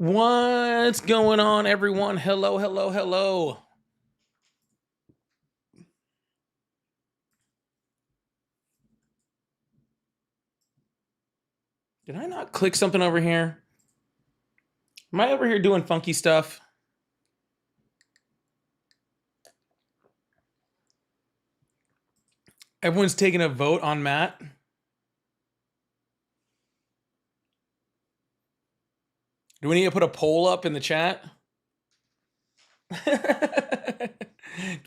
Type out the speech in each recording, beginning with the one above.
What's going on, everyone? Hello, hello, hello. Did I not click something over here? Am I over here doing funky stuff? Everyone's taking a vote on Matt. Do we need to put a poll up in the chat? Do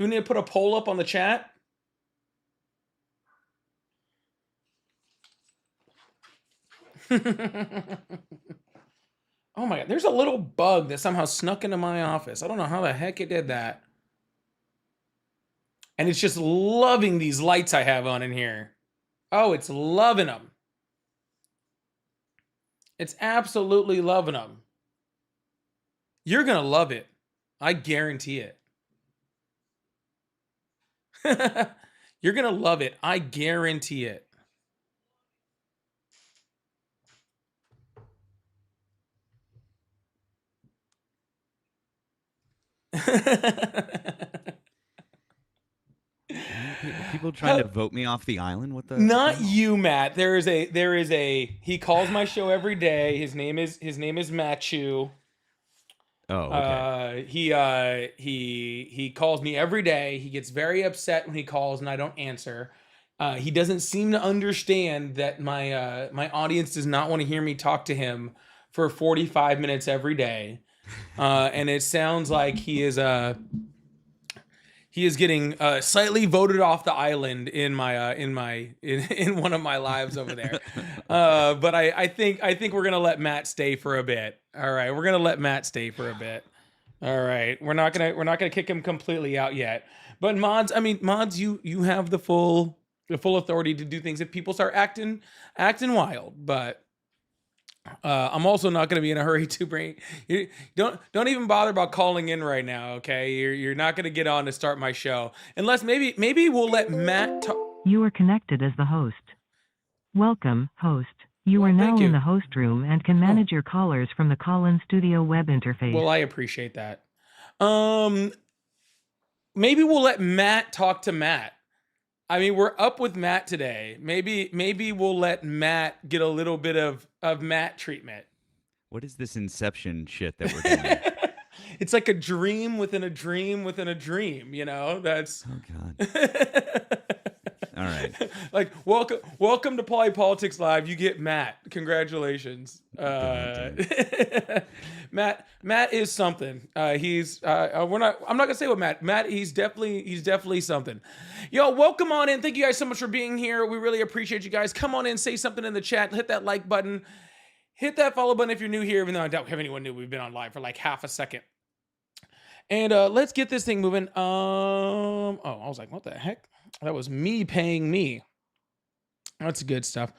we need to put a poll up on the chat? Oh my God, there's a little bug that somehow snuck into my office. I don't know how the heck it did that. And it's just loving these lights I have on in here. Oh, it's loving them. It's absolutely loving them. You're going to love it. I guarantee it. You're going to love it. I guarantee it. People trying to vote me off the island? What the? Not you, Matt. There is a he calls my show every day. His name is Matt Chu. Oh, okay. He calls me every day. He gets very upset when he calls and I don't answer. He doesn't seem to understand that my audience does not want to hear me talk to him for 45 minutes every day. And it sounds like he is getting slightly voted off the island in one of my lives over there. But I think we're gonna let Matt stay for a bit. All right, we're gonna let Matt stay for a bit. All right, we're not gonna kick him completely out yet. But mods, you have the full authority to do things if people start acting wild. But I'm also not going to be in a hurry to bring you. Don't even bother about calling in right now, okay? You're not going to get on to start my show unless maybe we'll let Matt talk. You are connected as the host. Welcome, host. You are now in the host room and can manage your callers from the call-in studio web interface. Well, I appreciate that. Maybe we'll let Matt talk to Matt. I mean, we're up with Matt today. Maybe we'll let Matt get a little bit of Matt treatment. What is this Inception shit that we're doing? It's like a dream within a dream within a dream, you know? That's oh God. All right. Like welcome to Poly Politics Live. You get Matt. Congratulations. Matt is something. I'm not gonna say what Matt, he's definitely something. Yo, welcome on in. Thank you guys so much for being here. We really appreciate you guys. Come on in, say something in the chat, hit that like button, hit that follow button if you're new here, even though I don't have anyone new. We've been on live for like half a second. And let's get this thing moving. I was like, what the heck? That was me paying me. That's good stuff.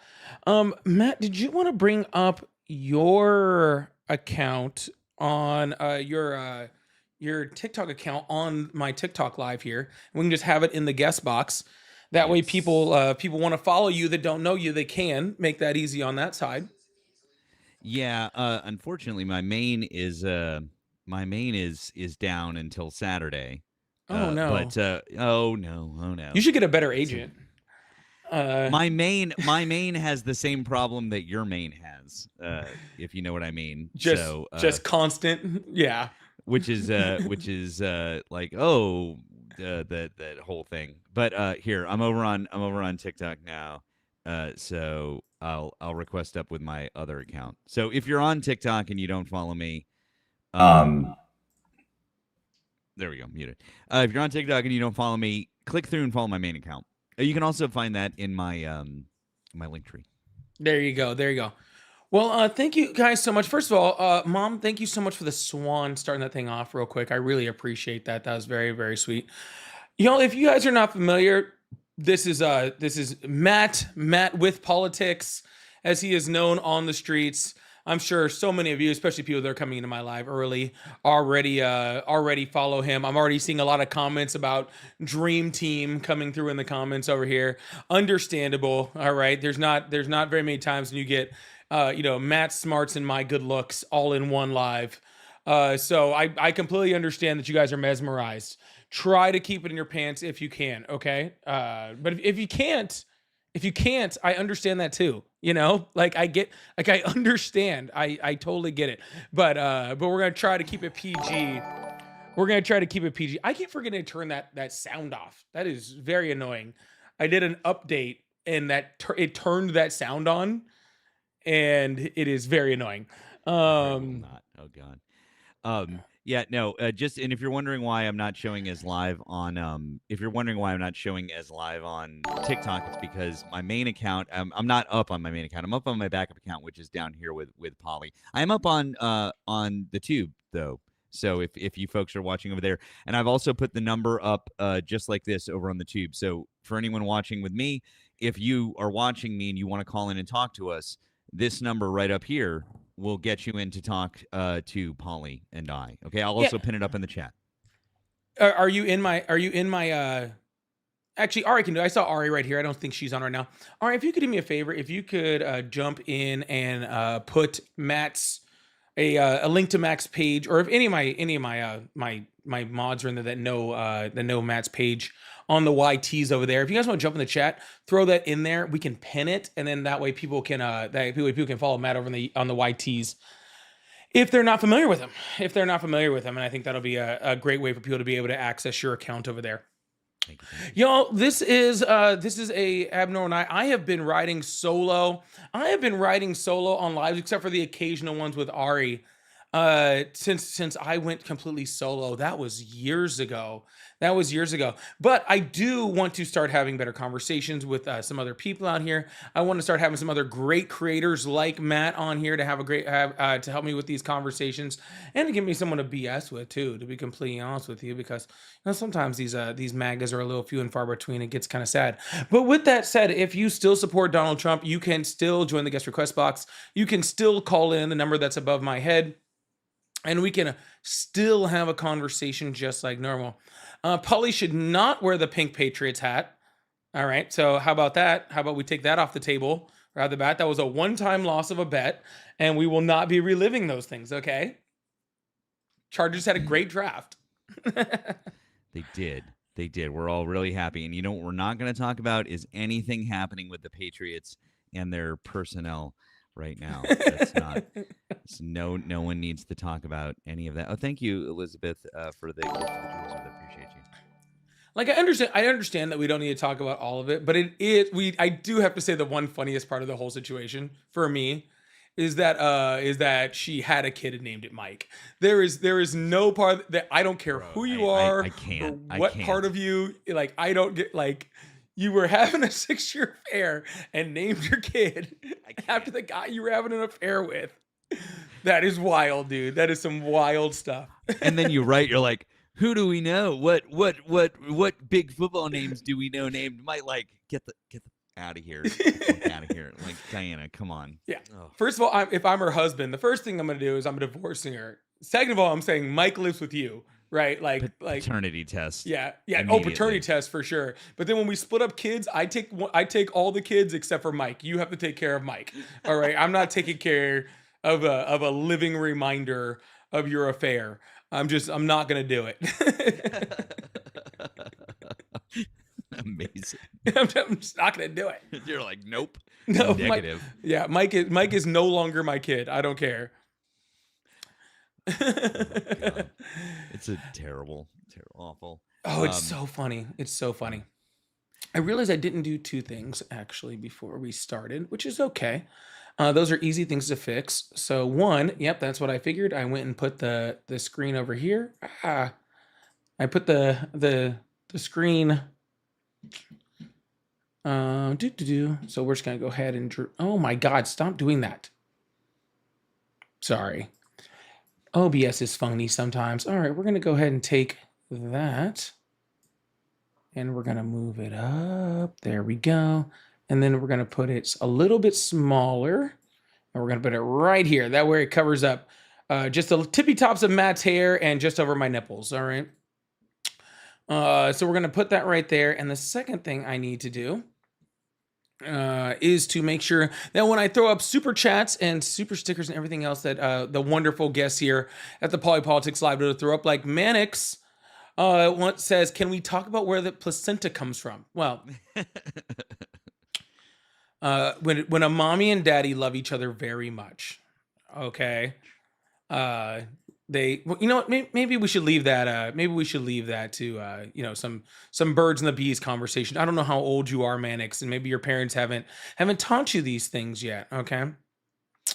Matt, did you want to bring up your account on your TikTok account on my TikTok live here? We can just have it in the guest box. That way people want to follow you that don't know you, they can make that easy on that side. Yeah, unfortunately my main is down until Saturday. Oh no. But oh no. You should get a better agent. My main has the same problem that your main has, if you know what I mean. Just constant, yeah. Which is like that whole thing. But here I'm over on TikTok now. So I'll request up with my other account. So if you're on TikTok and you don't follow me, there we go, muted. If you're on TikTok and you don't follow me, click through and follow my main account. You can also find that in my my link tree. There you go. Well, thank you guys so much. First of all, Mom, thank you so much for the swan starting that thing off real quick. I really appreciate that. That was very, very sweet. You know, if you guys are not familiar, this is Matt with politics, as he is known on the streets. I'm sure so many of you, especially people that are coming into my live early, already follow him. I'm already seeing a lot of comments about Dream Team coming through in the comments over here. Understandable, all right. There's not very many times when you get Matt's smarts and my good looks all in one live. So I completely understand that you guys are mesmerized. Try to keep it in your pants if you can, okay? But if you can't, I understand that too. Like I understand. I totally get it. But we're gonna try to keep it PG. We're gonna try to keep it PG. I keep forgetting to turn that sound off. That is very annoying. I did an update and it turned that sound on, and it is very annoying. Not. Oh God. Yeah, no, just, and if you're wondering why I'm not showing as live on TikTok, it's because my main account, I'm not up on my main account. I'm up on my backup account, which is down here with Polly. I'm up on the tube though. So if you folks are watching over there, and I've also put the number up just like this over on the tube. So for anyone watching with me, if you are watching me and you want to call in and talk to us, this number right up here will get you in to talk to Polly and I. Okay, I'll also pin it up in the chat. Are you in my Actually, Ari can do it. I saw Ari right here. I don't think she's on right now. Ari, if you could do me a favor, if you could jump in and put Matt's a link to Matt's page, or if any of my mods are in there that know Matt's page on the YTs over there. If you guys want to jump in the chat, throw that in there. We can pin it, and then that way people can people can follow Matt over on the YTs if they're not familiar with him. And I think that'll be a great way for people to be able to access your account over there. Thank you. Y'all, this is a abnormal night. I have been riding solo on lives, except for the occasional ones with Ari. Since I went completely solo. That was years ago. But I do want to start having better conversations with some other people out here. I want to start having some other great creators like Matt on here to to help me with these conversations, and to give me someone to BS with too, to be completely honest with you, because sometimes these MAGAs are a little few and far between. It gets kind of sad. But with that said, if you still support Donald Trump, you can still join the guest request box. You can still call in the number that's above my head, and we can still have a conversation just like normal. Polly should not wear the pink Patriots hat. All right, so how about that? How about we take that off the table right off the bat? That was a one-time loss of a bet, and we will not be reliving those things, okay? Chargers had a great draft. They did. We're all really happy. And you know what we're not going to talk about is anything happening with the Patriots and their personnel right now. That's not. No one needs to talk about any of that. Oh, thank you, Elizabeth, for the gift of the jewels. I appreciate you. Like, I understand that we don't need to talk about all of it, but I do have to say the one funniest part of the whole situation for me is that she had a kid and named it Mike. There is no part that I don't care who you are, I can't. or what part of you, like, I don't get, like, you were having a 6-year affair and named your kid after the guy you were having an affair with. That is wild, dude. That is some wild stuff. And then you're like, who do we know? What big football names do we know named Mike? Like, get the out of here. Out of here. Like, Diana, come on. Yeah. Oh. First of all, if I'm her husband, the first thing I'm going to do is I'm divorcing her. Second of all, I'm saying Mike lives with you, right? Like paternity test. Yeah. Oh, paternity test for sure. But then when we split up kids, I take all the kids except for Mike. You have to take care of Mike. All right. I'm not taking care of a living reminder of your affair. I'm not going to do it. Amazing. I'm just not going to do it. You're like, nope. No, negative. Mike is no longer my kid. I don't care. Oh, it's a terrible, awful. Oh, it's so funny. It's so funny. I realized I didn't do 2 things actually before we started, which is okay. Those are easy things to fix. So one, yep, that's what I figured. I went and put the screen over here. I put the screen. So we're just gonna go ahead and oh my God, stop doing that. Sorry. OBS is funny sometimes. All right, we're gonna go ahead and take that and we're gonna move it up. There we go. And then we're gonna put it a little bit smaller, and we're gonna put it right here. That way it covers up just the tippy tops of Matt's hair and just over my nipples. All right. So we're gonna put that right there. And the second thing I need to do is to make sure that when I throw up super chats and super stickers and everything else that the wonderful guests here at the Polypolitics Live will throw up, like Mannix once says, can we talk about where the placenta comes from? Well, when a mommy and daddy love each other very much, okay, well, you know what, maybe we should leave that maybe we should leave that to you know, some birds and the bees conversation. I don't know how old you are, Mannix, and maybe your parents haven't taught you these things yet, okay,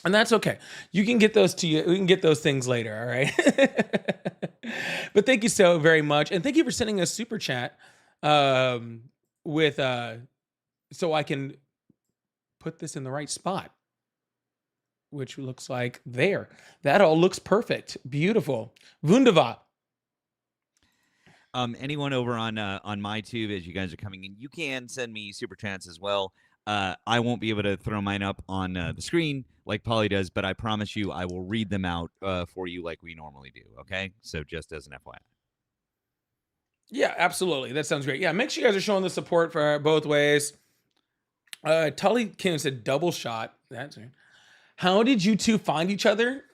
and that's okay. You can get those to you, we can get those things later, all right. But thank you so very much, and thank you for sending us super chat with so I can put this in the right spot, which looks like there. That all looks perfect. Beautiful. Wunderbar. Anyone over on MyTube, as you guys are coming in, you can send me super chats as well. I won't be able to throw mine up on the screen like Polly does, but I promise you I will read them out for you like we normally do, okay? So just as an FYI. Yeah, absolutely. That sounds great. Yeah, make sure you guys are showing the support for both ways. Tully Kim said double shot. That's right. How did you two find each other?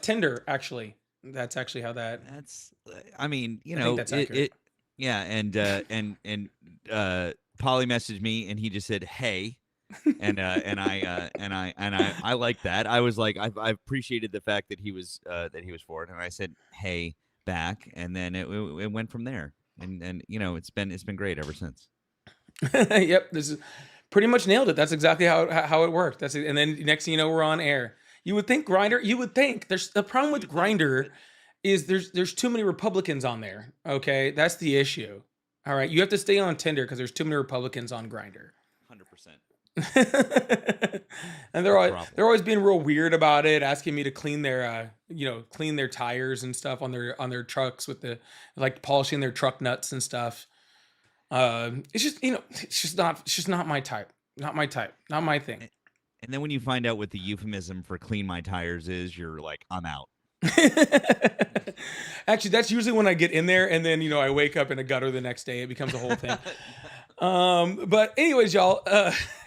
Tinder, actually. That's actually how that. That's. I mean, you I know, think that's accurate. yeah, and Polly messaged me, and he just said, "Hey," and I like that. I was like, I appreciated the fact that he was for it, and I said, "Hey," back, and then it went from there, and you know, it's been great ever since. Yep, this is pretty much nailed it. That's exactly how it worked. That's it. And then next thing you know, we're on air. You would think Grindr. You would think there's the problem with Grindr is there's too many Republicans on there. Okay, that's the issue. All right, you have to stay on Tinder because there's too many Republicans on Grindr. 100%. And they're always being real weird about it, asking me to clean their clean their tires and stuff on their trucks with the like polishing their truck nuts and stuff. It's just, you know, it's just not my type. Not my type. Not my thing. And then when you find out what the euphemism for clean my tires is, you're like, I'm out. Actually, that's usually when I get in there and then, you know, I wake up in a gutter the next day. It becomes a whole thing. But anyways, y'all,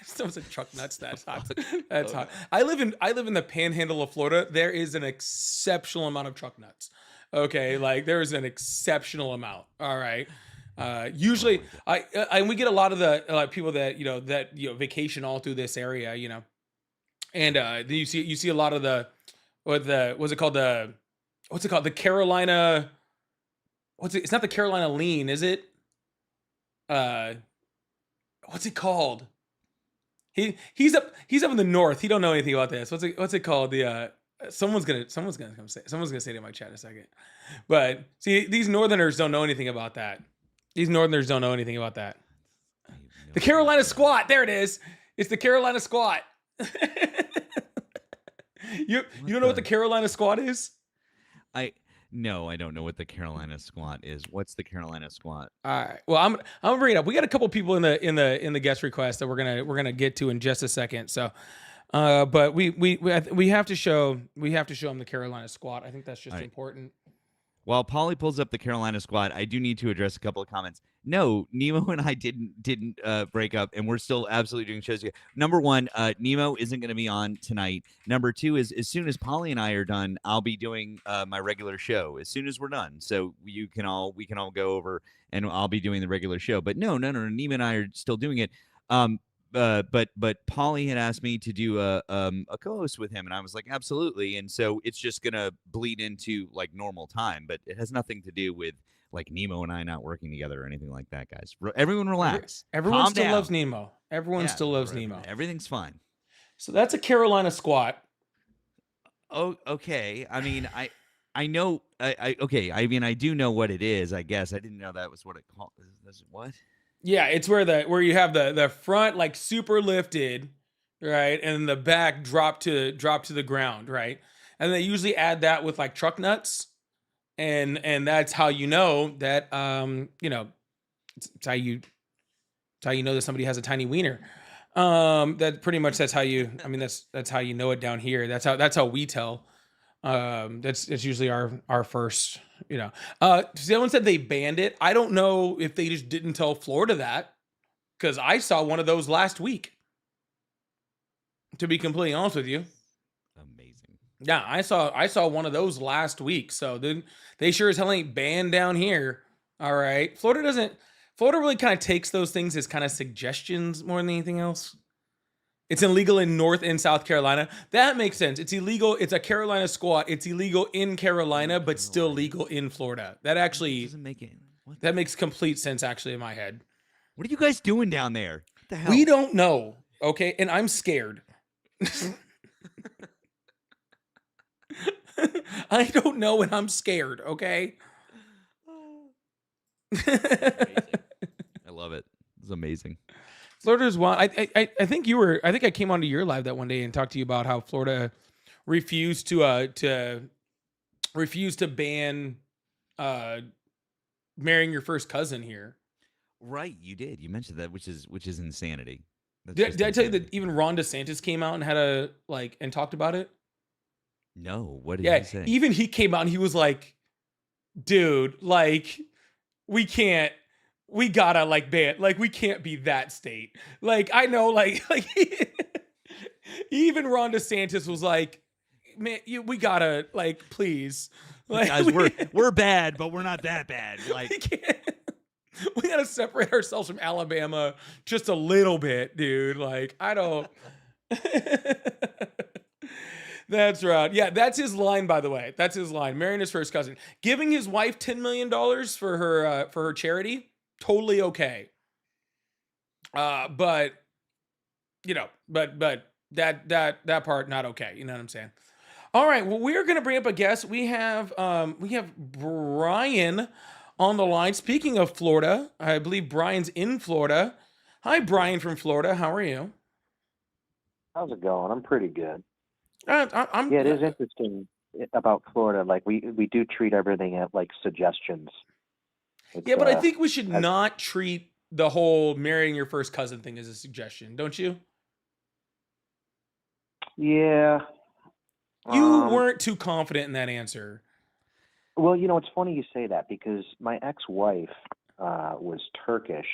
someone said truck nuts. That's hot. That's hot. I live in the panhandle of Florida. There is an exceptional amount of truck nuts. Okay. Like there is an exceptional amount. All right. Usually and we get a lot of the people that vacation all through this area, you know, and then you see a lot of what's it called, the Carolina, it's not the Carolina lean, is it? What's it called? He's up in the north. He don't know anything about this. What's it called? The someone's gonna say it in my chat in a second. But see, these northerners don't know anything about that. The Carolina squat. There it is. It's the Carolina squat. You don't know what the Carolina squat is? No, I don't know what the Carolina squat is. What's the Carolina squat? All right. Well, I'm gonna bring it up. We got a couple people in the guest request that we're gonna get to in just a second. So, but we have to show them the Carolina squat. I think that's just important. While Polly pulls up the Carolina squad, I do need to address a couple of comments. No, Nemo and I didn't break up, and we're still absolutely doing shows together. Number one, Nemo isn't going to be on tonight. Number two is as soon as Polly and I are done, I'll be doing my regular show as soon as we're done. So we can all go over, and I'll be doing the regular show. But no, Nemo and I are still doing it. But Polly had asked me to do a co-host with him, and I was like, absolutely. And so it's just gonna bleed into like normal time, but it has nothing to do with like Nemo and I not working together or anything like that, guys. Everyone relax. Everyone Calm still down. loves Nemo. Everyone still loves Nemo. Everything's fine. So that's a Carolina squat. Oh, okay. I mean, I know. Okay. I mean, I do know what it is. I guess I didn't know that was what it called. What? Yeah, it's where you have the front like super lifted, right, and the back drop to the ground, right, and they usually add that with like truck nuts, and that's how you know that it's how you know that somebody has a tiny wiener. That pretty much that's how you. I mean that's how you know it down here. That's how we tell. That's usually our first. Someone said they banned it. I don't know if they just didn't tell Florida that, because I saw one of those last week. To be completely honest with you. Amazing. Yeah, I saw one of those last week. So they sure as hell ain't banned down here. All right. Florida really kind of takes those things as kind of suggestions more than anything else. It's illegal in North and South Carolina. That makes sense. It's illegal. It's a Carolina squat. It's illegal in Carolina, but still legal in Florida. That actually doesn't make it. that makes complete sense actually in my head. What are you guys doing down there? What the hell? We don't know. Okay, and I'm scared. I don't know, and I'm scared. Okay. I love it. It's amazing. Florida's one. I think you were. I think I came onto your live that one day and talked to you about how Florida refused to ban marrying your first cousin here. Right, you did. You mentioned that, which is insanity. Did I tell you that even Ron DeSantis came out and had a and talked about it? No, what did Yeah, he say? even he came out and he was like, "Dude, like, we gotta ban, like, we can't be that state." Like, I know, like even Ron DeSantis was like, "Man, we gotta, like, please, like, Guys, we're bad, but we're not that bad. Like, we gotta separate ourselves from Alabama just a little bit, dude. Like, I don't." That's right. Yeah, that's his line, by the way. That's his line. Marrying his first cousin, giving his wife $10 million for her charity, totally okay. But you know, but that part not okay. You know what I'm saying? All right. Well, we're gonna bring up a guest. We have Brian on the line. Speaking of Florida, I believe Brian's in Florida. Hi, Brian from Florida. How are you? How's it going? I'm pretty good. I'm Yeah, it is interesting about Florida. Like we do treat everything at like suggestions. It's, Yeah, but I think we should not treat the whole marrying your first cousin thing as a suggestion, don't you? Yeah. You weren't too confident in that answer. Well, it's funny you say that because my ex-wife was Turkish,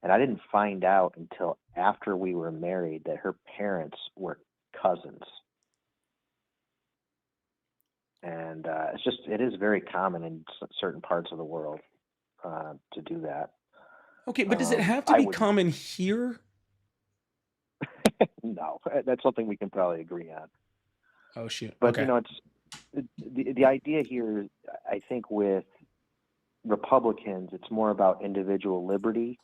and I didn't find out until after we were married that her parents were cousins. And it is very common in certain parts of the world to do that. Okay, but does it have to be common here? No, that's something we can probably agree on. Oh shoot! But okay. it's the idea here. I think with Republicans, it's more about individual liberty,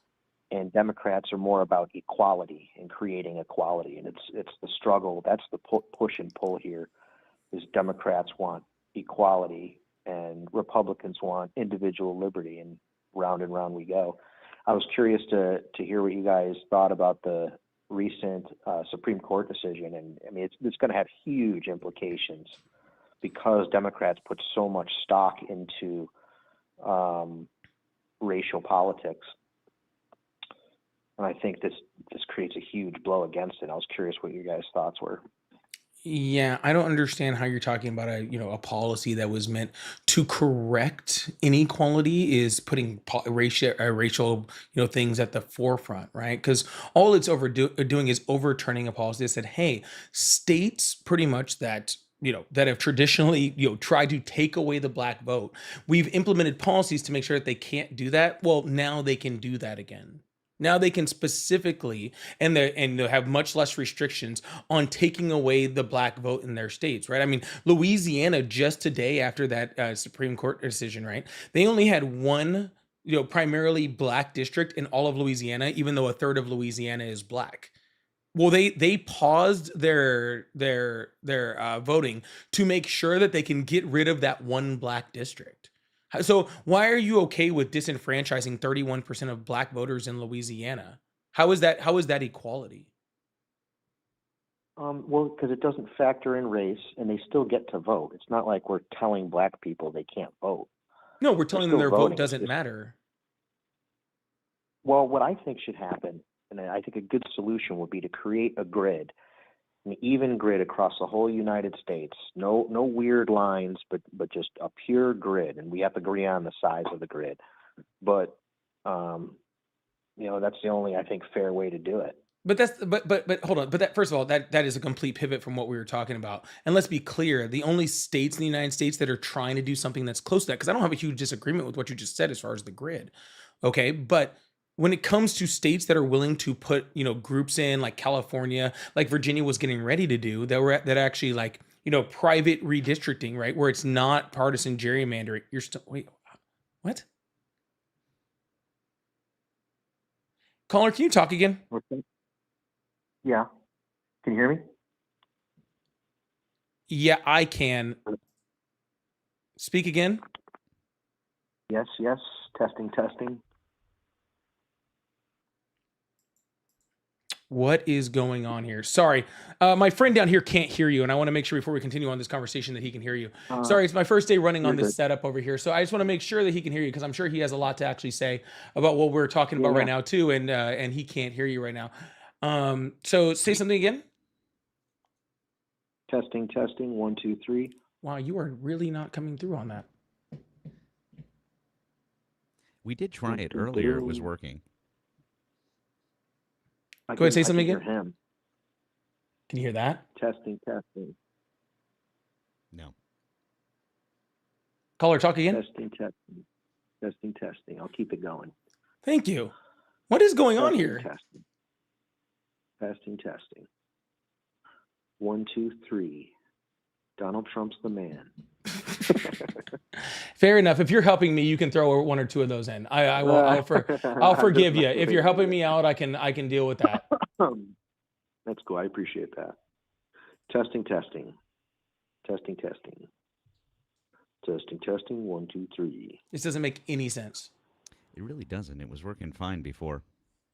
and Democrats are more about equality and creating equality. And it's the struggle. That's the push and pull here. Is Democrats want equality and Republicans want individual liberty, and round we go. I was curious to hear what you guys thought about the recent Supreme Court decision, and I mean it's going to have huge implications because Democrats put so much stock into racial politics, and I think this creates a huge blow against it. I was curious what your guys' thoughts were. Yeah, I don't understand how you're talking about a policy that was meant to correct inequality is putting racial things at the forefront, right? Because all it's doing is overturning a policy that said, hey, states pretty much that that have traditionally tried to take away the black vote, we've implemented policies to make sure that they can't do that. Well, now they can do that again. Now they can specifically, and they'll have much less restrictions on taking away the black vote in their states, right? I mean, Louisiana just today after that Supreme Court decision, right? They only had one, primarily black district in all of Louisiana, even though a third of Louisiana is black. Well, they paused their voting to make sure that they can get rid of that one black district. So why are you okay with disenfranchising 31% of black voters in Louisiana? How is that equality? Well, because it doesn't factor in race, and they still get to vote. It's not like we're telling black people they can't vote. No, we're telling them their vote doesn't matter. Well, what I think should happen, and I think a good solution would be to create a grid, an even grid across the whole United States. No weird lines, but just a pure grid, and we have to agree on the size of the grid. But that's the only, I think, fair way to do it. But hold on. But that, first of all, that is a complete pivot from what we were talking about. And let's be clear, the only states in the United States that are trying to do something that's close to that, because I don't have a huge disagreement with what you just said as far as the grid. Okay. But when it comes to states that are willing to put, groups in, like California, like Virginia was getting ready to do, that actually, like, private redistricting, right? Where it's not partisan gerrymandering. You're still, wait, what? Caller, can you talk again? Okay. Yeah. Can you hear me? Yeah, I can. Speak again. Yes, yes. Testing, testing. What is going on here? Sorry. My friend down here can't hear you, and I want to make sure before we continue on this conversation that he can hear you. Sorry, it's my first day running on this setup over here, so I just want to make sure that he can hear you, because I'm sure he has a lot to actually say about what we're talking about right now too, and he can't hear you right now. So say something again. Testing, testing. 1, 2, 3. Wow, you are really not coming through on that. We did try it earlier. It was working. Go ahead, say something again. Him. Can you hear that? Testing, testing. No. Caller, talk again. Testing, testing. Testing, testing. I'll keep it going. Thank you. What is going on here? Testing. Testing, testing. 1, 2, 3. Donald Trump's the man. Fair enough. If you're helping me, you can throw 1 or 2 of those in. I'll forgive you. If you're helping me out, I can deal with that. That's cool. I appreciate that. Testing, testing. Testing, testing. Testing, testing. 1, 2, 3. This doesn't make any sense. It really doesn't. It was working fine before.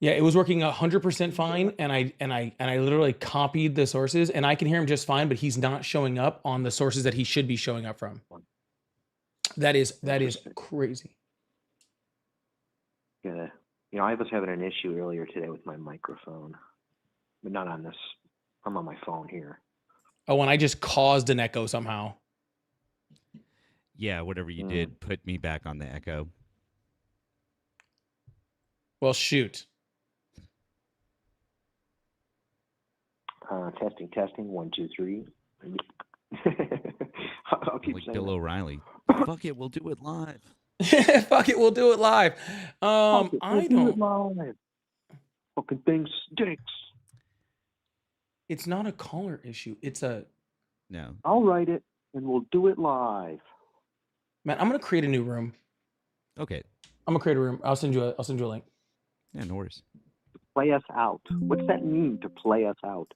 Yeah, it was working 100% fine, and I literally copied the sources, and I can hear him just fine, but he's not showing up on the sources that he should be showing up from. That is crazy. Yeah, I was having an issue earlier today with my microphone, but not on this. I'm on my phone here. Oh, and I just caused an echo somehow. Yeah, whatever you did put me back on the echo. Well, shoot. Testing, testing. 1, 2, 3. I'll keep like saying Bill O'Reilly. Fuck it, we'll do it live. Fuck it, we'll do it live. I don't. Live. Fucking thing stinks. It's not a caller issue. It's a. No. I'll write it and we'll do it live. Man, I'm gonna create a new room. Okay. I'm gonna create a room. I'll send you a link. Yeah, no worries. Play us out. What's that mean, to play us out?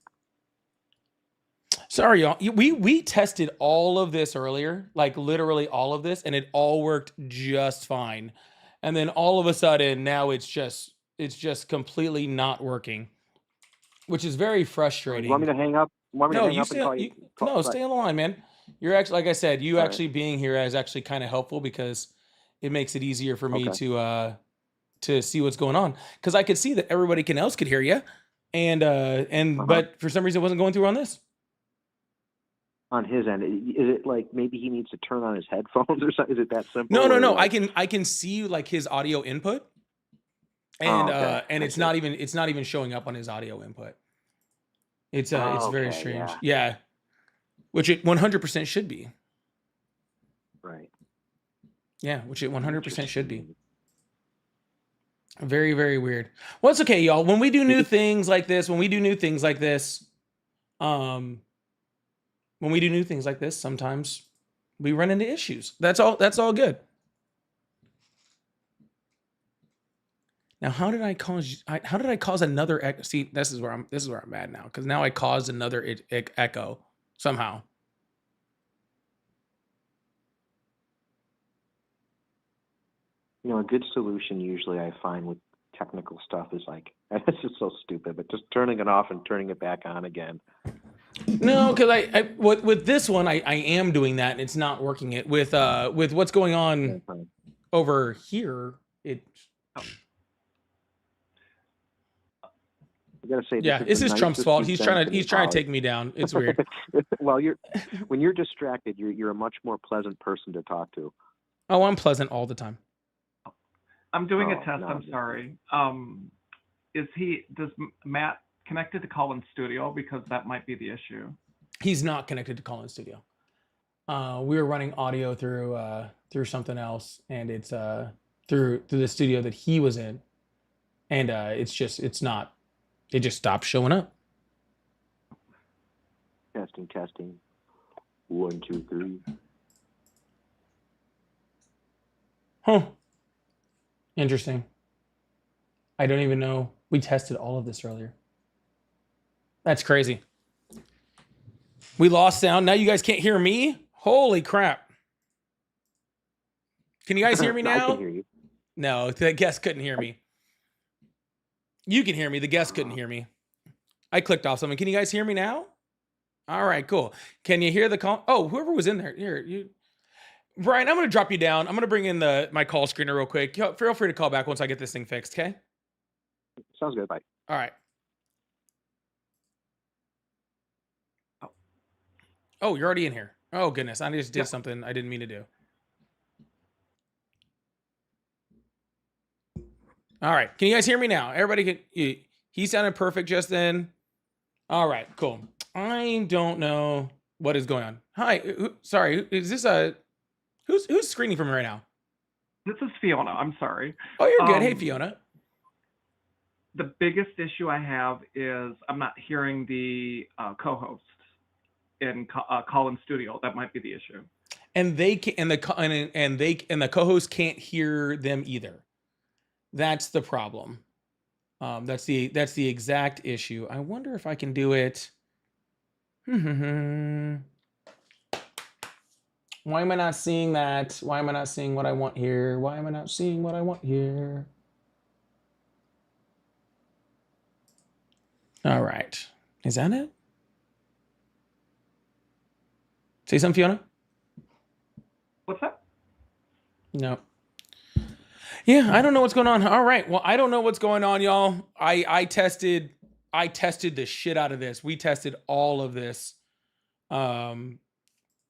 Sorry, y'all. We tested all of this earlier, like literally all of this, and it all worked just fine. And then all of a sudden, now it's just completely not working, which is very frustrating. You want me to hang up? No, stay on the line, man. You're actually, like I said, actually being here is actually kind of helpful, because it makes it easier for me to see what's going on, because I could see that everybody else could hear you, but for some reason it wasn't going through on this. On his end, is it like maybe he needs to turn on his headphones or something? Is it that simple? No. Like... I can see like his audio input, and it's not even showing up on his audio input. It's very strange. Yeah. Which it 100% should be. Right. Yeah, which it 100% should be. Very, very weird. Well, it's okay, y'all. When we do new things like this, sometimes we run into issues. That's all good. Now, how did I cause another see, this is where I'm mad now, because now I caused another echo somehow. A good solution usually I find with technical stuff is like, this is so stupid, but just turning it off and turning it back on again. No, because I with this one I am doing that, and it's not working. It with what's going on over here. I gotta say, this is Trump's fault. He's trying to take me down. It's weird. Well, when you're distracted, you're a much more pleasant person to talk to. Oh, I'm pleasant all the time. I'm doing a test. No, I'm sorry. Does Matt connected to Call-In Studio? Because that might be the issue. He's not connected to Call-In Studio. We were running audio through something else, and it's through the studio that he was in, and it just stopped showing up. Testing. 1, 2, 3. Huh. Interesting. I don't even know. We tested all of this earlier. That's crazy. We lost sound. Now you guys can't hear me? Holy crap. Can you guys hear me now? I can hear you. No, the guest couldn't hear me. You can hear me. The guest couldn't hear me. I clicked off something. Can you guys hear me now? All right, cool. Can you hear the call? Oh, whoever was in there. Here, Brian, I'm going to drop you down. I'm going to bring in my call screener real quick. Feel free to call back once I get this thing fixed, okay? Sounds good. Bye. All right. Oh, you're already in here. Oh, goodness. I just did something I didn't mean to do. All right. Can you guys hear me now? Everybody he sounded perfect just then. All right, cool. I don't know what is going on. Hi. Sorry. Is this who's screening for me right now? This is Fiona. I'm sorry. Oh, you're good. Hey, Fiona. The biggest issue I have is I'm not hearing the co-host in Call-In Studio. That might be the issue. And they can, and the co-host can't hear them either. That's the problem. That's the exact issue. I wonder if I can do it. Why am I not seeing that? Why am I not seeing what I want here? Why am I not seeing what I want here? All right. Is that it? Say something, Fiona? What's that? No. Yeah, I don't know what's going on. All right. Well, I don't know what's going on, y'all. I tested the shit out of this. We tested all of this.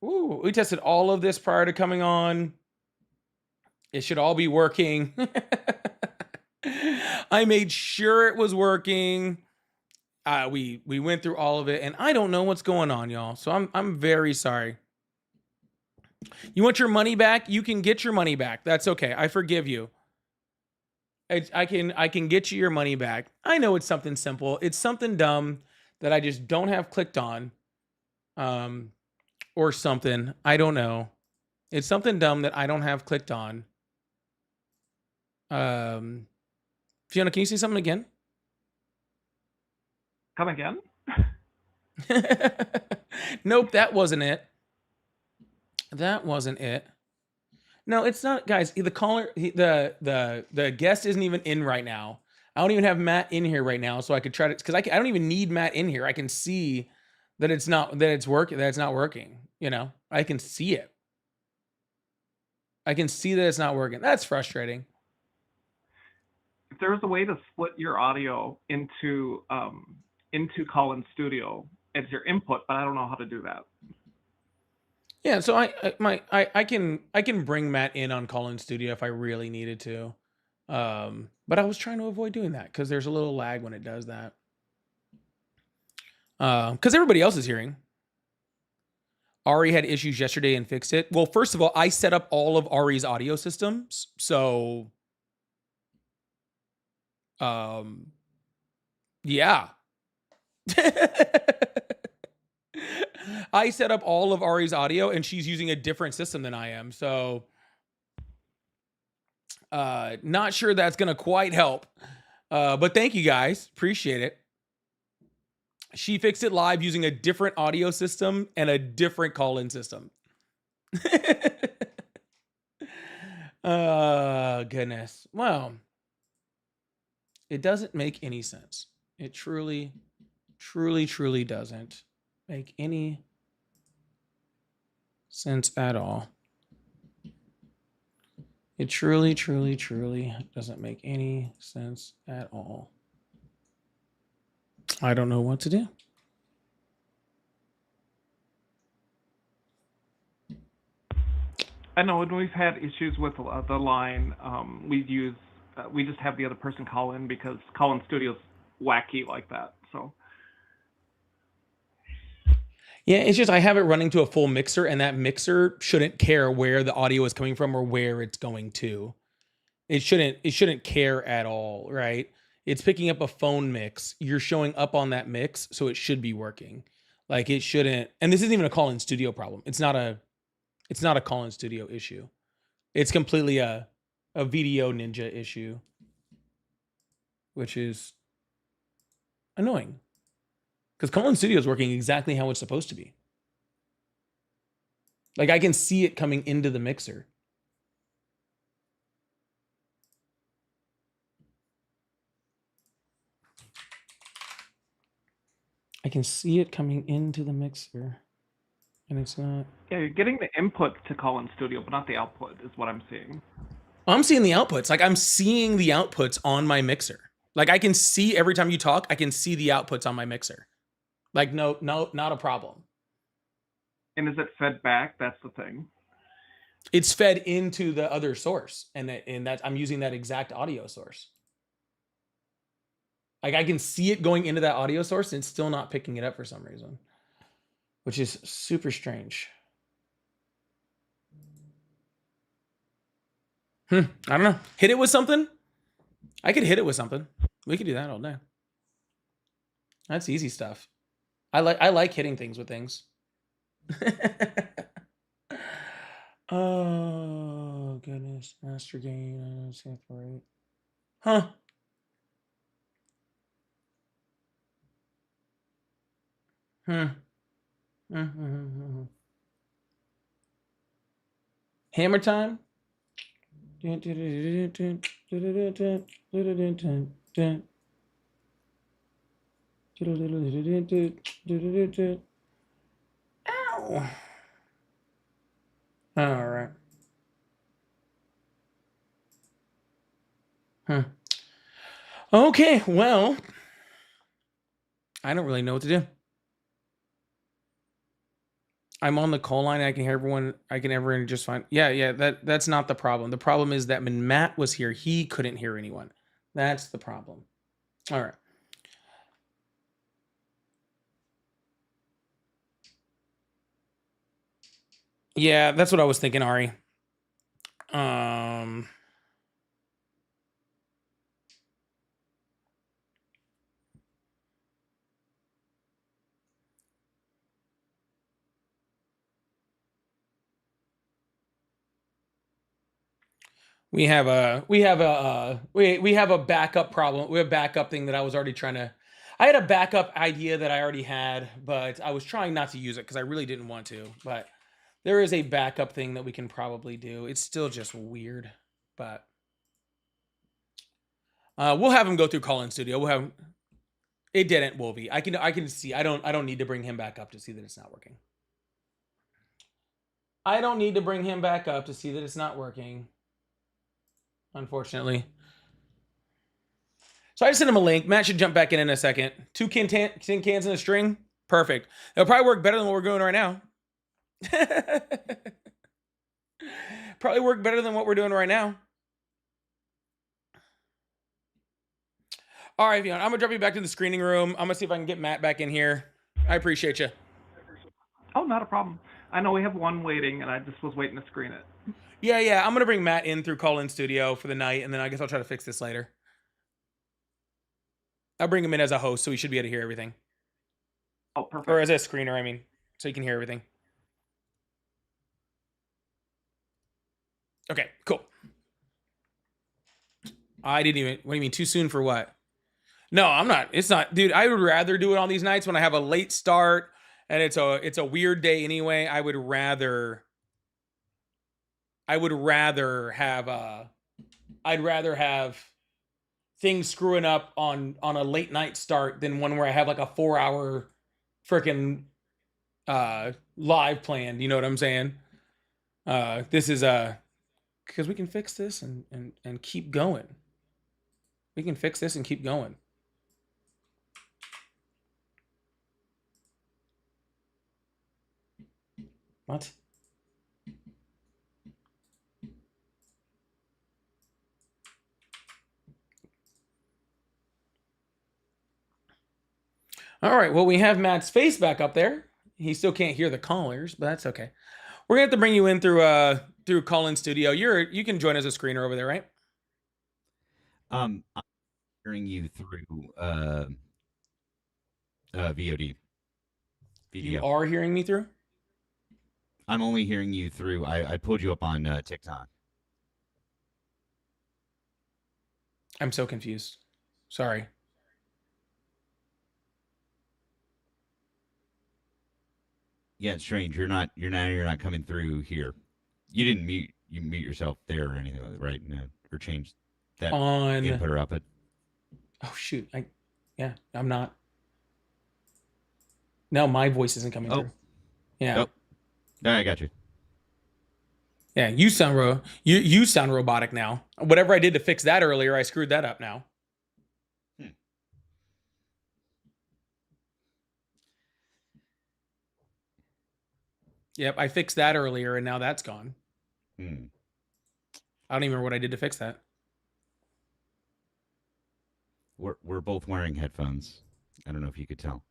We tested all of this prior to coming on. It should all be working. I made sure it was working. We went through all of it, and I don't know what's going on, y'all. So I'm very sorry. You want your money back? You can get your money back. That's okay. I forgive you. I can get you your money back. I know it's something simple. It's something dumb that I just don't have clicked on. Or something. I don't know. It's something dumb that I don't have clicked on. Fiona, can you say something again? Come again? Nope, that wasn't it. That wasn't it. No, it's not, guys. The caller, the guest isn't even in right now. I don't even have Matt in here right now, so I could try to, because I don't even need Matt in here. I can see that it's not working. You know, I can see it. I can see that it's not working. That's frustrating. If there was a way to split your audio into Call-In Studio as your input, but I don't know how to do that. Yeah, so I can bring Matt in on Call-In Studio if I really needed to, but I was trying to avoid doing that because there's a little lag when it does that. Because everybody else is hearing. Ari had issues yesterday and fixed it. Well, first of all, I set up all of Ari's audio systems, so yeah. I set up all of Ari's audio, and she's using a different system than I am. So, not sure that's going to quite help. But thank you guys. Appreciate it. She fixed it live using a different audio system and a different call-in system. Goodness. Well, it doesn't make any sense. It truly, truly, truly doesn't make any sense at all. It truly, truly, truly doesn't make any sense at all. I don't know what to do. I know when we've had issues with the line, we just have the other person call in because Call-In Studio's wacky like that. So Yeah, it's just I have it running to a full mixer, and that mixer shouldn't care where the audio is coming from or where it's going to. It shouldn't care at all, right? It's picking up a phone mix. You're showing up on that mix, so it should be working. Like it shouldn't. And this isn't even a call-in studio problem. It's not a call-in studio issue. It's completely a video ninja issue, which is annoying. Because call-in studio is working exactly how it's supposed to be. Like I can see it coming into the mixer. I can see it coming into the mixer, and it's not. yeah, you're getting the input to call-in studio, but not the output, is what I'm seeing. I'm seeing the outputs. Like I'm seeing the outputs on my mixer. Like I can see every time you talk, I can see the outputs on my mixer. Like no, not a problem. And is it fed back? That's the thing. It's fed into the other source, and that I'm using that exact audio source. Like I can see it going into that audio source, and it's still not picking it up for some reason, which is super strange. I don't know. Hit it with something? I could hit it with something. We could do that all day. That's easy stuff. I like hitting things with things. Oh goodness, master gain, separate. Huh. Hammer time. Ow. All right. Okay, well, I don't really know what to do. I'm on the call line. I can hear everyone. I can everyone just fine. Yeah. That's not the problem. The problem is that when Matt was here, he couldn't hear anyone. That's the problem. All right. Yeah, that's what I was thinking, Ari. We have a backup problem. We have a backup thing that I was already trying to. I had a backup idea that I already had, but I was trying not to use it because I really didn't want to. But there is a backup thing that we can probably do. It's still just weird, but we'll have him go through call-in studio. We'll have. It didn't, Wolvie. I can see. I don't need to bring him back up to see that it's not working. I don't need to bring him back up to see that it's not working. Unfortunately. So I just sent him a link. Matt should jump back in a second. 2 tin cans in a string. Perfect. It'll probably work better than what we're doing right now. Probably work better than what we're doing right now. All right, Vion, I'm going to drop you back to the screening room. I'm going to see if I can get Matt back in here. I appreciate you. Oh, not a problem. I know we have one waiting, and I just was waiting to screen it. Yeah. I'm going to bring Matt in through call-in studio for the night, and then I guess I'll try to fix this later. I'll bring him in as a host, so he should be able to hear everything. Oh, perfect. Or as a screener, I mean, so he can hear everything. Okay, cool. I didn't even. What do you mean? Too soon for what? No, I'm not. It's not, dude. I would rather do it on these nights when I have a late start and it's a weird day anyway. I'd rather have things screwing up on a late night start than one where I have like a 4-hour freaking live planned. You know what I'm saying? This is because we can fix this and keep going. We can fix this and keep going. What? All right. Well, we have Matt's face back up there. He still can't hear the callers, but that's okay. We're gonna have to bring you in through call-in studio. You can join as a screener over there, right? I'm hearing you through VOD You video. are hearing me through? I'm only hearing you through. I pulled you up on TikTok. I'm so confused. Sorry. Yeah, it's strange. You're not coming through here. You didn't mute yourself there or anything, right? No, or change that On input or output. Oh shoot. I'm not. No, my voice isn't coming through. Yeah. Nope. No, I got you. Yeah, you sound you sound robotic now. Whatever I did to fix that earlier, I screwed that up now. Yep, I fixed that earlier and now that's gone. I don't even remember what I did to fix that. We're both wearing headphones. I don't know if you could tell.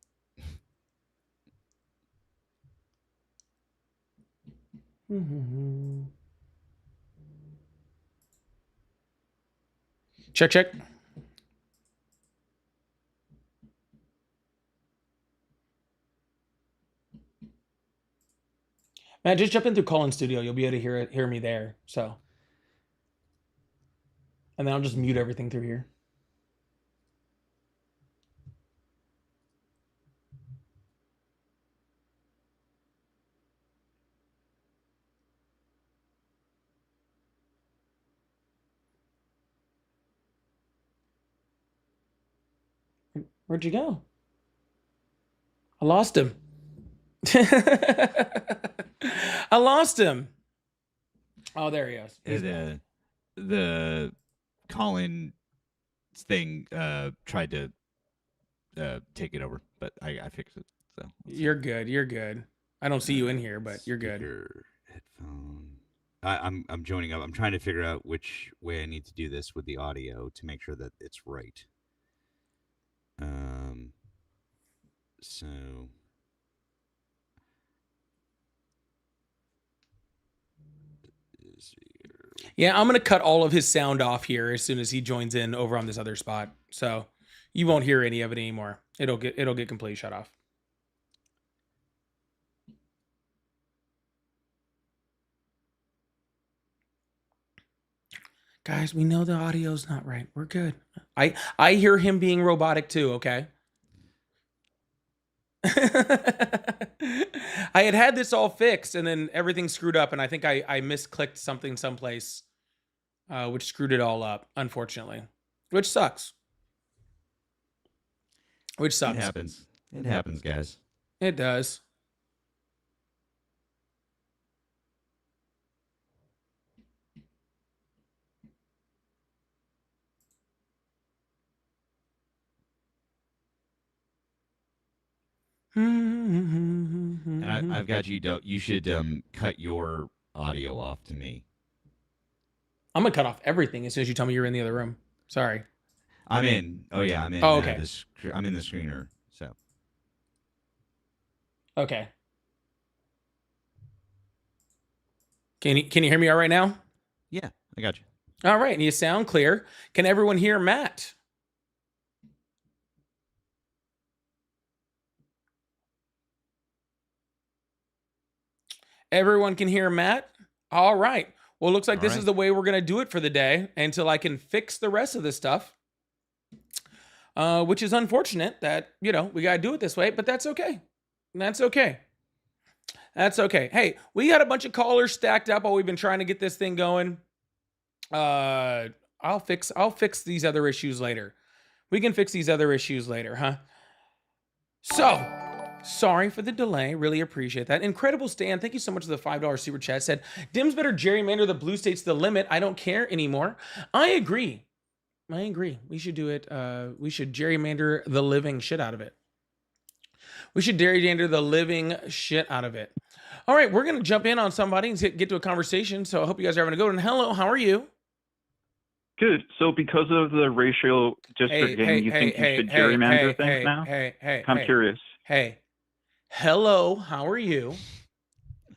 Check. Matt, just jump in through call-in studio. You'll be able to hear me there. So, and then I'll just mute everything through here. Where'd you go? I lost him. I lost him. Oh, there he is. The call-in thing tried to take it over, but I fixed it. So you're good. You're good. I don't see you in here, but you're good. Headphone. I'm joining up. I'm trying to figure out which way I need to do this with the audio to make sure that it's right. So yeah, I'm gonna cut all of his sound off here as soon as he joins in over on this other spot. So you won't hear any of it anymore. It'll get completely shut off. Guys, we know the audio's not right. We're good. I hear him being robotic too, okay? I had this all fixed and then everything screwed up and I think I misclicked something someplace, which screwed it all up, unfortunately. Which sucks. It happens. It happens, guys. It does. I've got you. You should cut your audio off to me. I'm gonna cut off everything as soon as you tell me you're in the other room. Sorry. I'm in. Oh yeah, I'm in. Oh, okay. I'm in the screener. So. Okay. Can you hear me all right now? Yeah, I got you. All right, and you sound clear. Can everyone hear Matt? Everyone can hear Matt? All right. Well, it looks like this is the way we're going to do it for the day until I can fix the rest of this stuff. Which is unfortunate that, we got to do it this way, but that's okay. That's okay. That's okay. Hey, we got a bunch of callers stacked up while we've been trying to get this thing going. I'll fix these other issues later. We can fix these other issues later, huh? So, sorry for the delay. Really appreciate that. Incredible Stan, thank you so much for the $5 super chat. Said, Dim's better gerrymander the blue states to the limit. I don't care anymore. I agree. We should do it. We should gerrymander the living shit out of it. All right, we're going to jump in on somebody and get to a conversation. So I hope you guys are having a good one. Hello, how are you? Good. So because of the racial districting, you think you should gerrymander things now? I'm curious. Hey, hello, how are you?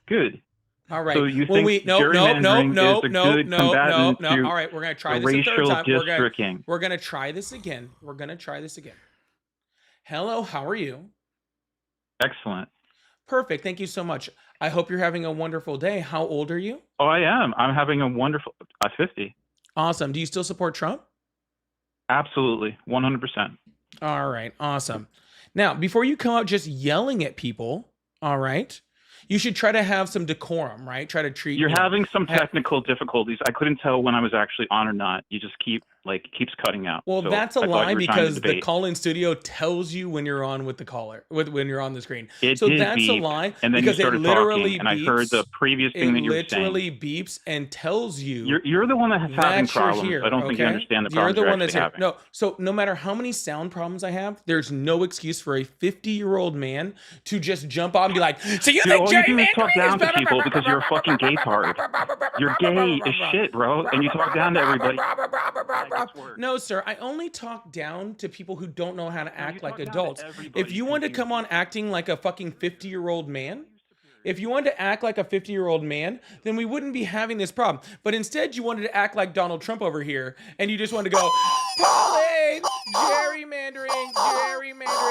Good. All right. So you When think no, gerrymandering is a good combatant to All right, we're gonna try the this a third racial time. districting? We're gonna try this again. Hello, how are you? Excellent. Perfect. Thank you so much. I hope you're having a wonderful day. How old are you? Oh, I am. I'm having a wonderful 50. Awesome. Do you still support Trump? Absolutely. 100%. All right. Awesome. Now, before you come out just yelling at people, all right, you should try to have some decorum, right? Try to treat. You're having some technical difficulties. I couldn't tell when I was actually on or not. You just keeps cutting out. Well, So that's a I thought lie you were trying to because the debate. call-in studio tells you when you're on with the caller, when you're on the screen. It So did that's a beep, lie and then you because it started literally talking, and I heard the previous thing that you were saying. It literally beeps and tells you. You're the one that's having that you're problems. here, I don't think you okay? understand the You're problems the you're one that's actually here. having. No, so no matter how many sound problems I have, there's no excuse for a 50-year-old man to just jump on and be like, "So you think all you do is talk gerrymandering down is to people because you're a fucking gay tard. You're gay as shit, bro, and you talk down to everybody. No, sir. I only talk down to people who don't know how to act like adults. If everybody you want to because come on acting like a fucking 50-year-old man, if you wanted to act like a 50-year-old man, then we wouldn't be having this problem. But instead, you wanted to act like Donald Trump over here, and you just wanted to go, Pauline, gerrymandering.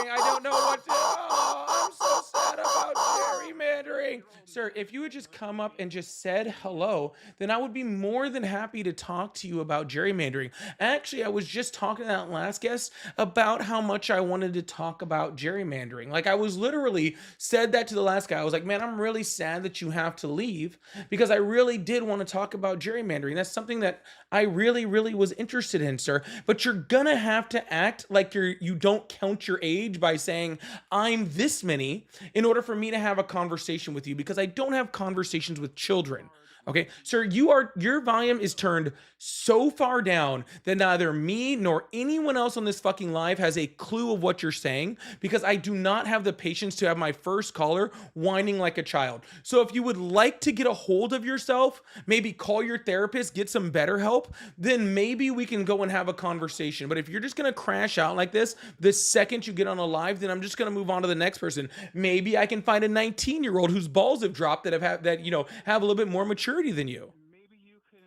I don't know what to. Oh, I'm so sad about gerrymandering. Sir, if you had just come up and just said hello, then I would be more than happy to talk to you about gerrymandering. Actually, I was just talking to that last guest about how much I wanted to talk about gerrymandering. Like, I was literally said that to the last guy. I was like, man, I'm really sad that you have to leave because I really did want to talk about gerrymandering. That's something that I really, really was interested in, sir. But you're gonna have to act like you don't count your age by saying I'm this many in order for me to have a conversation with you, because I don't have conversations with children. Okay, sir, your volume is turned so far down that neither me nor anyone else on this fucking live has a clue of what you're saying, because I do not have the patience to have my first caller whining like a child. So if you would like to get a hold of yourself, maybe call your therapist, get some better help, then maybe we can go and have a conversation. But if you're just gonna crash out like this the second you get on a live, then I'm just gonna move on to the next person. Maybe I can find a 19-year-old whose balls have dropped that have a little bit more maturity than you. Maybe you can.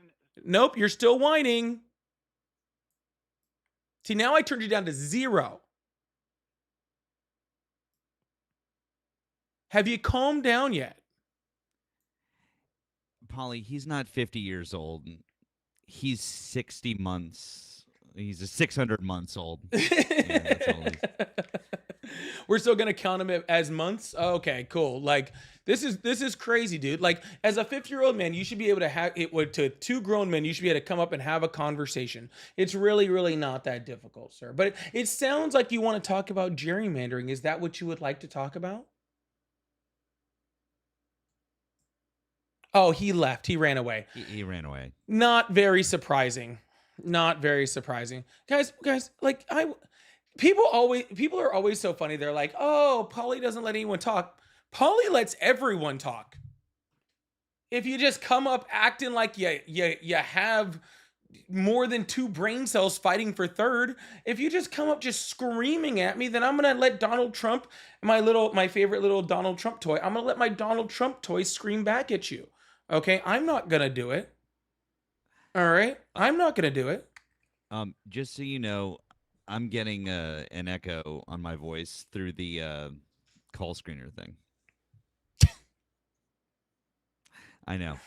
Nope, you're still whining. See, now I turned you down to 0. Have you calmed down yet? Polly, he's not 50 years old. He's 60 months. He's 600 months old. Yeah, that's all We're still gonna count him as months. Okay, cool. Like this is crazy, dude. Like as a 50-year-old man, you should be able to have it to 2 grown men. You should be able to come up and have a conversation. It's really, really not that difficult, sir. But it sounds like you want to talk about gerrymandering. Is that what you would like to talk about? Oh, he left. He ran away. He ran away. Not very surprising. Not very surprising. Guys, like people are always so funny. They're like, "Oh, Polly doesn't let anyone talk." Polly lets everyone talk. If you just come up acting like you have more than 2 brain cells fighting for third, if you just come up just screaming at me, then I'm gonna let Donald Trump, my favorite little Donald Trump toy, I'm gonna let my Donald Trump toy scream back at you. Okay, I'm not gonna do it. All right, I'm not gonna do it. Just so you know, I'm getting an echo on my voice through the call screener thing. I know.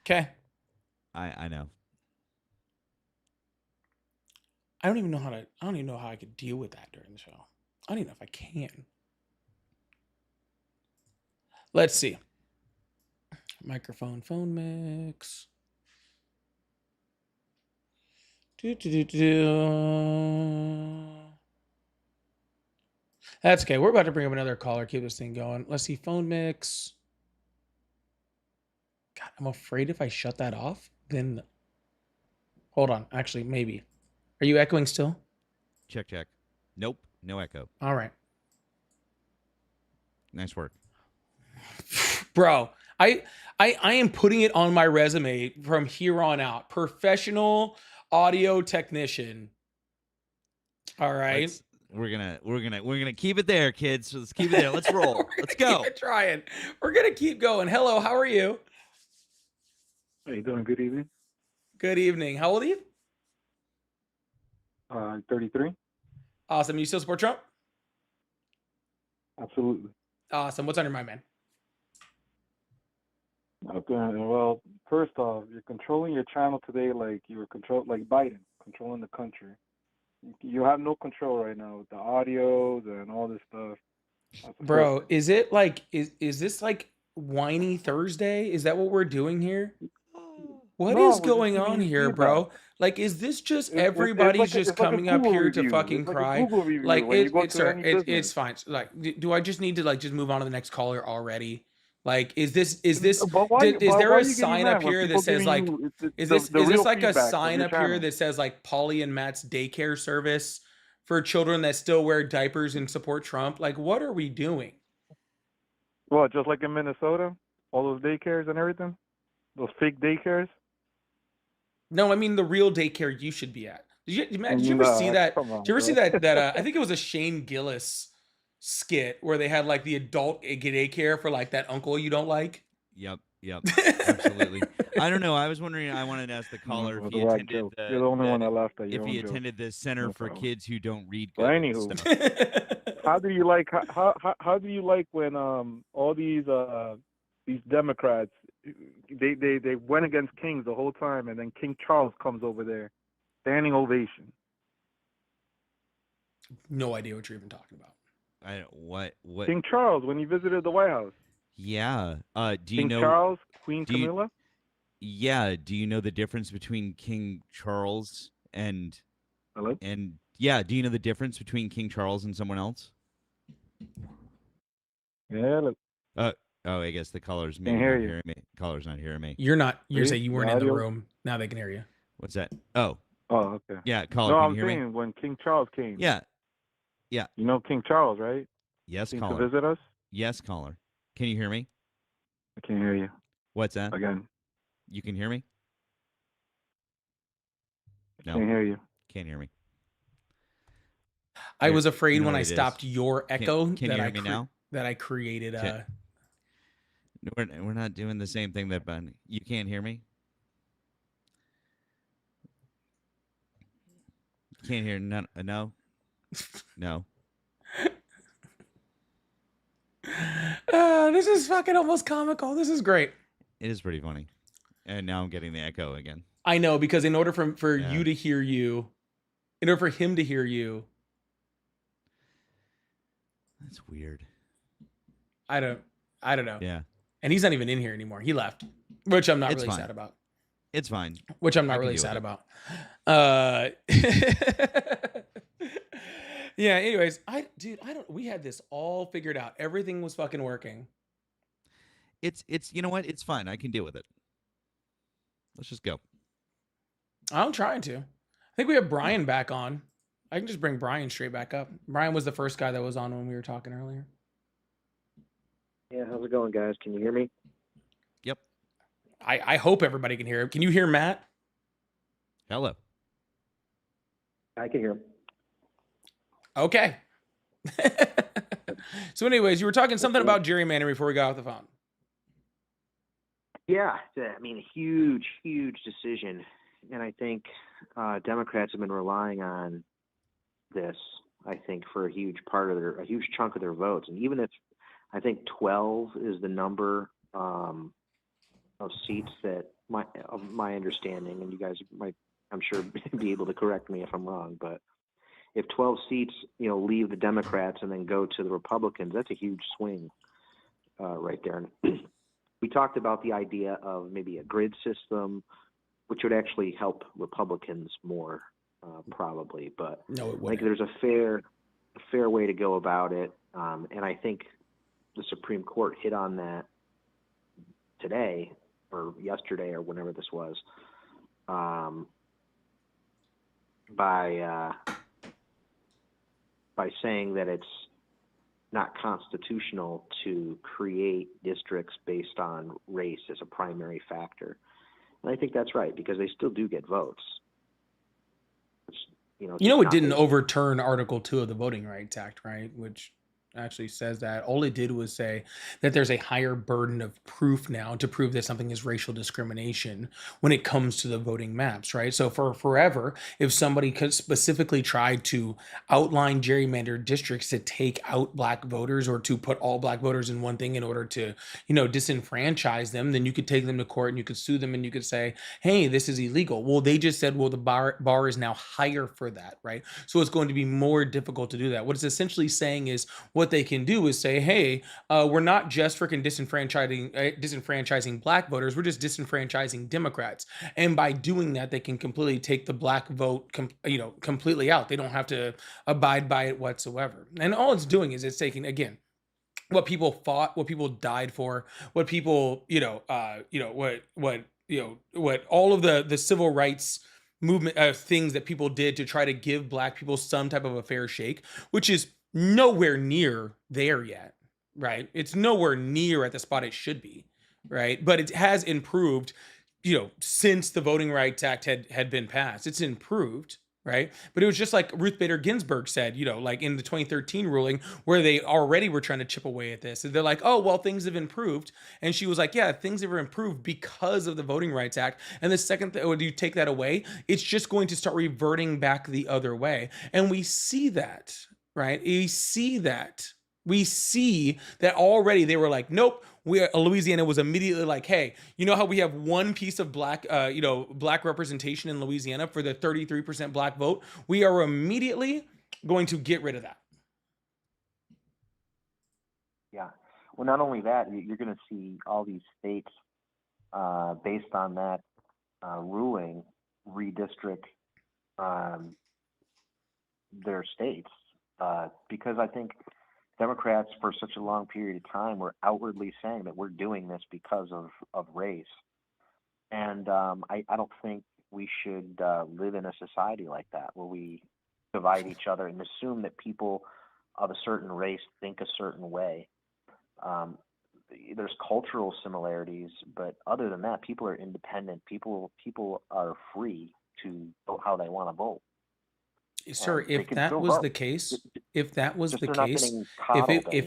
Okay. I know. I don't even know how I could deal with that during the show. I don't even know if I can. Let's see. Microphone, phone mix. That's okay. We're about to bring up another caller. Keep this thing going. Let's see. Phone mix. God, I'm afraid if I shut that off, then. Hold on. Actually, maybe. Are you echoing still? Check. Nope. No echo. All right. Nice work. Bro, I am putting it on my resume from here on out. Professional audio technician. All right. We're gonna keep it there, kids. So let's keep it there. Let's roll. Let's go. Keep it trying. We're gonna keep going. Hello, how are you? How you doing? Good evening. Good evening. How old are you? 33. Awesome. You still support Trump? Absolutely. Awesome. What's on your mind, man? Okay. Well, first off, you're controlling your channel today like you were like Biden, controlling the country. You have no control right now with the audios and all this stuff. Bro, is it like is this like whiny Thursday? Is that what we're doing here? What is going on here, bro? Like, is this just everybody's just coming up here to fucking cry? Like, it's fine. Like, do I just need to like just move on to the next caller already? Like, is there a sign up here that says like, is this like a sign up here that says like Polly and Matt's daycare service for children that still wear diapers and support Trump? Like, what are we doing? Well, just like in Minnesota, all those daycares and everything, those fake daycares. No, I mean the real daycare you should be at. Did you ever see that? Did you ever see that? I think it was a Shane Gillis skit where they had like the adult daycare for like that uncle you don't like. Yep, absolutely. I don't know. I was wondering. I wanted to ask the caller if he attended. You're the only one that laughed at if he attended the Center for Kids Who Don't Read. But anywho, how do you like when all these Democrats they went against Kings the whole time, and then King Charles comes over there, standing ovation. No idea what you're even talking about. I don't, what King Charles when he visited the White House. Yeah. Do you King know Charles, Queen Camilla? Yeah. Do you know the difference between King Charles and Hello? And yeah, do you know the difference between King Charles and someone else? Yeah. Look. Oh, I guess the caller's Can't hear you. hearing me. Caller's not hearing me. You're not. You're See? saying you weren't in the room. Now they can hear you. What's that? Oh. Oh, okay. Yeah, caller. No, can I'm you hear saying me? when King Charles came. Yeah. You know King Charles, right? Yes, Came caller. to visit us. Yes, caller. Can you hear me? I can't hear you. What's that? Again. You can hear me? No. Can't hear you. Can't hear me. I was afraid when I stopped your echo can you hear me now? that I created We're not doing the same thing that Ben. You can't hear me? Can't hear no. No. This is fucking almost comical. This is great. It is pretty funny. And now I'm getting the echo again. I know, because in order for you to hear you, in order for him to hear you. That's weird. I don't know. Yeah. And he's not even in here anymore. He left, which I'm not really sad about. It's fine. Which I'm not really sad about. Yeah, anyways, we had this all figured out. Everything was fucking working. It's you know what? It's fine. I can deal with it. Let's just go. I'm trying to. I think we have Brian back on. I can just bring Brian straight back up. Brian was the first guy that was on when we were talking earlier. Yeah, how's it going, guys? Can you hear me? Yep. I hope everybody can hear him. Can you hear Matt? Hello. I can hear him. Okay. So anyways, you were talking something about gerrymandering before we got off the phone. Yeah, I mean, huge decision. And I think Democrats have been relying on this, I think, for a huge chunk of their votes. And even if I think 12 is the number of seats that my understanding, and you guys might, I'm sure, be able to correct me if I'm wrong, but if 12 seats, leave the Democrats and then go to the Republicans, that's a huge swing right there. And we talked about the idea of maybe a grid system, which would actually help Republicans more, probably. But no, it I think there's a fair way to go about it, and I think the Supreme Court hit on that today or yesterday or whenever this was, by saying that it's not constitutional to create districts based on race as a primary factor. And I think that's right, because they still do get votes. It's, it didn't overturn Article 2 of the Voting Rights Act, right? Which actually says that. All it did was say that there's a higher burden of proof now to prove that something is racial discrimination when it comes to the voting maps, right? So for forever, if somebody could specifically try to outline gerrymandered districts to take out black voters or to put all black voters in one thing in order to, disenfranchise them, then you could take them to court and you could sue them and you could say, hey, this is illegal. Well, they just said, well, the bar is now higher for that, right? So it's going to be more difficult to do that. What it's essentially saying is, what they can do is say, hey, we're not just freaking disenfranchising black voters, we're just disenfranchising Democrats. And by doing that, they can completely take the black vote completely out. They don't have to abide by it whatsoever. And all it's doing is it's taking, again, what people fought, what people died for, what people, what all of the civil rights movement things that people did to try to give black people some type of a fair shake, which is nowhere near there yet, right? It's nowhere near at the spot it should be, right? But it has improved, since the Voting Rights Act had been passed. It's improved, right? But it was just like Ruth Bader Ginsburg said, like in the 2013 ruling, where they already were trying to chip away at this. And they're like, oh, well, things have improved. And she was like, yeah, things have improved because of the Voting Rights Act. And the second when you take that away, it's just going to start reverting back the other way. And we see that, right? We see that already. They were like, nope. Louisiana was immediately like, hey, you know how we have one piece of black representation in Louisiana for the 33% black vote? We are immediately going to get rid of that. Yeah. Well, not only that, you're going to see all these states, based on that ruling, redistrict their states, because I think Democrats, for such a long period of time, were outwardly saying that we're doing this because of race. And I don't think we should live in a society like that, where we divide each other and assume that people of a certain race think a certain way. There's cultural similarities, but other than that, people are independent. People are free to vote how they want to vote. Sir, if that was the case, if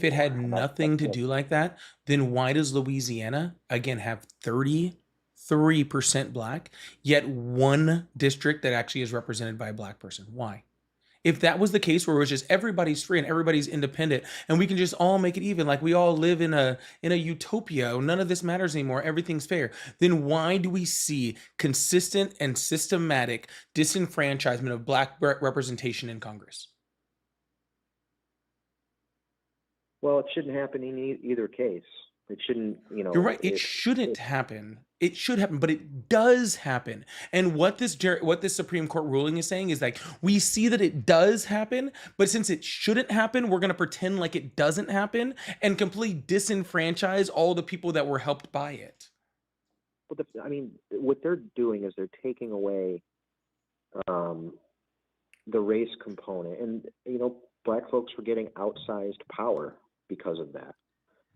it had nothing to do like that, then why does Louisiana again have 33% black, yet one district that actually is represented by a black person? Why? If that was the case, where it was just everybody's free and everybody's independent and we can just all make it even, like we all live in a utopia, none of this matters anymore, everything's fair, then why do we see consistent and systematic disenfranchisement of black representation in Congress? Well, it shouldn't happen in either case. It shouldn't, You're right. It shouldn't happen. It should happen, but it does happen. And what this Supreme Court ruling is saying is like, we see that it does happen, but since it shouldn't happen, we're going to pretend like it doesn't happen and completely disenfranchise all the people that were helped by it. Well, what they're doing is they're taking away the race component, and black folks were getting outsized power because of that.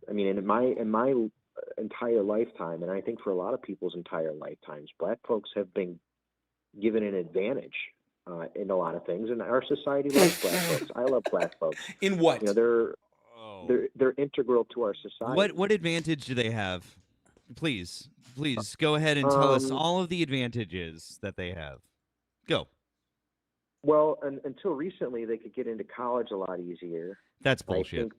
I mean, in my entire lifetime, and I think for a lot of people's entire lifetimes, black folks have been given an advantage in a lot of things, and our society loves black folks. I love black folks. In what? They're integral to our society. What advantage do they have? Please go ahead and tell us all of the advantages that they have. Go. Well, until recently, they could get into college a lot easier. That's bullshit.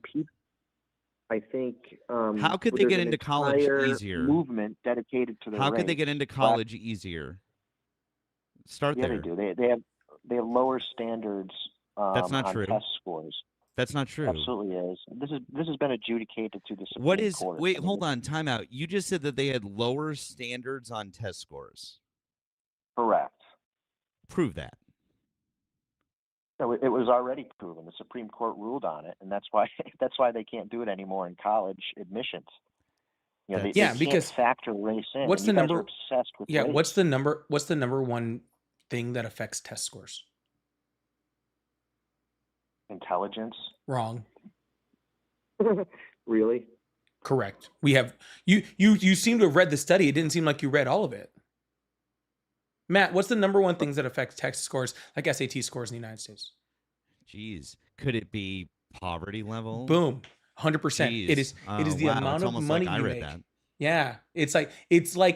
I think how could they get into college easier? Movement dedicated to their How race. could they get into college easier? Start there. Yeah, they do. They have lower standards. That's not on true. Test scores. That's not true. Absolutely is. This has been adjudicated through the Supreme Court. Wait, hold on, time out. You just said that they had lower standards on test scores. Correct. Prove that. No, it was already proven. The Supreme Court ruled on it, and that's why they can't do it anymore in college admissions. They because can't factor race in. What's the number? Obsessed with race. What's the number? What's the number one thing that affects test scores? Intelligence. Wrong. Really? Correct. We have you seem to have read the study. It didn't seem like you read all of it. Matt, what's the number one things that affects test scores, like SAT scores in the United States? Jeez, could it be poverty level? Boom, 100%. It is. It is the wow, amount it's of almost money like I you read make. that. Yeah, it's like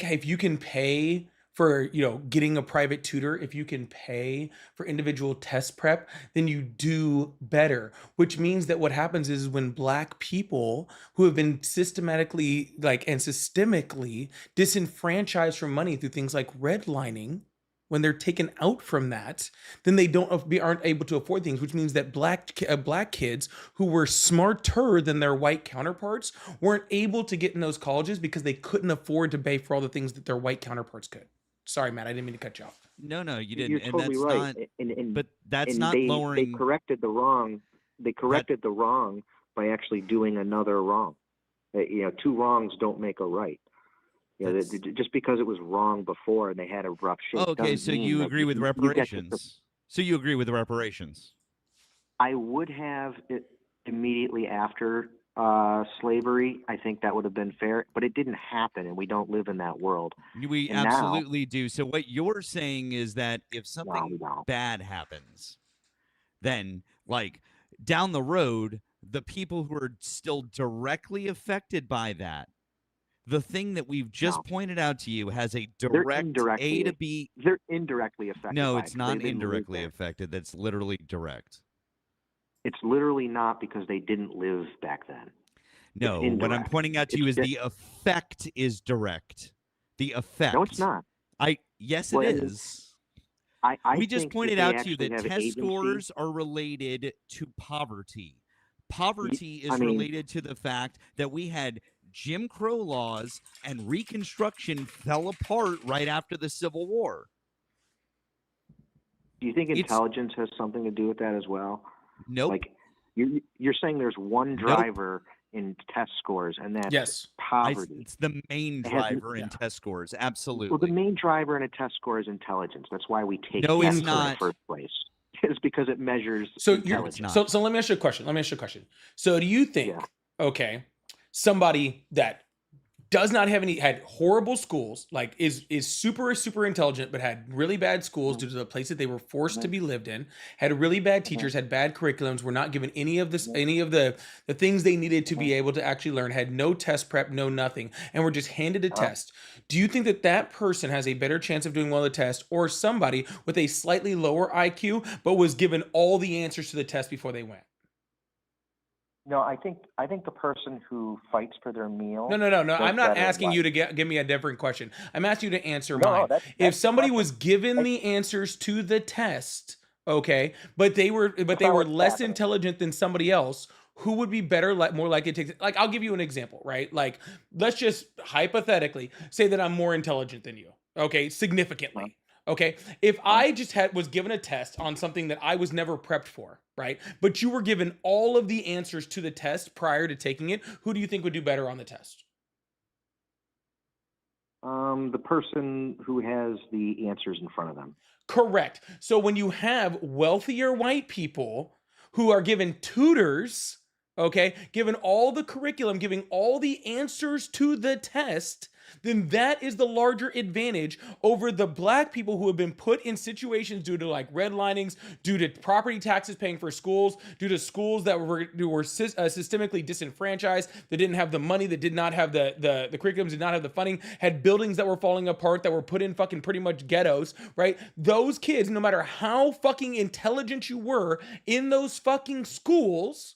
if you can pay for getting a private tutor, if you can pay for individual test prep, then you do better. Which means that what happens is when Black people who have been systematically and systemically disenfranchised from money through things like redlining, when they're taken out from that, then they aren't able to afford things, which means that black kids who were smarter than their white counterparts weren't able to get in those colleges because they couldn't afford to pay for all the things that their white counterparts could. Sorry, Matt, I didn't mean to cut you off. No, you didn't. You're And totally that's right. not. But that's and not they lowering. They corrected the wrong. They corrected the wrong by actually doing another wrong. Two wrongs don't make a right. Just because it was wrong before and they had a rough shape. Okay, so you agree with reparations. So you agree with reparations. I would have it immediately after slavery. I think that would have been fair, but it didn't happen, and we don't live in that world. We and absolutely do. So what you're saying is that if something bad happens, then down the road, the people who are still directly affected by that, the thing that we've just pointed out to you has a direct A to B. They're indirectly affected. No, it's not indirectly affected. That's literally direct. It's literally not, because they didn't live back then. No, what I'm pointing out to you is the effect is direct. The effect. No, it's not. Yes, it is. We just pointed out to you that test scores are related to poverty. Poverty is related to the fact that we had Jim Crow laws and Reconstruction fell apart right after the Civil War. Do you think intelligence has something to do with that as well? Nope. You're saying there's one driver in test scores, and that's poverty. It's the main driver in test scores. Absolutely. Well, the main driver in a test score is intelligence. That's why we take tests in the first place. It's because it measures intelligence. So let me ask you a question. So do you think, somebody that does not have had horrible schools, is super, super intelligent, but had really bad schools due to the place that they were forced to be lived in, had really bad teachers, had bad curriculums, were not given any of the things they needed to be able to actually learn, had no test prep, no nothing, and were just handed a test. Do you think that person has a better chance of doing well on the test, or somebody with a slightly lower IQ, but was given all the answers to the test before they went? No, I think the person who fights for their meal. No. I'm not asking you to give me a different question. I'm asking you to answer mine. If somebody was given the answers to the test, but they were less intelligent than somebody else, who would be better, more likely to take? I'll give you an example, right? Let's just hypothetically say that I'm more intelligent than you, significantly. If I just was given a test on something that I was never prepped for, right? But you were given all of the answers to the test prior to taking it, who do you think would do better on the test? The person who has the answers in front of them. Correct. So when you have wealthier white people who are given tutors, given all the curriculum, giving all the answers to the test, then that is the larger advantage over the Black people who have been put in situations due to redlinings, due to property taxes paying for schools, due to schools that were systemically disenfranchised, that didn't have the money, that did not have the curriculums, did not have the funding, had buildings that were falling apart, that were put in fucking pretty much ghettos, right? Those kids, no matter how fucking intelligent you were in those fucking schools,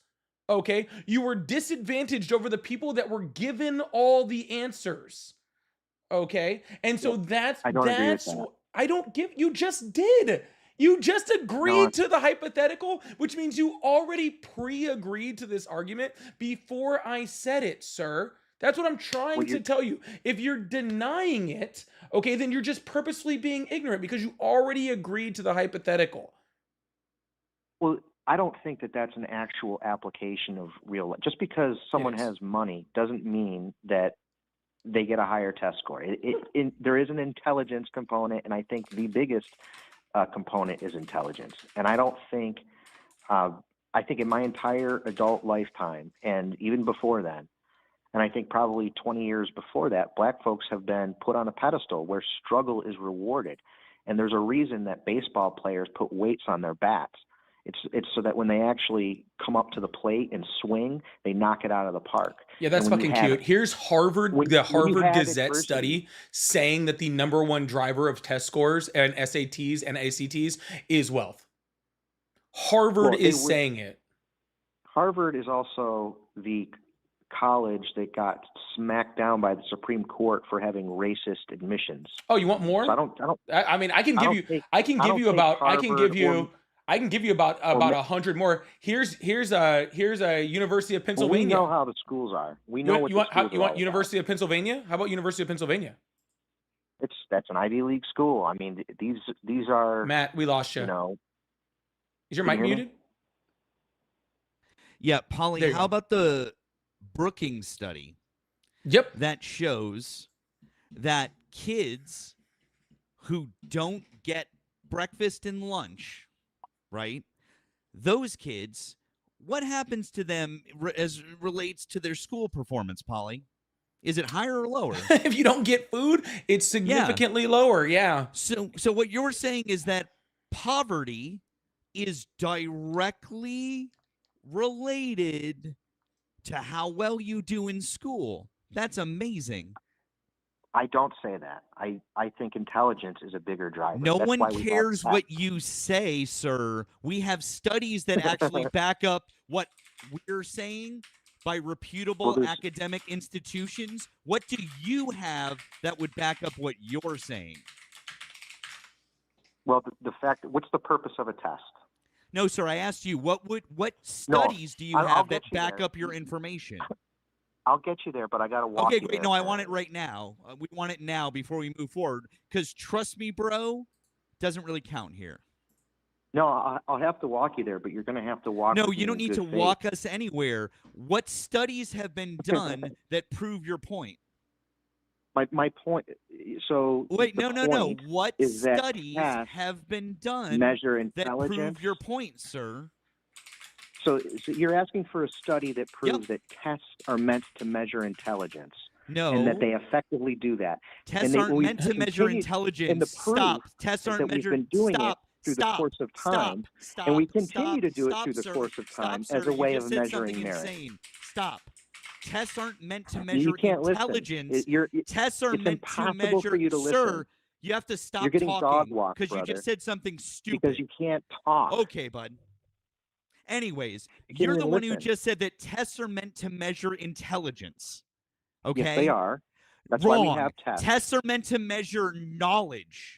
you were disadvantaged over the people that were given all the answers. And so I don't agree with that. You just did. You just agreed to the hypothetical, which means you already pre-agreed to this argument before I said it, sir. That's what I'm trying to tell you. If you're denying it, then you're just purposefully being ignorant because you already agreed to the hypothetical. Well, I don't think that that's an actual application of real life. Just because someone has money doesn't mean that they get a higher test score. There is an intelligence component, and I think the biggest component is intelligence. And I don't think I think in my entire adult lifetime, and even before then, and I think probably 20 years before that, black folks have been put on a pedestal where struggle is rewarded. And there's a reason that baseball players put weights on their bats. It's so that when they actually come up to the plate and swing, they knock it out of the park. Yeah, that's fucking cute. Here's Harvard, the Harvard Gazette study saying that the #1 driver of test scores and SATs and ACTs is wealth. Harvard is saying it. Harvard is also the college that got smacked down by the Supreme Court for having racist admissions. Oh, you want more? So I mean, I can give you about 100 more. Here's a University of Pennsylvania. We know how the schools are. We know you want University of Pennsylvania? How about University of Pennsylvania? That's an Ivy League school. I mean, these are Matt. We lost you. You know, is your mic muted? Yeah, Polly. How about the Brookings study? Yep. That shows that kids who don't get breakfast and lunch, right? Those kids, what happens to them as relates to their school performance, Polly? Is it higher or lower? If you don't get food, it's significantly lower. Yeah. So what you're saying is that poverty is directly related to how well you do in school. That's amazing. I don't say that. I think intelligence is a bigger driver. No one cares what you say, sir. We have studies that actually back up what we're saying by reputable academic institutions. What do you have that would back up what you're saying? Well, the fact, what's the purpose of a test? No, sir, I asked you, what studies do you have that back up your information? I'll get you there, but I got to walk you there. Okay, great. No, I want it right now. We want it now before we move forward, because trust me, bro, doesn't really count here. No, I'll have to walk you there, but you're going to have to walk. No, you don't need to walk us anywhere. What studies have been done that prove your point? My point. So wait, no. What studies have been done that prove your point, sir? So you're asking for a study that proves that tests are meant to measure intelligence. No. And that they effectively do that. Tests aren't meant to measure intelligence. Stop. Tests aren't measured. Stop. Through the course of time, and we continue to do it through the course of time as a way of measuring merit. Stop. Tests aren't meant to measure intelligence. Tests are meant to measure. For you to listen. Sir, you have to stop You're getting talking because you just said something stupid. Because you can't talk. Okay, bud. Anyways, you're the one who just said that tests are meant to measure intelligence. Okay? Yes, they are. That's Wrong. why we have tests. Tests are meant to measure knowledge.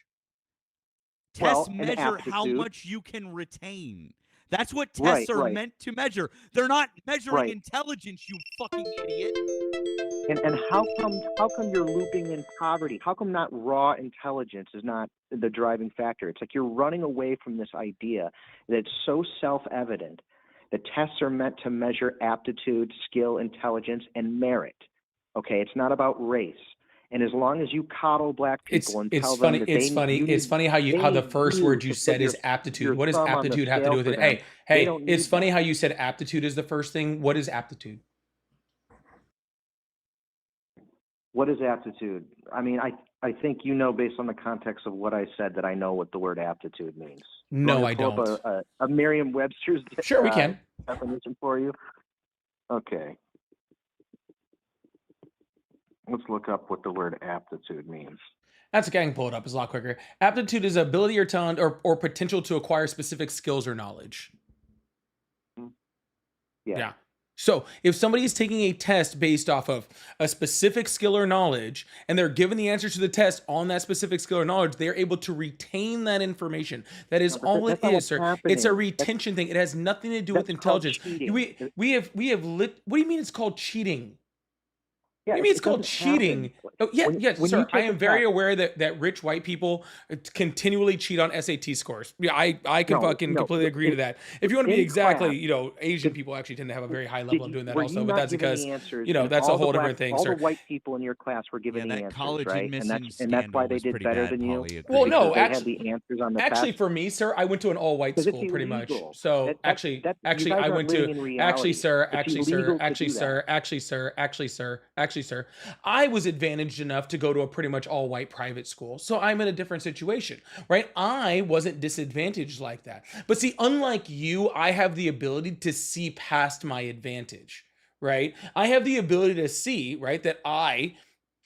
Tests measure how much you can retain. That's what tests are meant to measure. They're not measuring intelligence, you fucking idiot. And how come you're looping in poverty? How come not raw intelligence is not the driving factor? It's like you're running away from this idea that it's so self-evident that tests are meant to measure aptitude, skill, intelligence, and merit. Okay, it's not about race. And as long as you coddle black people and tell them that it's funny how the first word you said is aptitude. What does aptitude have to do with it? Hey, it's funny how you said aptitude is the first thing. What is aptitude? What is aptitude? I mean, I think you know based on the context of what I said that I know what the word aptitude means. No, I don't. A Merriam-Webster's sure we can definition for you. Okay. Let's look up what the word aptitude means. That's okay. I can pull it up. It's a lot quicker. Aptitude is ability or talent or potential to acquire specific skills or knowledge. Yeah. So if somebody is taking a test based off of a specific skill or knowledge, and they're given the answers to the test on that specific skill or knowledge, they're able to retain that information. That is all it is, sir. Happening. It's a retention thing. It has nothing to do with intelligence. We have what do you mean it's called cheating? What do you mean it's called cheating? Oh, yeah, yes, sir. I am very aware that rich white people continually cheat on SAT scores. Yeah, I can completely agree to that. If you want to be exactly, Asian people actually tend to have a very high level of doing that also, but that's because, that's a whole different thing, all sir. the white people in your class were given the answers, college right? admissions And that's why they was did pretty better bad, than you. Polly. Well, no, They had the answers on the actually, test. for me, sir, I went to an all-white school pretty much. So actually, I went to sir, I was advantaged enough to go to a pretty much all-white private school. So I'm in a different situation, right? I wasn't disadvantaged like that. But see, unlike you, I have the ability to see past my advantage, right? I have the ability to see, right, that I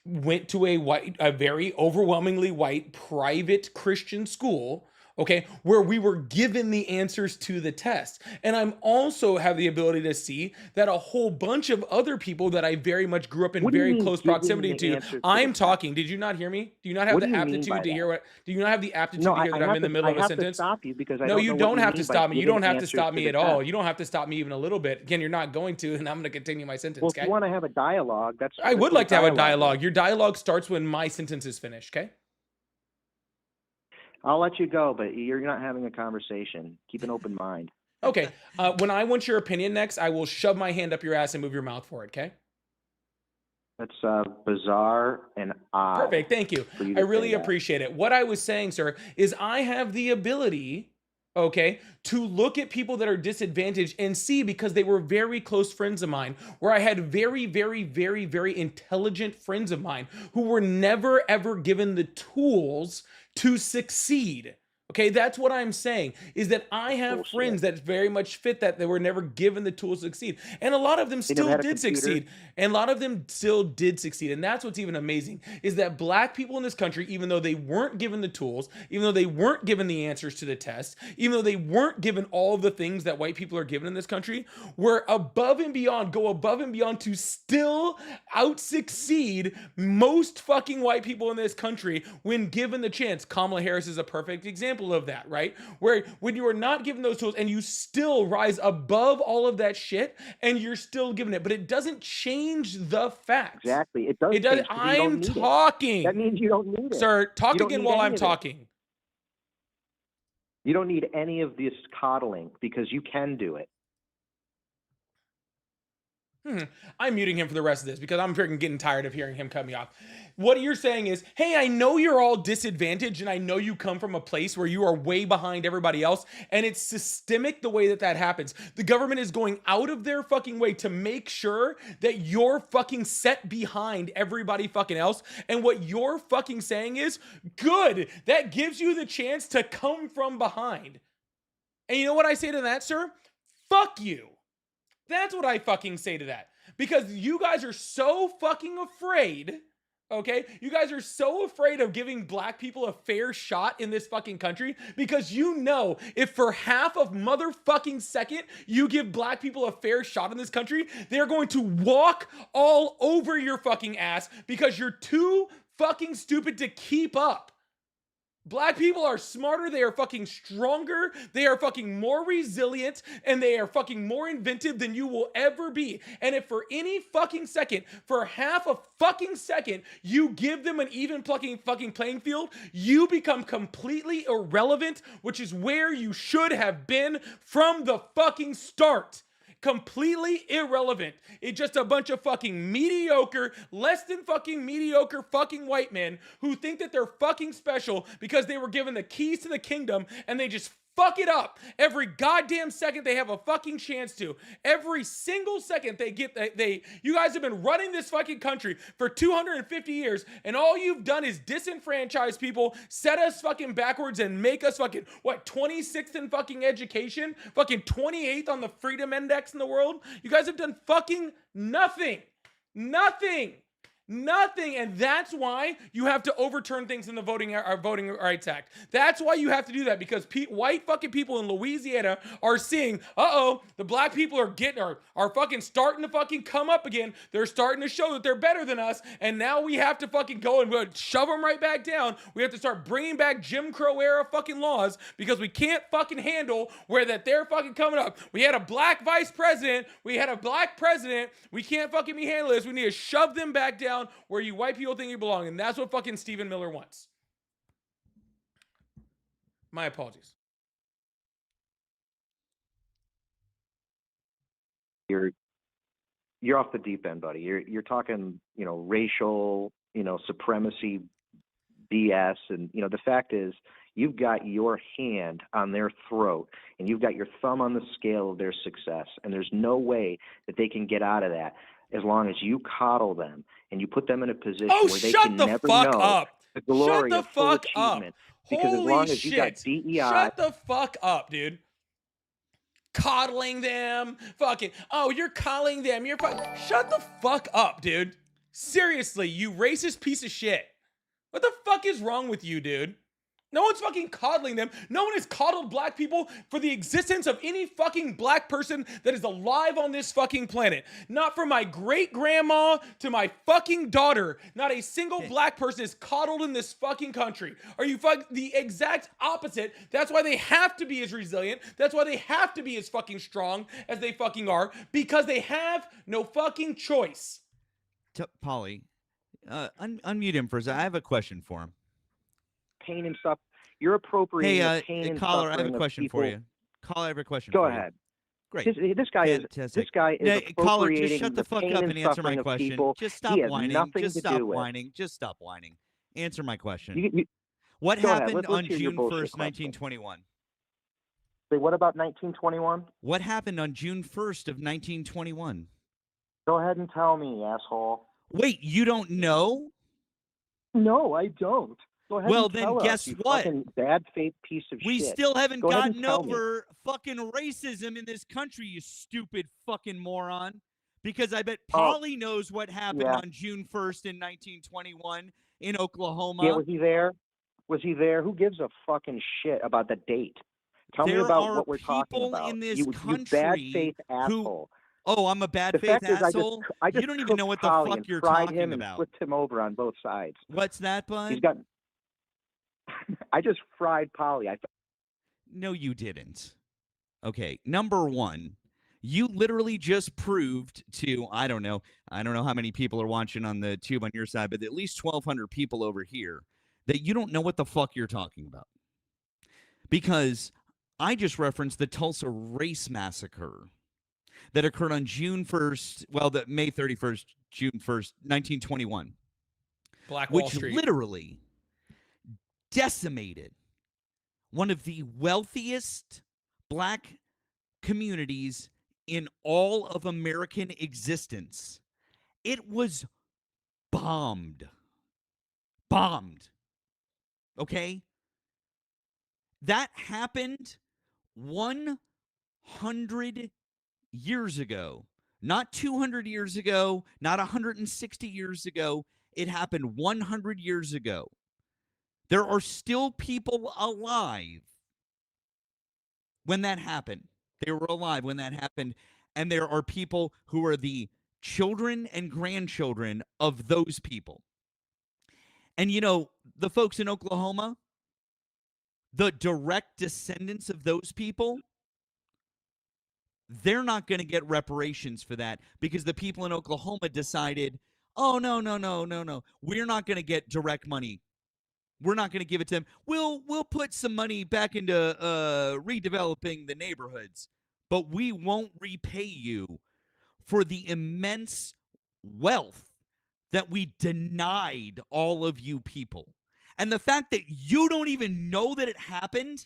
went to a very overwhelmingly white private Christian school, okay, where we were given the answers to the test. And I'm also have the ability to see that a whole bunch of other people that I very much grew up in very close proximity to. I'm talking. Did you not hear me? Do you not have the aptitude to hear what? Do you not have the aptitude to hear that I'm in the middle of a sentence? I have to stop you because no, you don't have to stop me. You don't have to stop me at all. You don't have to stop me even a little bit. Again, you're not going to, and I'm going to continue my sentence. Well, if you want to have a dialogue, I would like to have a dialogue. Your dialogue starts when my sentence is finished. Okay. I'll let you go, but you're not having a conversation. Keep an open mind. Okay. When I want your opinion next, I will shove my hand up your ass and move your mouth for it, okay? That's bizarre and odd. Perfect. Thank you. I really appreciate it. What I was saying, sir, is I have the ability, okay, to look at people that are disadvantaged and see, because they were very close friends of mine, where I had very, very, very, very intelligent friends of mine who were never, ever given the tools to succeed. Okay, that's what I'm saying, is that I have friends that very much fit that. They were never given the tools to succeed. And a lot of them still did succeed. And a lot of them still did succeed. And that's what's even amazing, is that black people in this country, even though they weren't given the tools, even though they weren't given the answers to the test, even though they weren't given all of the things that white people are given in this country, were above and beyond, go above and beyond to still out-succeed most fucking white people in this country when given the chance. Kamala Harris is a perfect example of that, right? Where when you are not given those tools and you still rise above all of that shit and you're still given it, but it doesn't change the fact. Exactly. It does. I'm talking. That means you don't need it. Sir, talk again while I'm talking. You don't need any of this coddling because you can do it. I'm muting him for the rest of this because I'm freaking getting tired of hearing him cut me off. What you're saying is, hey, I know you're all disadvantaged and I know you come from a place where you are way behind everybody else, and it's systemic the way that happens. The government is going out of their fucking way to make sure that you're fucking set behind everybody fucking else. And what you're fucking saying is, good, that gives you the chance to come from behind. And you know what I say to that, sir? Fuck you. That's what I fucking say to that. Because you guys are so fucking afraid, okay? You guys are so afraid of giving black people a fair shot in this fucking country because you know if for half of motherfucking second you give black people a fair shot in this country, they're going to walk all over your fucking ass because you're too fucking stupid to keep up. Black people are smarter, they are fucking stronger, they are fucking more resilient, and they are fucking more inventive than you will ever be. And if for any fucking second, for half a fucking second, you give them an even fucking playing field, you become completely irrelevant, which is where you should have been from the fucking start. Completely irrelevant. It's just a bunch of fucking mediocre, less than fucking mediocre fucking white men who think that they're fucking special because they were given the keys to the kingdom and they just fuck it up every goddamn second they have a fucking chance to. Every single second they get, you guys have been running this fucking country for 250 years and all you've done is disenfranchise people, set us fucking backwards and make us fucking, 26th in fucking education? Fucking 28th on the freedom index in the world? You guys have done fucking nothing. Nothing. Nothing. And that's why you have to overturn things in the Voting Rights Act. That's why you have to do that, because white fucking people in Louisiana are seeing, the black people are fucking starting to fucking come up again. They're starting to show that they're better than us. And now we have to fucking go and shove them right back down. We have to start bringing back Jim Crow era fucking laws, because we can't fucking handle where that they're fucking coming up. We had a black vice president. We had a black president. We can't fucking be handling this. We need to shove them back down where you white people think you belong, and that's what fucking Stephen Miller wants. My apologies. You're off the deep end, buddy. You're talking, racial, supremacy BS, and the fact is, you've got your hand on their throat and you've got your thumb on the scale of their success, and there's no way that they can get out of that as long as you coddle them and you put them in a position where they can never know the glory of full achievement. Because as long as you got DEI... Shut the fuck up, dude. Coddling them. Fucking... Oh, you're coddling them. Shut the fuck up, dude. Seriously, you racist piece of shit. What the fuck is wrong with you, dude? No one's fucking coddling them. No one has coddled black people for the existence of any fucking black person that is alive on this fucking planet. Not from my great grandma to my fucking daughter. Not a single black person is coddled in this fucking country. Are you the exact opposite? That's why they have to be as resilient. That's why they have to be as fucking strong as they fucking are, because they have no fucking choice. Polly, unmute him for a second. I have a question for him. Pain and stuff. You're appropriating the pain and caller, suffering I have a question of people. for you. Caller, I have a question Go for ahead. You. Great. This guy is appropriating caller, just shut the fuck pain up and and answer my suffering of question. people. Just stop He has whining. nothing Just to stop do with. whining. Just stop whining. Answer my question. You, what go happened ahead. Let's on hear your June bullshit 1st, question. 1921? Wait, what about 1921? What happened on June 1st of 1921? Go ahead and tell me, asshole. Wait, you don't know? No, I don't. Go ahead well, and then tell guess us, you what? fucking bad faith piece of we shit. still haven't Go gotten tell over fucking racism in this country, you stupid fucking moron. Because I bet Polly knows what happened on June 1st in 1921 in Oklahoma. Yeah, was he there? Was he there? Who gives a fucking shit about the date? Tell me about what we're talking about. In this you bad faith asshole. I'm a bad faith asshole? I just you don't even know what the fuck you're talking him about. And flipped him over on both sides. What's that, bud? He's got... I just fried Polly. No, you didn't. Okay, number one, you literally just proved to, I don't know how many people are watching on the tube on your side, but at least 1,200 people over here, that you don't know what the fuck you're talking about. Because I just referenced the Tulsa Race Massacre that occurred on June 1st, the May 31st, June 1st, 1921. Black Wall Street. Which literally decimated one of the wealthiest black communities in all of American existence. It was bombed. Okay? That happened 100 years ago. Not 200 years ago, not 160 years ago. It happened 100 years ago. There are still people alive when that happened. They were alive when that happened. And there are people who are the children and grandchildren of those people. And the folks in Oklahoma, the direct descendants of those people, they're not going to get reparations for that because the people in Oklahoma decided, oh, no. We're not going to get direct money. We're not going to give it to them. We'll put some money back into redeveloping the neighborhoods, but we won't repay you for the immense wealth that we denied all of you people. And the fact that you don't even know that it happened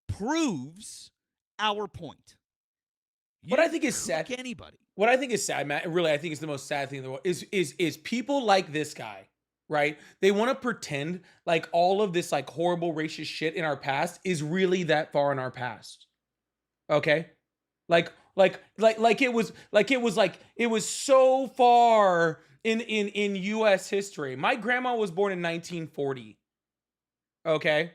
proves our point. What I think is sad, anybody. What I think is sad, Matt, really, I think is the most sad thing in the world is people like this guy, right? They want to pretend like all of this like horrible racist shit in our past is really that far in our past. Okay? It was so far in U.S. history. My grandma was born in 1940. Okay,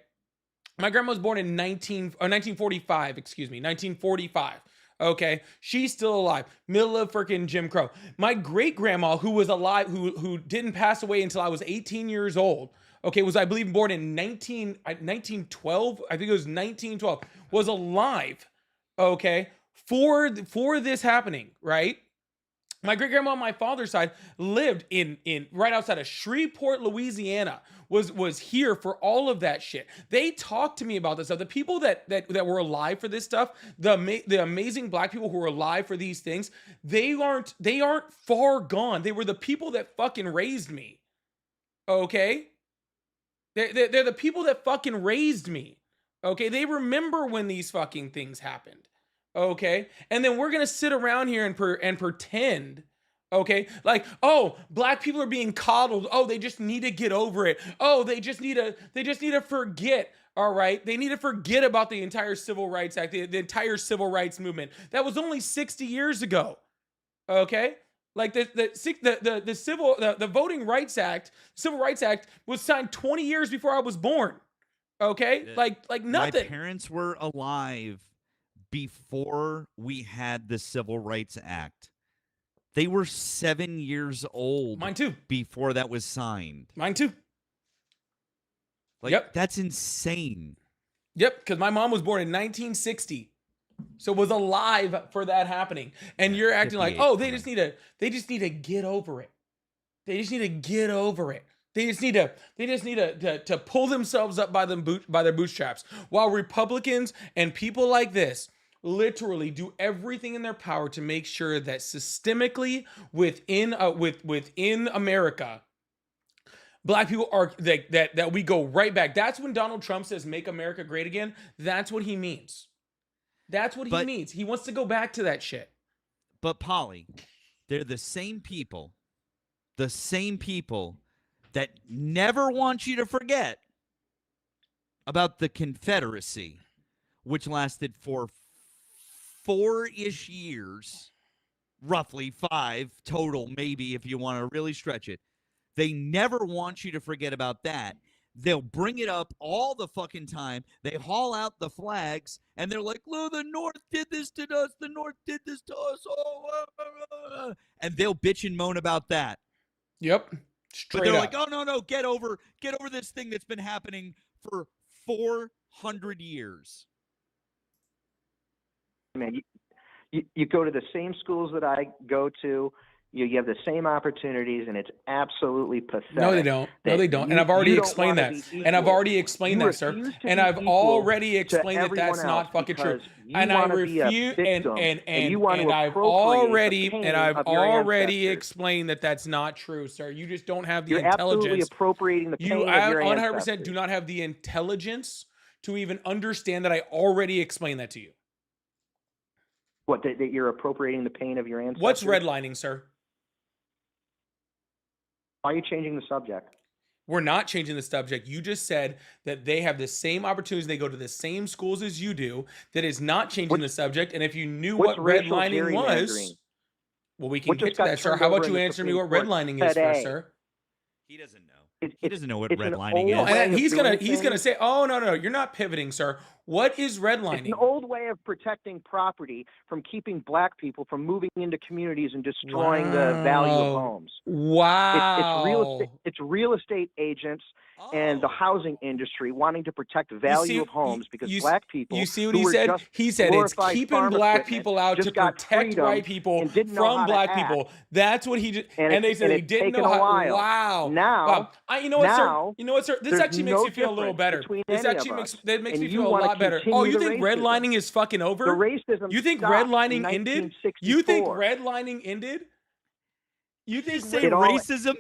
my grandma was born in 1945. Excuse me, 1945. Okay, she's still alive. Middle of freaking Jim Crow. My great grandma, who was alive, who didn't pass away until I was 18 years old. Okay, was I believe born in 1912. I think it was 1912. Was alive. Okay, for this happening, right? My great grandma on my father's side lived in right outside of Shreveport, Louisiana. Was here for all of that shit. They talked to me about this stuff. The people that were alive for this stuff, the amazing black people who were alive for these things, they aren't far gone. They were the people that fucking raised me. Okay? They're the people that fucking raised me. Okay? They remember when these fucking things happened. Okay? And then we're going to sit around here and pretend, okay? Like, oh, black people are being coddled. Oh, they just need to get over it. Oh, they just need to forget. All right? They need to forget about the entire Civil Rights Act, the entire Civil Rights movement. That was only 60 years ago. Okay? Like the Voting Rights Act, Civil Rights Act was signed 20 years before I was born. Okay? Like nothing. My parents were alive before we had the Civil Rights Act. They were 7 years old. Mine too. Before that was signed. Mine too. Like, yep. That's insane. Yep, because my mom was born in 1960. So was alive for that happening. And you're acting like, oh, they just need to get over it. They just need to get over it. They just need to pull themselves up by their bootstraps. While Republicans and people like this literally do everything in their power to make sure that systemically within America, black people are that we go right back. That's when Donald Trump says "Make America Great Again." That's what he means. That's what he means. He wants to go back to that shit. But Polly, they're the same people that never want you to forget about the Confederacy, which lasted for 4-ish years, roughly 5 total, maybe if you want to really stretch it. They never want you to forget about that. They'll bring it up all the fucking time. They haul out the flags, and they're like, "Look, the North did this to us. The North did this to us." Oh, and they'll bitch and moan about that. Yep. But they're like, "Oh, no, get over this thing that's been happening for 400 years." Man, you go to the same schools that I go to. You have the same opportunities, and it's absolutely pathetic. No, they don't. No, they don't. And I've already explained that. And I've already explained that, sir. And I've already explained that that's not fucking true. And I refuse. And I've already explained that that's not true, sir. You just don't have the intelligence. You're absolutely appropriating the pain of your ancestors. 100% do not have the intelligence to even understand that I already explained that to you. What, that you're appropriating the pain of your ancestors? What's redlining, sir? Why are you changing the subject? We're not changing the subject. You just said that they have the same opportunities. They go to the same schools as you do. That is not changing the subject. And if you knew what redlining was, well, we can get to that, sir. How about you answer me what redlining is first, sir? He doesn't know. He doesn't know what redlining is. And he's gonna say, "Oh no, you're not pivoting, sir. What is redlining?" It's an old way of protecting property from keeping black people from moving into communities and destroying the value of homes. Wow. It's real estate agents and the housing industry wanting to protect the value of homes because black people. You see what he said? He said it's keeping black people out to protect white people from black people. That's what he did. And they said he didn't know how. Wow. Now, you know what, sir? This actually makes you feel a little better. This actually makes me feel a lot better. Oh, you think redlining is fucking over? The racism. You think redlining ended? You think redlining ended? You think racism?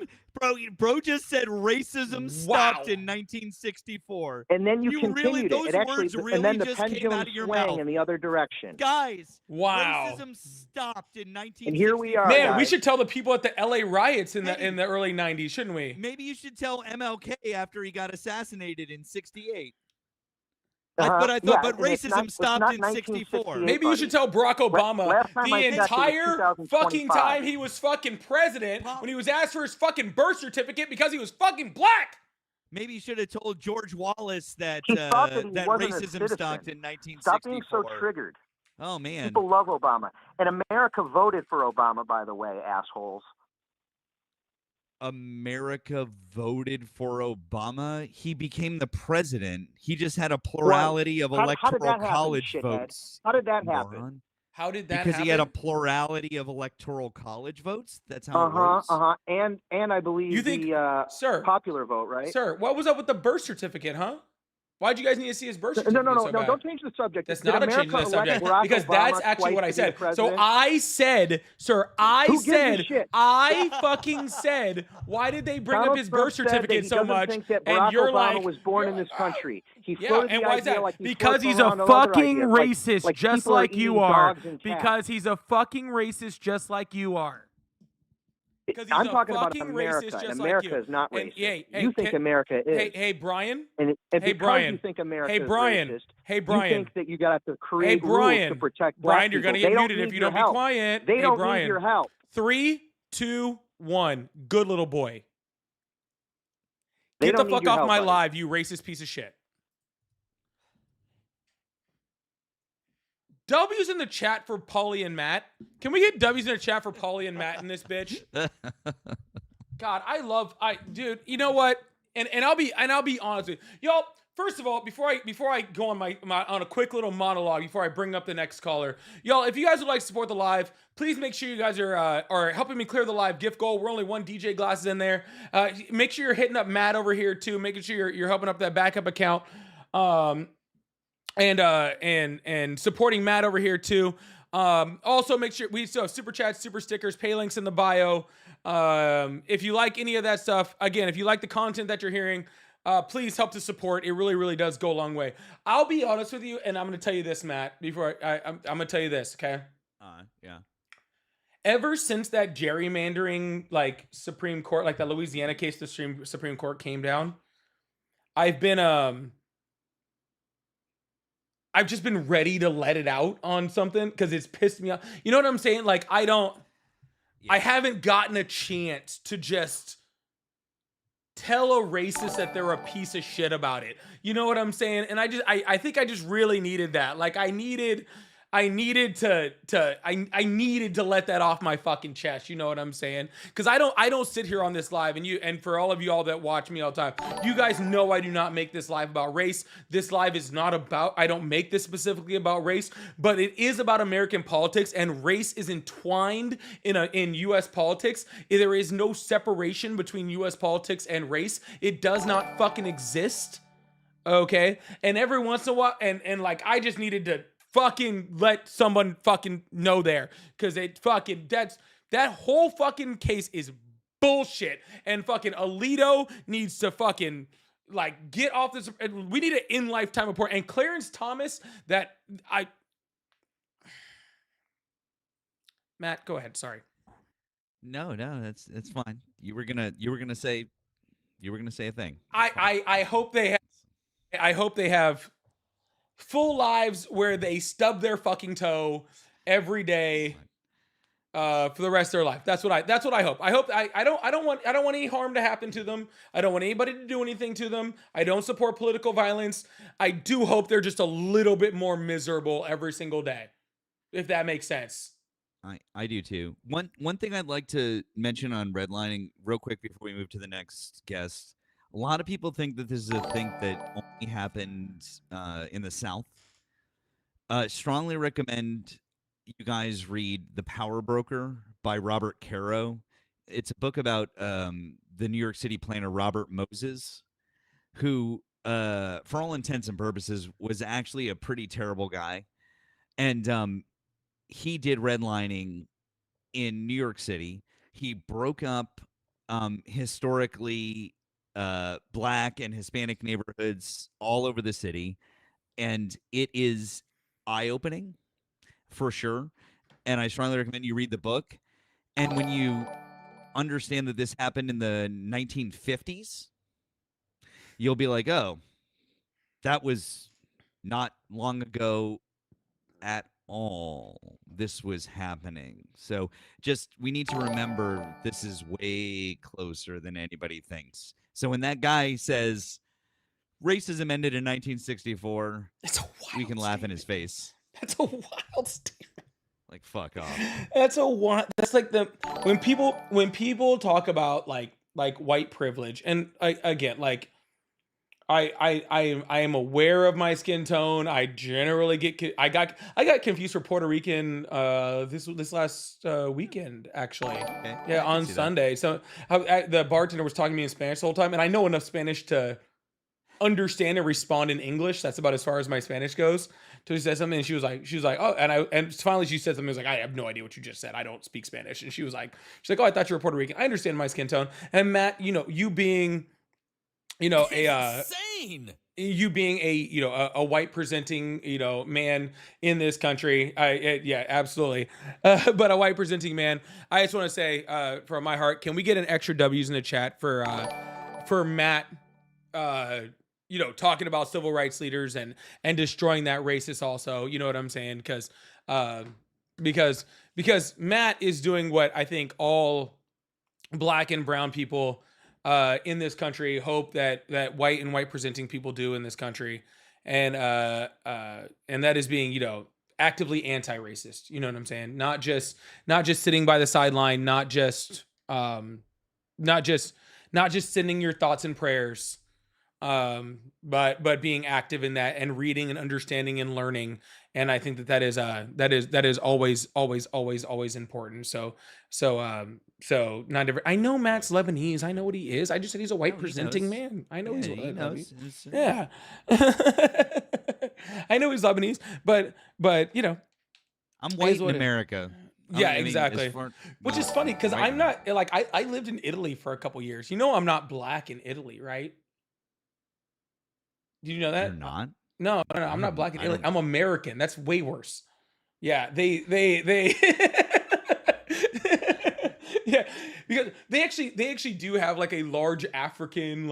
Bro just said racism stopped in 1964. And then you continued those it. Words really and then the just pendulum came out of your swang mouth. in the other direction. Guys, wow. Racism stopped in 1964. And here we are. Man, guys. we should tell the people at the LA riots in the early 90s, shouldn't we? Maybe you should tell MLK after he got assassinated in 68. But racism stopped in 64. Maybe you should tell Barack Obama the entire fucking 2025. time he was fucking president when he was asked for his fucking birth certificate because he was fucking black. Maybe you should have told George Wallace that that racism stopped in 1964. Stop being so triggered. Oh, man. People love Obama. And America voted for Obama, by the way, assholes. America voted for Obama. He became the president. He just had a plurality of electoral college votes. How did that happen? How did that because happen? he had a plurality of electoral college votes. That's how it works. And I believe you think, sir, popular vote, right? Sir, what was up with the birth certificate, huh? Why'd you guys need to see his birth certificate? No, don't change the subject. That's not a change of the subject because that's actually what I said. So I said, sir, I fucking said, why did they bring up his birth certificate so much? And you're like, Obama was born in this country. And why is that? Because he's a fucking racist, just like you are. Because he's a fucking racist, just like you are. I'm talking about America. America is not racist. You think America is. Hey, Brian. And because you think America is racist, you think that you got to create rules to protect black Brian, you're going to get muted if you don't be quiet. They don't need your help. 3, 2, 1. Good little boy. Get the fuck off my live, you racist piece of shit. W's in the chat for Paulie and Matt. Can we get W's in the chat for Paulie and Matt in this bitch? God, dude, you know what? And I'll be honest with you. Y'all, first of all, before I go on on a quick little monologue before I bring up the next caller, y'all, if you guys would like to support the live, please make sure you guys are helping me clear the live gift goal. We're only one DJ glasses in there. Make sure you're hitting up Matt over here too, making sure you're helping up that backup account. And supporting Matt over here too. Also make sure we still have super chats, super stickers, pay links in the bio. If you like any of that stuff, again, if you like the content that you're hearing, please help to support. It really, really does go a long way. I'll be honest with you, and I'm going to tell you this, Matt, before I'm going to tell you this. Okay. Yeah. Ever since that gerrymandering, like Supreme Court, like that Louisiana case, the Supreme Court came down, I've just been ready to let it out on something because it's pissed me off. You know what I'm saying? Like, I haven't gotten a chance to just tell a racist that they're a piece of shit about it. You know what I'm saying? And I think I just really needed that. Like, I needed to let that off my fucking chest. You know what I'm saying? Because I don't sit here on this live, and for all of you all that watch me all the time, you guys know I do not make this live about race. This live is not about, I don't make this specifically about race, but it is about American politics, and race is entwined in U.S. politics. There is no separation between U.S. politics and race. It does not fucking exist. Okay? And every once in a while, and like, I just needed to fucking let someone fucking know there, because that whole fucking case is bullshit, and fucking Alito needs to fucking like get off this. We need an in lifetime report. And Clarence Thomas, Matt, go ahead. Sorry. No, that's fine. You were gonna say a thing. I hope they have full lives where they stub their fucking toe every day for the rest of their life. That's what I hope. I don't want any harm to happen to them. I don't want anybody to do anything to them. I don't support political violence. I do hope they're just a little bit more miserable every single day, if that makes sense. I do too. One thing I'd like to mention on redlining real quick before we move to the next guest. A lot of people think that this is a thing that only happens in the South. Strongly recommend you guys read The Power Broker by Robert Caro. It's a book about the New York City planner Robert Moses, who, for all intents and purposes, was actually a pretty terrible guy. And he did redlining in New York City. He broke up historically Black and Hispanic neighborhoods all over the city, and it is eye-opening for sure. And I strongly recommend you read the book. And when you understand that this happened in the 1950s, you'll be like, oh, that was not long ago at all this was happening. So just we need to remember this is way closer than anybody thinks. So when that guy says racism ended in 1964, It's a wild we can laugh in statement. his face. That's a wild statement. Like, fuck off. That's like when people talk about like white privilege, and again, like I am aware of my skin tone. I generally I got confused for Puerto Rican this last weekend, actually. Okay. Yeah, on Sunday. So the bartender was talking to me in Spanish the whole time, and I know enough Spanish to understand and respond in English. That's about as far as my Spanish goes. So she said something, and she was like, oh, and finally she said something. I was like, I have no idea what you just said. I don't speak Spanish. And she's like, oh, I thought you were Puerto Rican. I understand my skin tone. And Matt, you being, insane. You being a white presenting, man in this country. Yeah, absolutely. But a white presenting man. I just want to say, from my heart, can we get an extra W's in the chat for Matt? Talking about civil rights leaders and destroying that racist also, you know what I'm saying? Because Matt is doing what I think all black and brown people in this country hope that white and white presenting people do in this country. And that is being, actively anti-racist. You know what I'm saying? Not just sitting by the sideline, not just sending your thoughts and prayers, but being active in that and reading and understanding and learning. And I think that is always important. So not every, I know Matt's Lebanese. I know what he is. I just said he's a white presenting man. I know he knows. Yeah. I know he's Lebanese, but I'm white in America. Yeah, exactly. Which is funny because I'm not like I lived in Italy for a couple years. I'm not black in Italy, right? Do you know that? You're not? No, I'm not black in Italy. I'm American. That's way worse. Yeah, they yeah, because they actually do have like a large African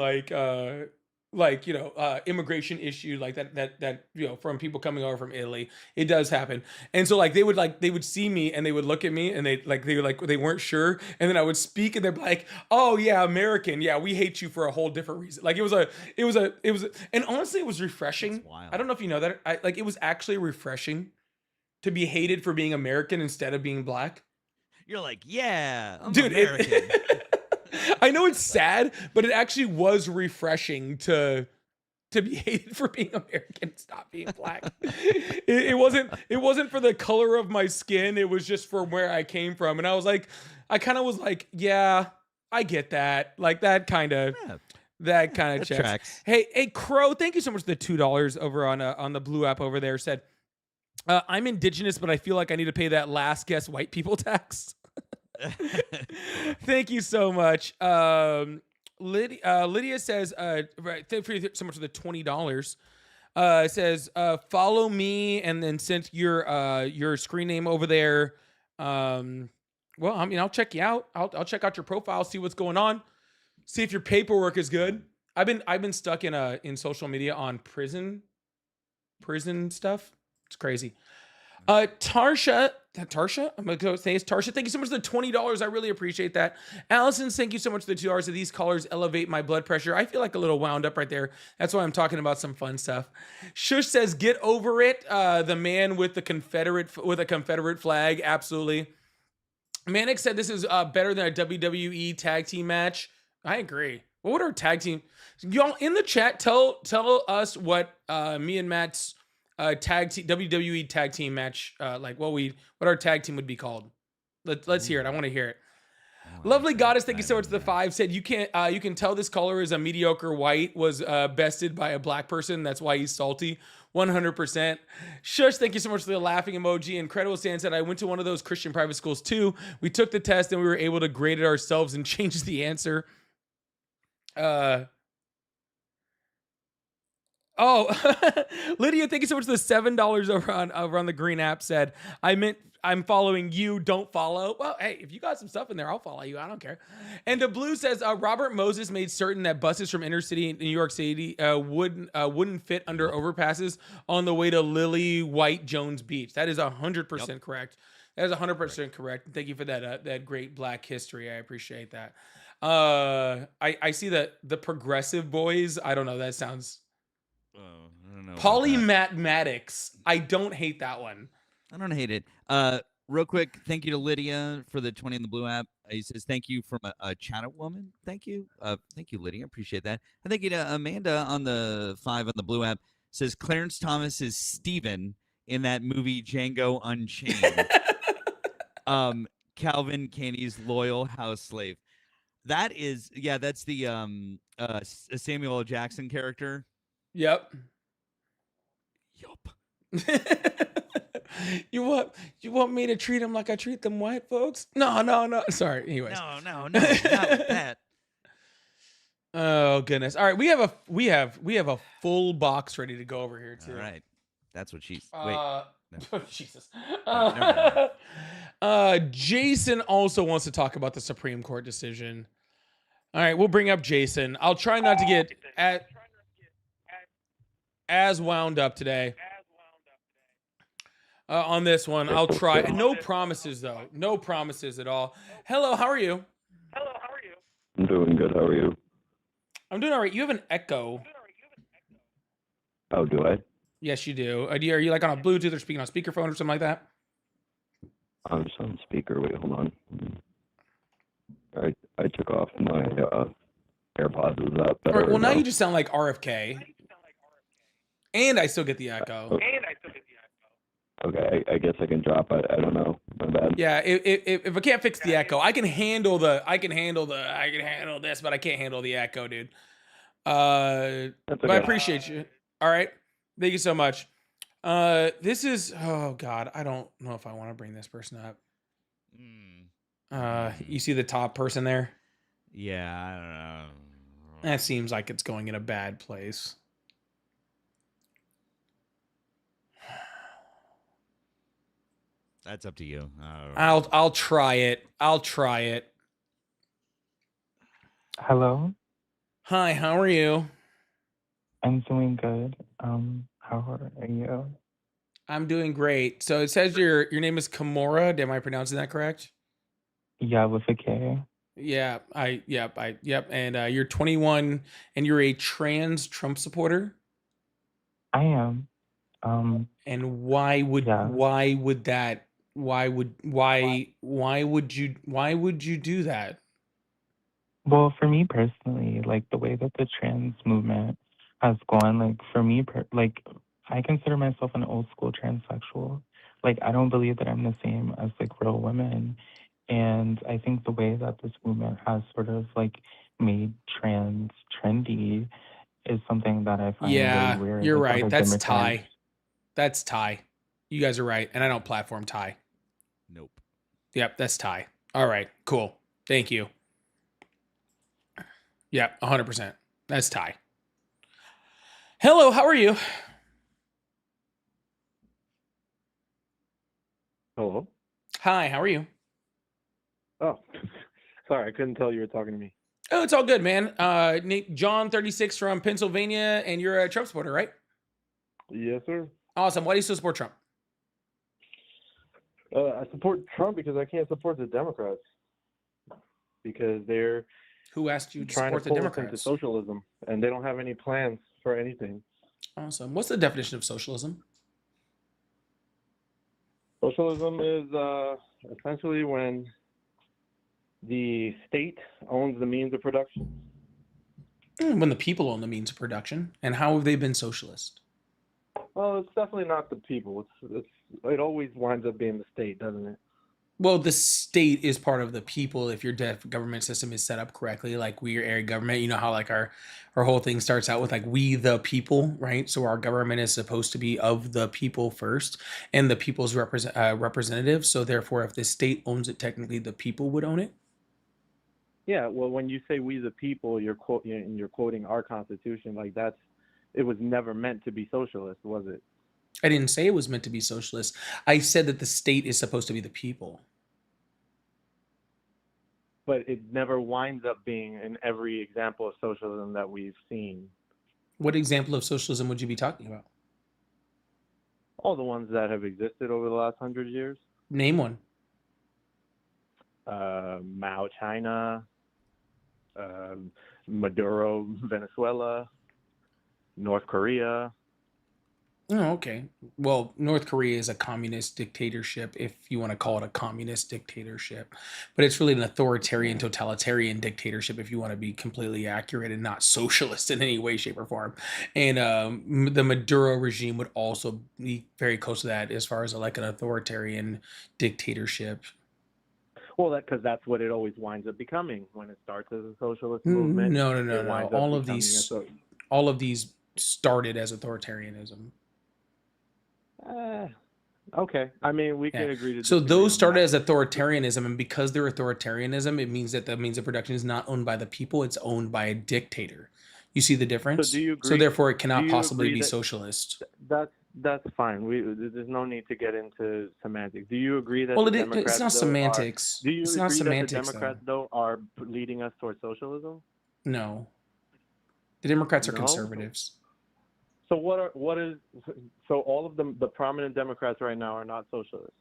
immigration issue like that from people coming over from Italy. It does happen. And so they would see me and they would look at me and they weren't sure, and then I would speak and they'd be like, oh yeah, American, yeah, we hate you for a whole different reason. Like it was and honestly it was refreshing. I don't know if you know that. It was actually refreshing to be hated for being American instead of being black. You're like, yeah, I'm dude, American. I know it's sad, but it actually was refreshing to be hated for being American and stop being black. it wasn't for the color of my skin. It was just for where I came from. And I kind of was like, yeah, I get that. Like that kind of checks. Tracks. Hey, Crow, thank you so much for the $2 over on the Blue app over there. Said, I'm indigenous, but I feel like I need to pay that last guess white people tax. Thank you so much. Lydia says, thank you so much for the $20. Says, follow me and then send your screen name over there. Well, I mean, I'll check you out. I'll check out your profile, see what's going on, see if your paperwork is good. I've been stuck in social media on prison stuff. It's crazy. Tarsha, I'm gonna go say it's Tarsha. Thank you so much for the $20. I really appreciate that. Allison, thank you so much for the $2. These callers elevate my blood pressure. I feel like a little wound up right there. That's why I'm talking about some fun stuff. Shush says, get over it. The man with a Confederate flag. Absolutely. Manic said this is better than a WWE tag team match. I agree. What would our tag team? Y'all in the chat, tell us what me and Matt's WWE tag team match, what our tag team would be called. Let's hear it. I want to hear it. Lovely Goddess, thank you so much for the 5. Said you can tell this caller is a mediocre white, was bested by a black person. That's why he's salty. 100%. Shush, thank you so much for the laughing emoji. Incredible Stan said, I went to one of those Christian private schools too. We took the test and we were able to grade it ourselves and change the answer. Oh, Lydia, thank you so much for the $7 over on the green app. Said, I I'm following you, don't follow. Well, hey, if you got some stuff in there, I'll follow you. I don't care. And the Blue says Robert Moses made certain that buses from inner city New York City wouldn't fit under overpasses on the way to Lily White Jones Beach. That is 100% correct. That is 100% correct. Thank you for that great Black history. I appreciate that. I see that the Progressive Boys. I don't know. That sounds. I don't know. Polymathematics. I don't hate that one. I don't hate it. Real quick, thank you to Lydia for the 20 in the Blue app. He says thank you from a China woman. Thank you. Thank you, Lydia. Appreciate that. And thank you to Amanda on the 5 on the Blue app. Says Clarence Thomas is Steven in that movie Django Unchained. Calvin Caney's loyal house slave. That is, that's the Samuel L. Jackson character. Yep. Yup. You want me to treat them like I treat them white folks? No. Sorry. Anyways. No, not like that. Oh goodness. All right, we have a full box ready to go over here too. All right. That's what she's wait. No. Oh, Jesus. No. Jason also wants to talk about the Supreme Court decision. All right, we'll bring up Jason. I'll try not to get as wound up today. On this one, I'll try. No promises, though. No promises at all. Hello, how are you? I'm doing good. How are you? I'm doing all right. You have an echo. Oh, do I? Yes, you do. Are you like on a Bluetooth or speaking on speakerphone or something like that? I'm just on speaker. Wait, hold on. I took off my AirPods. Is that better? All right, well, now you just sound like RFK. And I still get the echo. Okay, I guess I can drop. I don't know. My bad. Yeah, if I can't fix the echo, I can handle this, but I can't handle the echo, dude. That's okay. But I appreciate you. All right, thank you so much. This is God, I don't know if I want to bring this person up. You see the top person there? Yeah, I don't know. That seems like it's going in a bad place. That's up to you. I'll try it. Hello. Hi, how are you? I'm doing good. How are you? I'm doing great. So it says your name is Kimura. Am I pronouncing that correct? Yeah, with a K. Yeah, yep. And you're 21 and you're a trans Trump supporter? I am. And why would you do that? Well, for me personally, like the way that the trans movement has gone, like for me, I consider myself an old school transsexual. Like I don't believe that I'm the same as like real women. And I think the way that this movement has sort of like made trans trendy is something that I find really weird. You're like, right. That's Ty. That's Ty. You guys are right. And I don't platform Ty. Nope. Yep, that's Ty. All right, cool. Thank you. Yep, 100%. That's Ty. Hello, how are you? Hello. Hi, how are you? Oh, sorry, I couldn't tell you were talking to me. Oh, it's all good, man. John 36 from Pennsylvania, and you're a Trump supporter, right? Yes, sir. Awesome. Why do you still support Trump? I support Trump because I can't support the Democrats because they're Who asked you to trying support to the pull us into Democrats? socialism, and they don't have any plans for anything. Awesome. What's the definition of socialism? Socialism is essentially when the state owns the means of production. When the people own the means of production. And how have they been socialist? Well, it's definitely not the people. It always winds up being the state, doesn't it? Well, the state is part of the people if your government system is set up correctly. Like we are area government, you know how like our whole thing starts out with like we the people, right? So our government is supposed to be of the people first and the people's representative. So therefore, if the state owns it, technically the people would own it. Yeah, well, when you say we the people, you're quoting our Constitution. Like it was never meant to be socialist, was it? I didn't say it was meant to be socialist. I said that the state is supposed to be the people. But it never winds up being in every example of socialism that we've seen. What example of socialism would you be talking about? All the ones that have existed over the last 100 years. Name one. Mao, China, Maduro, Venezuela, North Korea. Oh, okay. Well, North Korea is a communist dictatorship, if you want to call it a communist dictatorship. But it's really an authoritarian, totalitarian dictatorship, if you want to be completely accurate, and not socialist in any way, shape, or form. And the Maduro regime would also be very close to that as far as like an authoritarian dictatorship. Well, because that's what it always winds up becoming when it starts as a socialist movement. No. All of these started as authoritarianism. Okay. I mean, we can agree to So those started as authoritarianism, and because they're authoritarianism, it means that the means of production is not owned by the people, it's owned by a dictator. You see the difference? So do you agree? So therefore it cannot possibly be socialist. That's fine. There's no need to get into semantics. Do you agree that it's not semantics. Do you it's agree not that semantics, the Democrats though are leading us towards socialism? No. The Democrats are conservatives. So so all of the prominent Democrats right now are not socialists?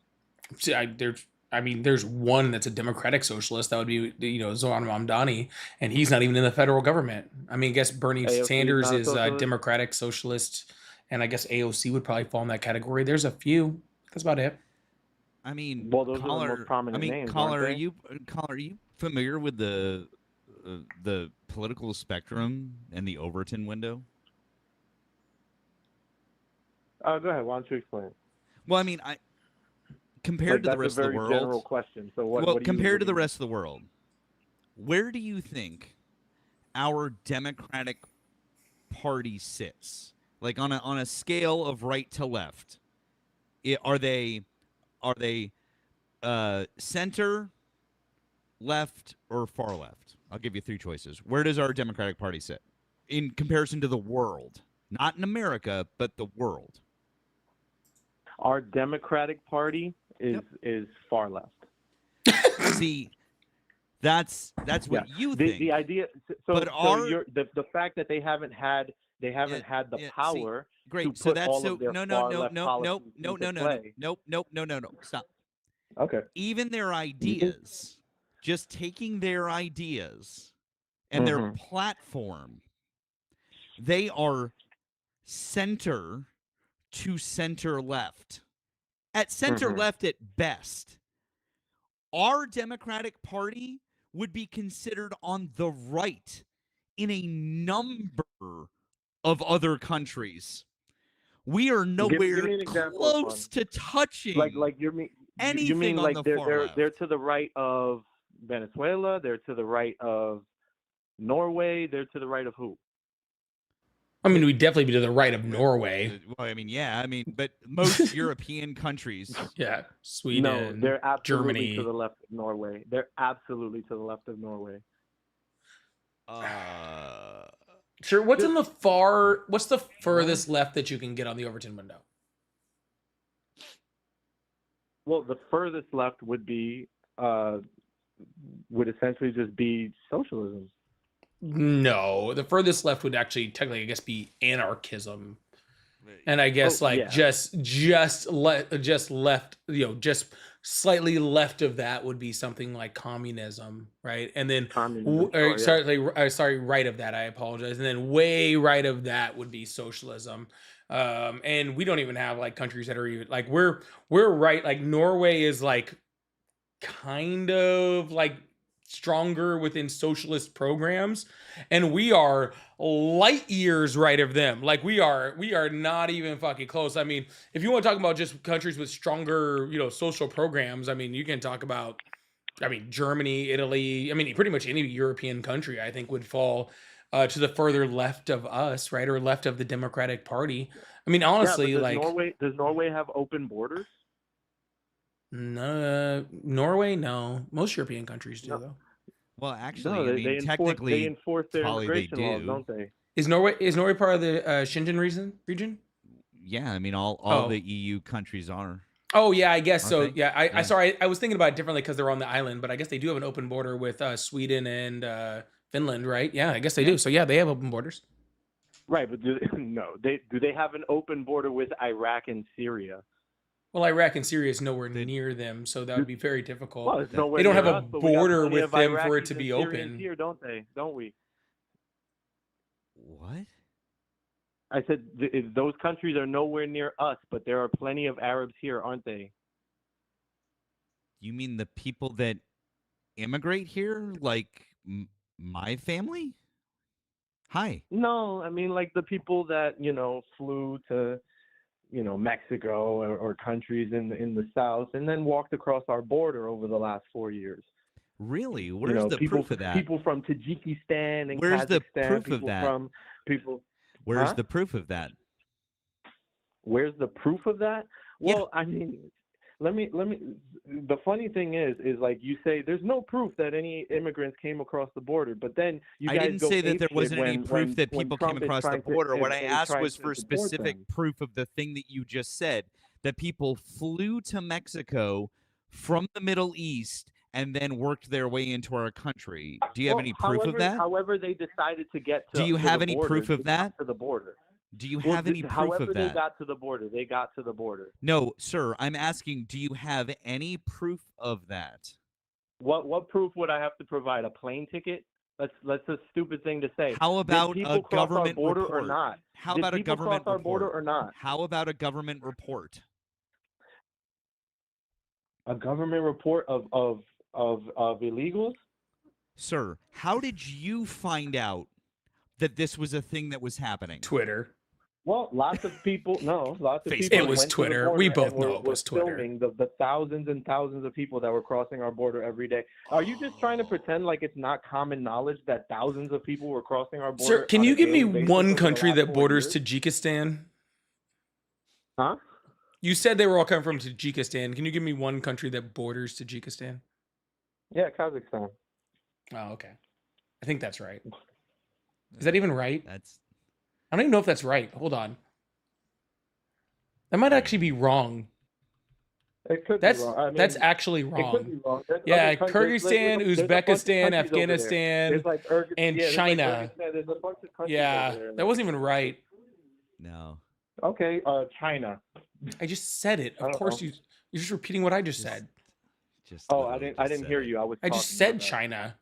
See, there's one that's a democratic socialist. That would be, Zoran Mamdani, and he's not even in the federal government. I mean, I guess Bernie Sanders is a democratic socialist, and I guess AOC would probably fall in that category. There's a few. That's about it. I mean, well, those are the most prominent names. Caller, are you familiar with the political spectrum and the Overton window? Go ahead. Why don't you explain? Well, I mean, compared to the rest of the world. That's a very general question. So what compared to the rest of the world, where do you think our Democratic Party sits? Like on a scale of right to left, are they center, left, or far left? I'll give you three choices. Where does our Democratic Party sit in comparison to the world? Not in America, but the world. Our Democratic Party is far left. See, that's what you think. The idea. The fact that they haven't had the power. See, great. To so put that's all so of their no. Stop. Okay. Even their ideas, just taking their ideas and their platform, they are center to center left. At center left at best. Our Democratic Party would be considered on the right in a number of other countries. We are nowhere close to touching anything on the far left. They're to the right of Venezuela. They're to the right of Norway. They're to the right of who? I mean, we'd definitely be to the right of Norway. Well, I mean, yeah. I mean, but most European countries. Yeah, Sweden, no, they're absolutely Germany. To the left of Norway. They're absolutely to the left of Norway. Sure. What's the furthest left that you can get on the Overton window? Well, the furthest left would essentially just be socialism. No, the furthest left would actually technically, I guess, be anarchism, and I guess just left, just slightly left of that would be something like communism, right? And then right of that, I apologize, and then way right of that would be socialism. And we don't even have like countries that are even like we're right, like Norway is like kind of like stronger within socialist programs, and we are light years right of them. Like we are not even fucking close. I mean, if you want to talk about just countries with stronger, social programs, I mean, you can talk about, Germany, Italy. I mean, pretty much any European country, I think, would fall to the further left of us, right, or left of the Democratic Party. I mean, honestly, does Norway have open borders? No, Norway, no. Most European countries do, though. Well, actually, they enforce their immigration laws, don't they? Is Norway part of the Schengen region? Yeah, I mean, all the EU countries are. Oh yeah, I guess so. They? Yeah, I sorry, I was thinking about it differently because they're on the island, but I guess they do have an open border with Sweden and Finland, right? Yeah, I guess they do. So yeah, they have open borders. Right, but do they have an open border with Iraq and Syria? Well, Iraq and Syria is nowhere near them, so that would be very difficult. Well, it's nowhere they don't near have a us, but border we got with plenty of them for it Iraqis to and be Syrians open. here, don't they? Don't we? What? I said those countries are nowhere near us, but there are plenty of Arabs here, aren't they? You mean the people that immigrate here, like my family? Hi. No, I mean like the people that flew to Mexico or countries in the south and then walked across our border over the last 4 years. Really? Where's the proof of that? People from Tajikistan and Where's the Kazakhstan, proof people of that? from people. Where's Huh? the proof of that? Where's the proof of that? Well, Yeah. I mean, let me. The funny thing is like you say, there's no proof that any immigrants came across the border, but then I didn't say that there wasn't any proof that people came across the border. What I asked was for specific proof of the thing that you just said, that people flew to Mexico from the Middle East and then worked their way into our country. Do you have any proof of that? However, they decided to get to. Do you have any border, proof of that? To the border. Do you have any proof of that? They got to the border, they got to the border. No, sir. I'm asking, do you have any proof of that? What proof would I have to provide? A plane ticket? That's a stupid thing to say. How about a government border report? or not? How about a government cross our report? border or not? How about a government report? A government report of illegals? Sir, how did you find out that this was a thing that was happening? Twitter. Well, lots of people. Facebook. People. It was went Twitter. To the border We both and know it was Twitter. Filming the thousands and thousands of people that were crossing our border every day. Are you just trying to pretend like it's not common knowledge that thousands of people were crossing our border? Sir, can you give me one country that borders Tajikistan? Huh? You said they were all coming from Tajikistan. Can you give me one country that borders Tajikistan? Yeah, Kazakhstan. Oh, okay. I think that's right. Is that even right? I don't even know if that's right. Hold on. That might actually be wrong. It could be wrong. I mean, that's actually wrong. It could be wrong. Yeah, Kyrgyzstan, Uzbekistan, Afghanistan, and China. There's a bunch of countries yeah, over there. that wasn't even right. No. Okay, China. I just said it. Of course, you're just repeating what I just said. I didn't hear you. I just said China.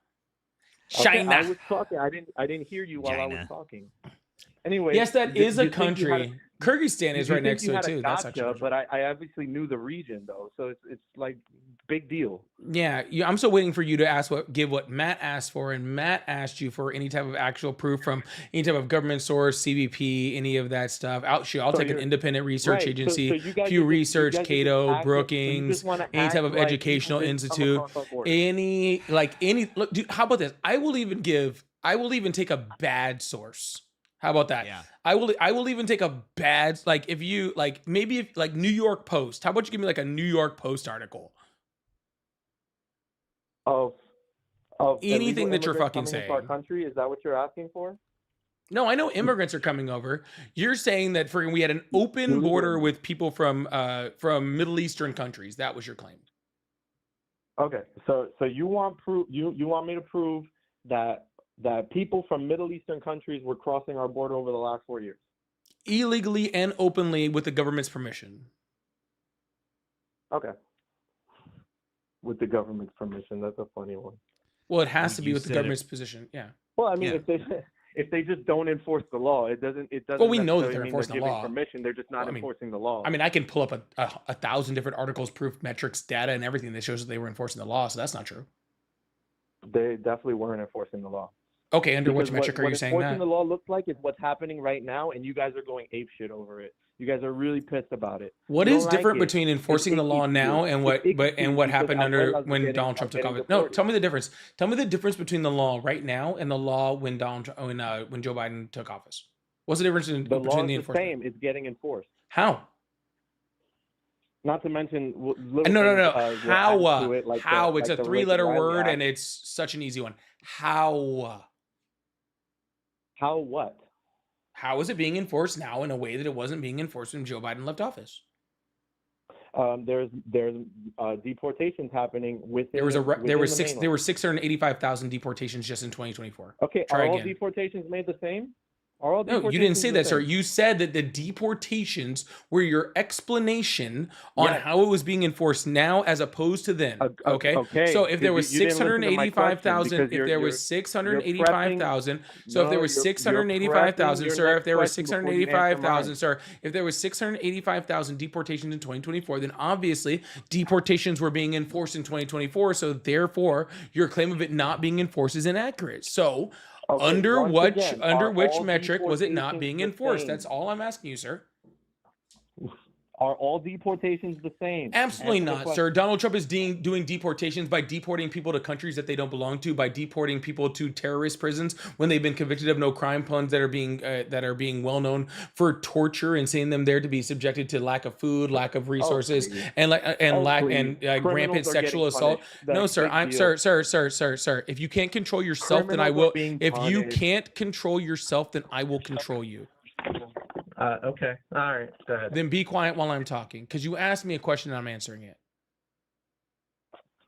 Okay, China. I was talking. I didn't hear you while I was talking. Anyway. Yes, that is a country. Kyrgyzstan is right next to it too. That's actually. But I obviously knew the region though, so it's like big deal. Yeah, I'm still waiting for you to give what Matt asked for, and Matt asked you for any type of actual proof from any type of government source, CBP, any of that stuff. I'll take an independent research agency, Pew Research, Cato, Brookings, any type of educational institute, look, dude, how about this? I will even take a bad source. How about that? Yeah. I will even take a bad, like if you maybe if New York Post. How about you give me like a New York Post article of anything that you're fucking saying. Our country, is that what you're asking for? No, I know immigrants are coming over. You're saying that we had an open border with people from Middle Eastern countries. That was your claim. Okay, so you want proof? You want me to prove that people from Middle Eastern countries were crossing our border over the last 4 years? Illegally and openly with the government's permission. Okay. With the government's permission. That's a funny one. Well, it has to be with the government's position. Yeah. Well, I mean, if they just don't enforce the law, it doesn't. Well, we know that they're enforcing the law. Permission, they're just not enforcing the law. I mean, I can pull up a 1,000 different articles, proof, metrics, data, and everything that shows that they were enforcing the law. So that's not true. They definitely weren't enforcing the law. Okay, under which metric are you saying that? What enforcing the law looks like is what's happening right now, and you guys are going apeshit over it. You guys are really pissed about it. What is different between enforcing the law now and what happened when Donald Trump took office? No, tell me the difference. Tell me the difference between the law right now and the law when Joe Biden took office. What's the difference between the enforcement? The law is the same. It's getting enforced. How? Not to mention no. How? It's a 3-letter word and it's such an easy one. How? How what? How is it being enforced now in a way that it wasn't being enforced when Joe Biden left office? There's deportations happening within there were 685,000 deportations just in 2024. Okay, Try are all again. deportations made the same? Are all No, you didn't say that, sir. same? You said that the deportations were your explanation on Yes. how it was being enforced now as opposed to then. Okay. Okay. So if there was You didn't listen to my question 685,000, because if there was 685,000, so if there was 685,000, sir, if there was 685,000, sir, if there was 685,000 deportations in 2024, then obviously deportations were being enforced in 2024. So therefore, your claim of it not being enforced is inaccurate. So Okay, under which all metric was it not deportations being the enforced? same? That's all I'm asking you, sir. Are all deportations the same? Absolutely Answer the not, question. sir. Donald Trump is doing deportations by deporting people to countries that they don't belong to, by deporting people to terrorist prisons when they've been convicted of no crime, puns that are being well known for torture and sending them there to be subjected to lack of food, lack of resources, and rampant sexual assault. No, sir. Sir. If you can't control yourself, then I will. If you can't control yourself, then I will control you. Okay. All right. Go ahead. Then be quiet while I'm talking, because you asked me a question and I'm answering it.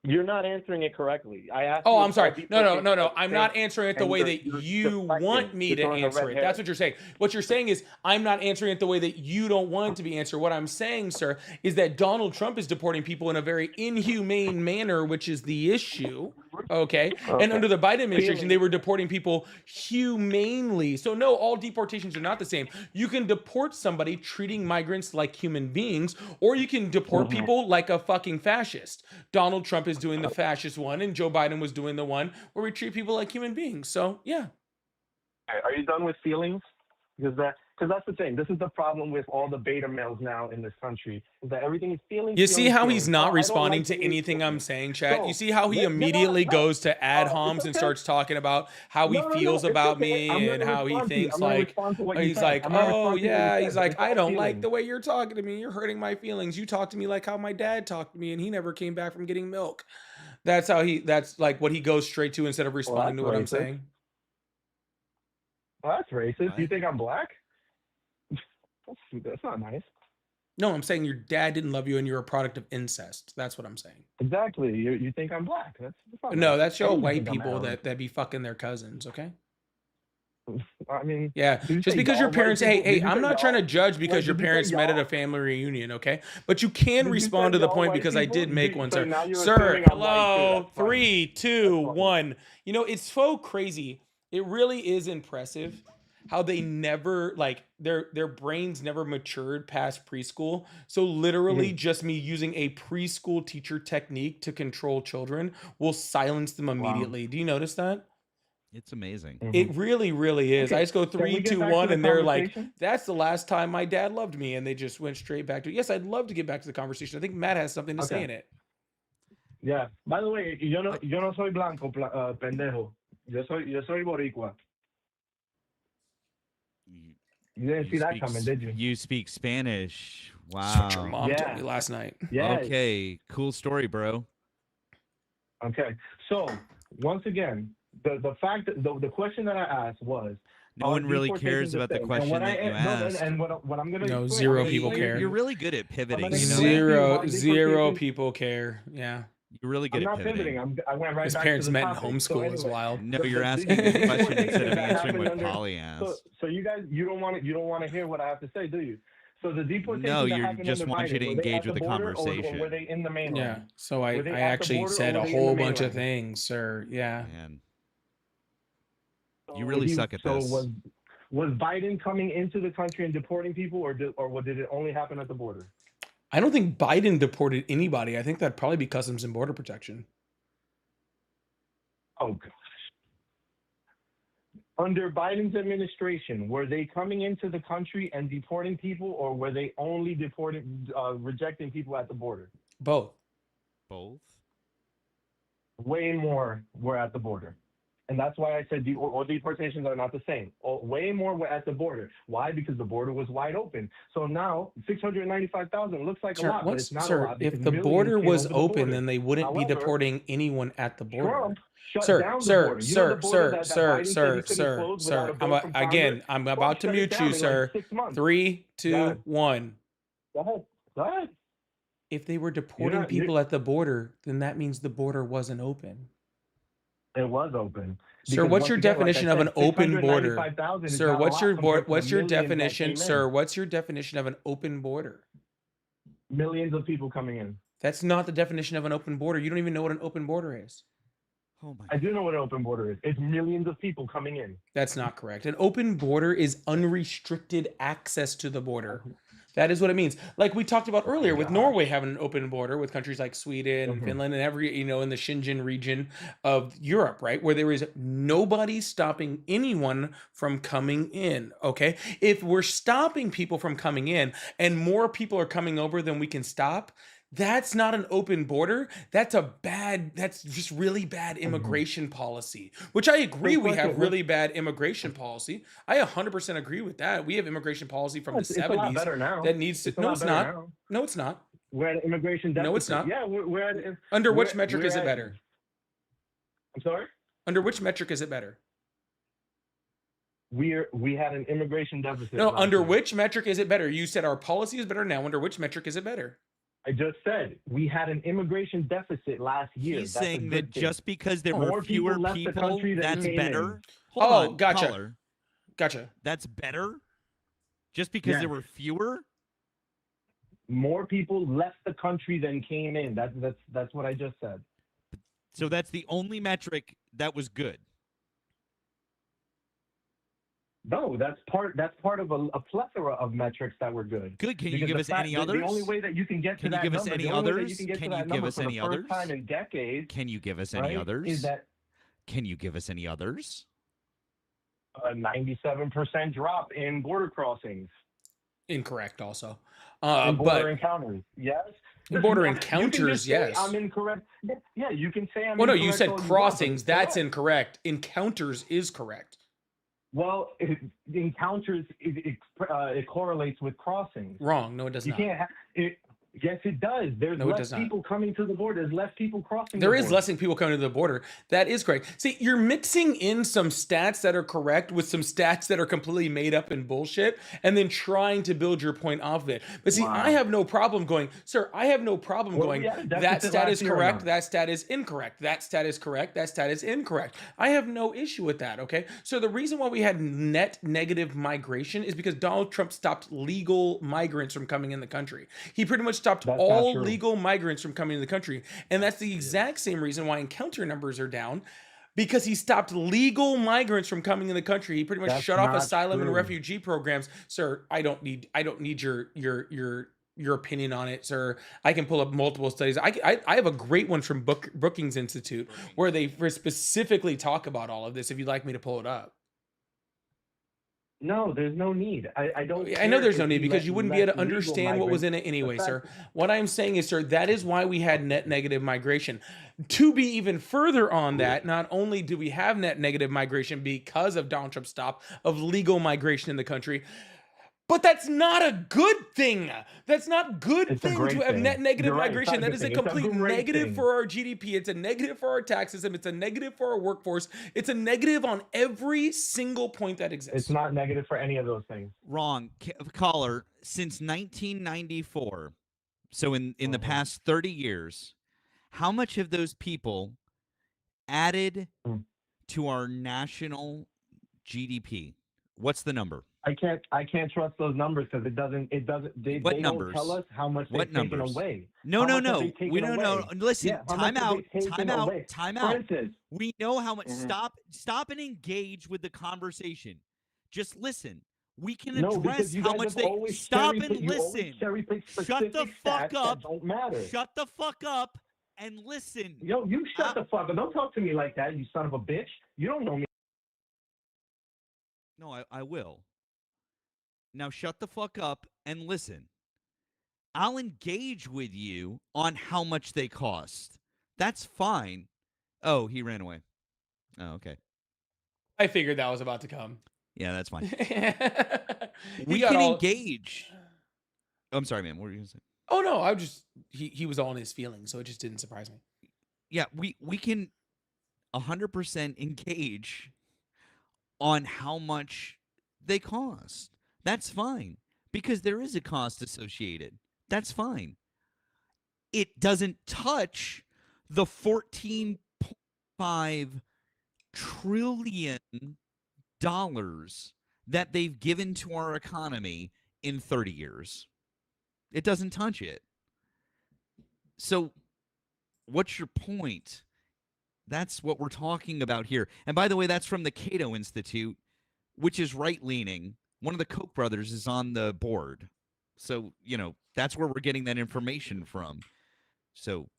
You're not answering it correctly. I asked. Oh, I'm sorry. No. I'm not answering it the way that you want me to answer it. That's what you're saying. What you're saying is I'm not answering it the way that you don't want it to be answered. What I'm saying, sir, is that Donald Trump is deporting people in a very inhumane manner, which is the issue. Okay. And under the Biden administration, they were deporting people humanely. So no, all deportations are not the same. You can deport somebody treating migrants like human beings, or you can deport people like a fucking fascist. Donald Trump is doing the fascist one, and Joe Biden was doing the one where we treat people like human beings. So yeah. Are you done with feelings? Because that's the thing. This is the problem with all the beta males now in this country, is that everything is feelings. You see how he's not responding to anything I'm saying, chat? You see how he immediately goes to ad homs and starts talking about how he feels about me and how he thinks like, he's like, oh yeah, he's like, I don't like the way you're talking to me. You're hurting my feelings. You talk to me like how my dad talked to me and he never came back from getting milk. That's like what he goes straight to instead of responding to what I'm saying. Well, that's racist. What? You think I'm black? That's not nice. No, I'm saying your dad didn't love you and you're a product of incest. That's what I'm saying. Exactly. You think I'm black. That's no, that's your white people that be fucking their cousins, okay? I mean, yeah, just because your parents, hey, I'm not trying to judge because your parents met at a family reunion, okay? But you can respond to the point because I did make one, sir. Sir, hello, 3, 2, 1. You know, it's so crazy. It really is impressive how they never, like, their brains never matured past preschool. So literally just me using a preschool teacher technique to control children will silence them immediately. Wow. Do you notice that? It's amazing. It really, really is. Okay. I just go 3, 2, 1, and they're like, that's the last time my dad loved me. And they just went straight back to it. Yes, I'd love to get back to the conversation. I think Matt has something to say in it. Yeah. By the way, yo no soy blanco, pendejo. Yo soy boricua. You didn't see that coming, did you? You speak Spanish. Wow. That's what your mom told me last night. Yeah. Okay. Cool story, bro. Okay. So once again, the fact that the question that I asked was, no one really cares about the question that you asked. And what I'm gonna no, zero people care. You're really good at pivoting. Zero people care. Yeah. You're really good at pivoting. I went right His back parents to the met in topic. homeschool as wild. No, you're asking the question instead of answering what Polly asked. So you guys, you don't want to hear what I have to say, do you? So the deportations no, you just want you to engage with the conversation. Or were they in the mainland? Yeah. So I actually said a whole bunch of things, sir. Yeah. Man. You really suck at this. So was Biden coming into the country and deporting people, or did it only happen at the border? I don't think Biden deported anybody. I think that'd probably be Customs and Border Protection. Oh, gosh. Under Biden's administration, were they coming into the country and deporting people, or were they only rejecting people at the border? Both. Both? Way more were at the border. And that's why I said all deportations are not the same. Way more at the border. Why? Because the border was wide open. So now 695,000 looks like a lot, but it's not a lot. If the border was open, then they wouldn't be deporting anyone at the border. Trump shut down the border. You know the border that Biden said he couldn't close without a bill from Congress? I'm about to mute you, sir. 3, 2, 1. Go ahead. If they were deporting people at the border, then that means the border wasn't open. It was open. Sir, what's your definition of an open border? Sir, what's your definition? Sir, what's your definition of an open border? Millions of people coming in. That's not the definition of an open border. You don't even know what an open border is. Oh my! I do know what an open border is. It's millions of people coming in. That's not correct. An open border is unrestricted access to the border. That is what it means. Like we talked about earlier with Norway having an open border with countries like Sweden and Finland and every, in the Schengen region of Europe, right? Where there is nobody stopping anyone from coming in, okay? If we're stopping people from coming in and more people are coming over than we can stop, that's not an open border. That's just really bad immigration policy, which I agree we have really bad immigration policy. I 100% agree with that. We have immigration policy from the 70s. It's a lot better now. That needs to, no, it's not. Now. No, it's not. We're at immigration deficit. No, it's not. Yeah, we're at. Under which metric is it better? I'm sorry? Under which metric is it better? We had an immigration deficit. No, under which metric is it better? You said our policy is better now. Under which metric is it better? I just said we had an immigration deficit last year. He's saying that just because there were fewer people, that's better. Hold on, gotcha. Caller. Gotcha. That's better? Just because there were fewer? More people left the country than came in. That's what I just said. So that's the only metric that was good. No, that's part of a plethora of metrics that were good. Good. Can you give us any others? The only way that you can get to that number, Can you give us any others? Can you give us any others? Time in decades. Can you give us any others? Is that? Can you give us any others? A 97% drop in border crossings. Incorrect, also. Border encounters, yes. Border encounters, yes. I'm incorrect. Yeah, you can say I'm incorrect. Well, no, you said crossings. That's incorrect. Encounters is correct. Well, encounters, it correlates with crossings. Wrong. No, it does not. You can't have it. Yes, it does. There's less people coming to the border. There's less people crossing the border. There is less people coming to the border. That is correct. See, you're mixing in some stats that are correct with some stats that are completely made up and bullshit, and then trying to build your point off of it. But see, I have no problem going, sir, I have no problem going, that stat is correct, that stat is incorrect, that stat is correct, that stat is incorrect. I have no issue with that, okay? So the reason why we had net negative migration is because Donald Trump stopped legal migrants from coming in the country. He pretty much stopped all legal migrants from coming to the country. And that's the exact same reason why encounter numbers are down, because he stopped legal migrants from coming in the country. He pretty much shut off asylum and refugee programs. Sir, I don't need your opinion on it, sir. I can pull up multiple studies. I have a great one from Brookings Institute where they specifically talk about all of this, if you'd like me to pull it up. No, there's no need. I don't. I know there's no need, because you wouldn't be able to understand what was in it anyway, sir. What I'm saying is, sir, that is why we had net negative migration. To be even further on that, not only do we have net negative migration because of Donald Trump's stop of legal migration in the country, but that's not a good thing. That's not a good thing to have net negative migration. That is a complete negative for our GDP. It's a negative for our tax system. It's a negative for our workforce. It's a negative on every single point that exists. It's not negative for any of those things. Wrong. Caller, since 1994, so in the past 30 years, how much have those people added to our national GDP? What's the number? I can't trust those numbers, because they don't tell us how much they've taken away. No. We don't know. Listen, time out. For instance, we know how much. Stop and engage with the conversation. Just listen. We can address how much they stop and listen. Shut the fuck up. Don't matter. Shut the fuck up and listen. Yo, you shut the fuck up. Don't talk to me like that, you son of a bitch. You don't know me. No, I will. Now shut the fuck up and listen. I'll engage with you on how much they cost. That's fine. Oh, he ran away. Oh, okay. I figured that was about to come. Yeah, that's fine. We can engage. Oh, I'm sorry, man. What were you going to say? Oh, no. He was all in his feelings, so it just didn't surprise me. Yeah, we can 100% engage on how much they cost. That's fine, because there is a cost associated. That's fine. It doesn't touch the $14.5 trillion that they've given to our economy in 30 years. It doesn't touch it. So what's your point? That's what we're talking about here. And by the way, that's from the Cato Institute, which is right-leaning. One of the Koch brothers is on the board. So, that's where we're getting that information from. So,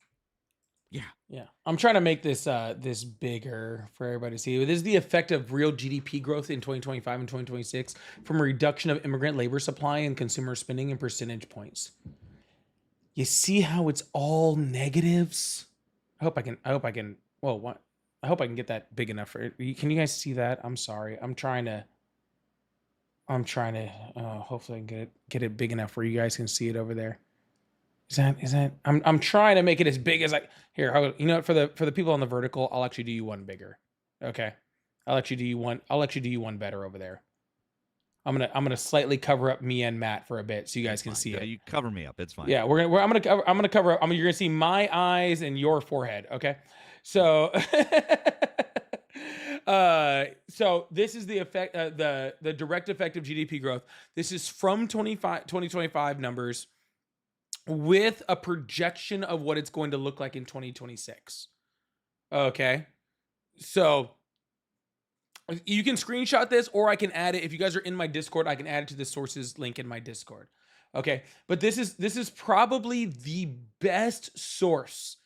yeah. Yeah. I'm trying to make this this bigger for everybody to see. This is the effect of real GDP growth in 2025 and 2026 from a reduction of immigrant labor supply and consumer spending in percentage points. You see how it's all negatives? I hope I can get that big enough for it. Can you guys see that? I'm sorry. I'm trying to hopefully I can get it big enough where you guys can see it over there. Is that I'm trying to make it as big as here, for the people on the vertical, I'll actually do you one bigger. Okay. I'll actually do you one better over there. I'm gonna slightly cover up me and Matt for a bit so you guys can see it. You cover me up. It's fine. Yeah, I'm gonna cover up. You're gonna see my eyes and your forehead. Okay, so so this is the effect, the direct effect of GDP growth. This is from 2025 numbers with a projection of what it's going to look like in 2026. Okay, so you can screenshot this, or I can add it. If you guys are in my Discord, I can add it to the sources link in my Discord. Okay, but this is probably the best source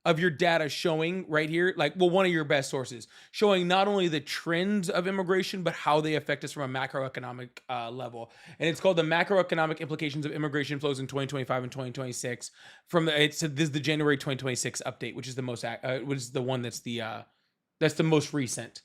of your data showing right here, one of your best sources, showing not only the trends of immigration, but how they affect us from a macroeconomic level. And it's called the Macroeconomic Implications of Immigration Flows in 2025 and 2026. This is the January 2026 update, which is the one that's the most recent.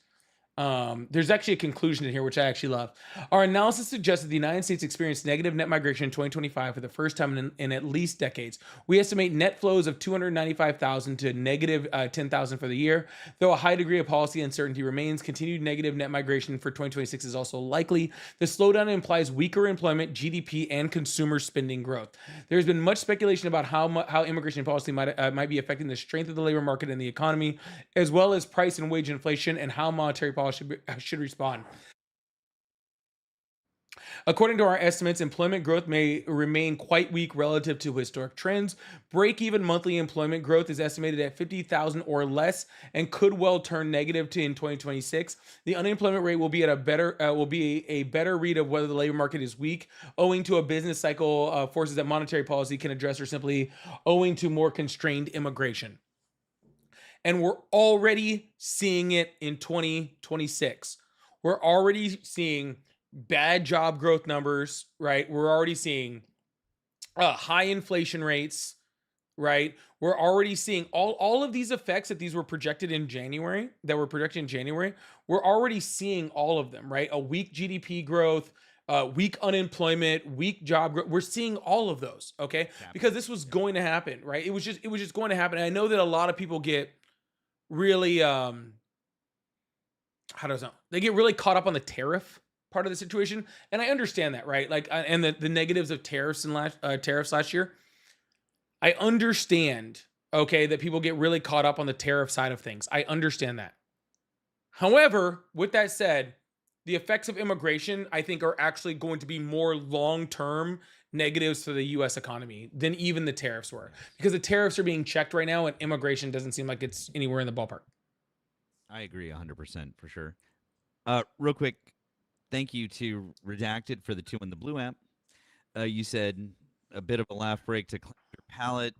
There's actually a conclusion in here, which I actually love. Our analysis suggests that the United States experienced negative net migration in 2025 for the first time in at least decades. We estimate net flows of 295,000 to negative 10,000 for the year. Though a high degree of policy uncertainty remains, continued negative net migration for 2026 is also likely. The slowdown implies weaker employment, GDP, and consumer spending growth. There's been much speculation about how immigration policy might be affecting the strength of the labor market and the economy, as well as price and wage inflation, and how monetary policy should respond. According to our estimates, employment growth may remain quite weak relative to historic trends. Break-even monthly employment growth is estimated at 50,000 or less and could well turn negative in 2026. The unemployment rate will be a better read of whether the labor market is weak, owing to a business cycle forces that monetary policy can address, or simply owing to more constrained immigration. And we're already seeing it in 2026. We're already seeing bad job growth numbers, right? We're already seeing high inflation rates, right? We're already seeing all of these effects that were projected in January, we're already seeing all of them, right? A weak GDP growth, weak unemployment, weak job growth. We're seeing all of those, okay? Because this was going to happen, right? It was just going to happen. And I know that a lot of people get really they get really caught up on the tariff part of the situation, and I understand that, right? And the negatives of tariffs last year. I understand, okay, that people get really caught up on the tariff side of things. I understand that. However, with that said, the effects of immigration, I think, are actually going to be more long-term negatives for the U.S. economy than even the tariffs were, because the tariffs are being checked right now, and immigration doesn't seem like it's anywhere in the ballpark. I agree 100% for sure. Real quick, thank you to Redacted for the 2 in the Blue app. You said a bit of a laugh break to cleanse your palate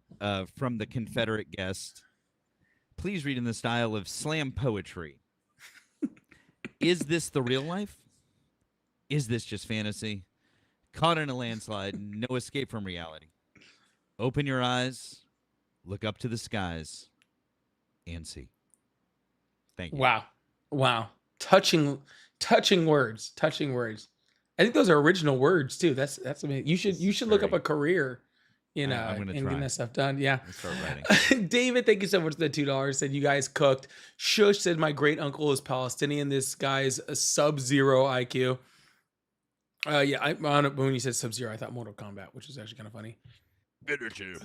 from the Confederate guest. Please read in the style of slam poetry. Is this the real life? Is this just fantasy? Caught in a landslide, no escape from reality. Open your eyes, look up to the skies, and see. Thank you. Wow. touching words. I think those are original words too. That's amazing. You should look up a career in getting that stuff done. Yeah. Start writing. David, thank you so much for the $2. Said you guys cooked. Shush said my great uncle is Palestinian. This guy's a sub-zero IQ. Yeah, when you said Sub-Zero, I thought Mortal Kombat, which is actually kind of funny. Bitter too.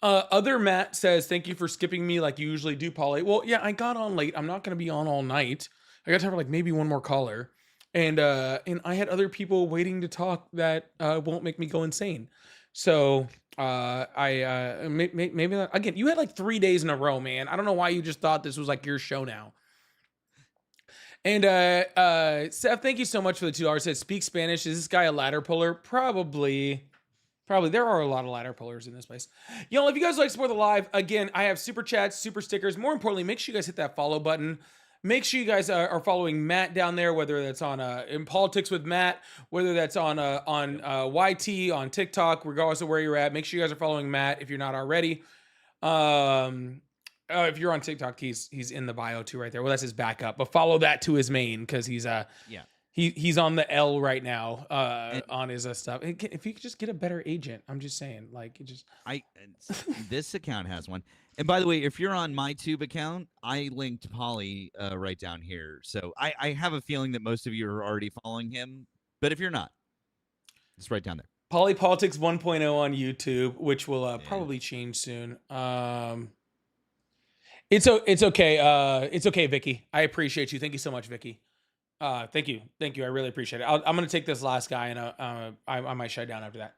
Other Matt says, thank you for skipping me like you usually do, Polly. Well, yeah, I got on late. I'm not going to be on all night. I got time for like maybe one more caller. And I had other people waiting to talk that won't make me go insane. So maybe again, you had like 3 days in a row, man. I don't know why you just thought this was like your show now. And Seth, thank you so much for the $2. Said, speak Spanish. Is this guy a ladder puller? Probably. There are a lot of ladder pullers in this place. Y'all, if you guys like to support the live, again, I have super chats, super stickers. More importantly, make sure you guys hit that follow button. Make sure you guys are following Matt down there, whether that's on In Politics with Matt, whether that's on YT, on TikTok, regardless of where you're at. Make sure you guys are following Matt if you're not already. If you're on TikTok, he's in the bio too, right there. Well, that's his backup, but follow that to his main because he's he's on the L right now on his stuff. If you could just get a better agent, I'm just saying, like, this account has one. And by the way, if you're on my Tube account, I linked Polly right down here. So I have a feeling that most of you are already following him. But if you're not, it's right down there. Polly Politics 1.0 on YouTube, which will probably change soon. It's okay. It's okay, Vicky. I appreciate you. Thank you so much, Vicky. Thank you. I really appreciate it. I'm gonna take this last guy, and I might shut down after that.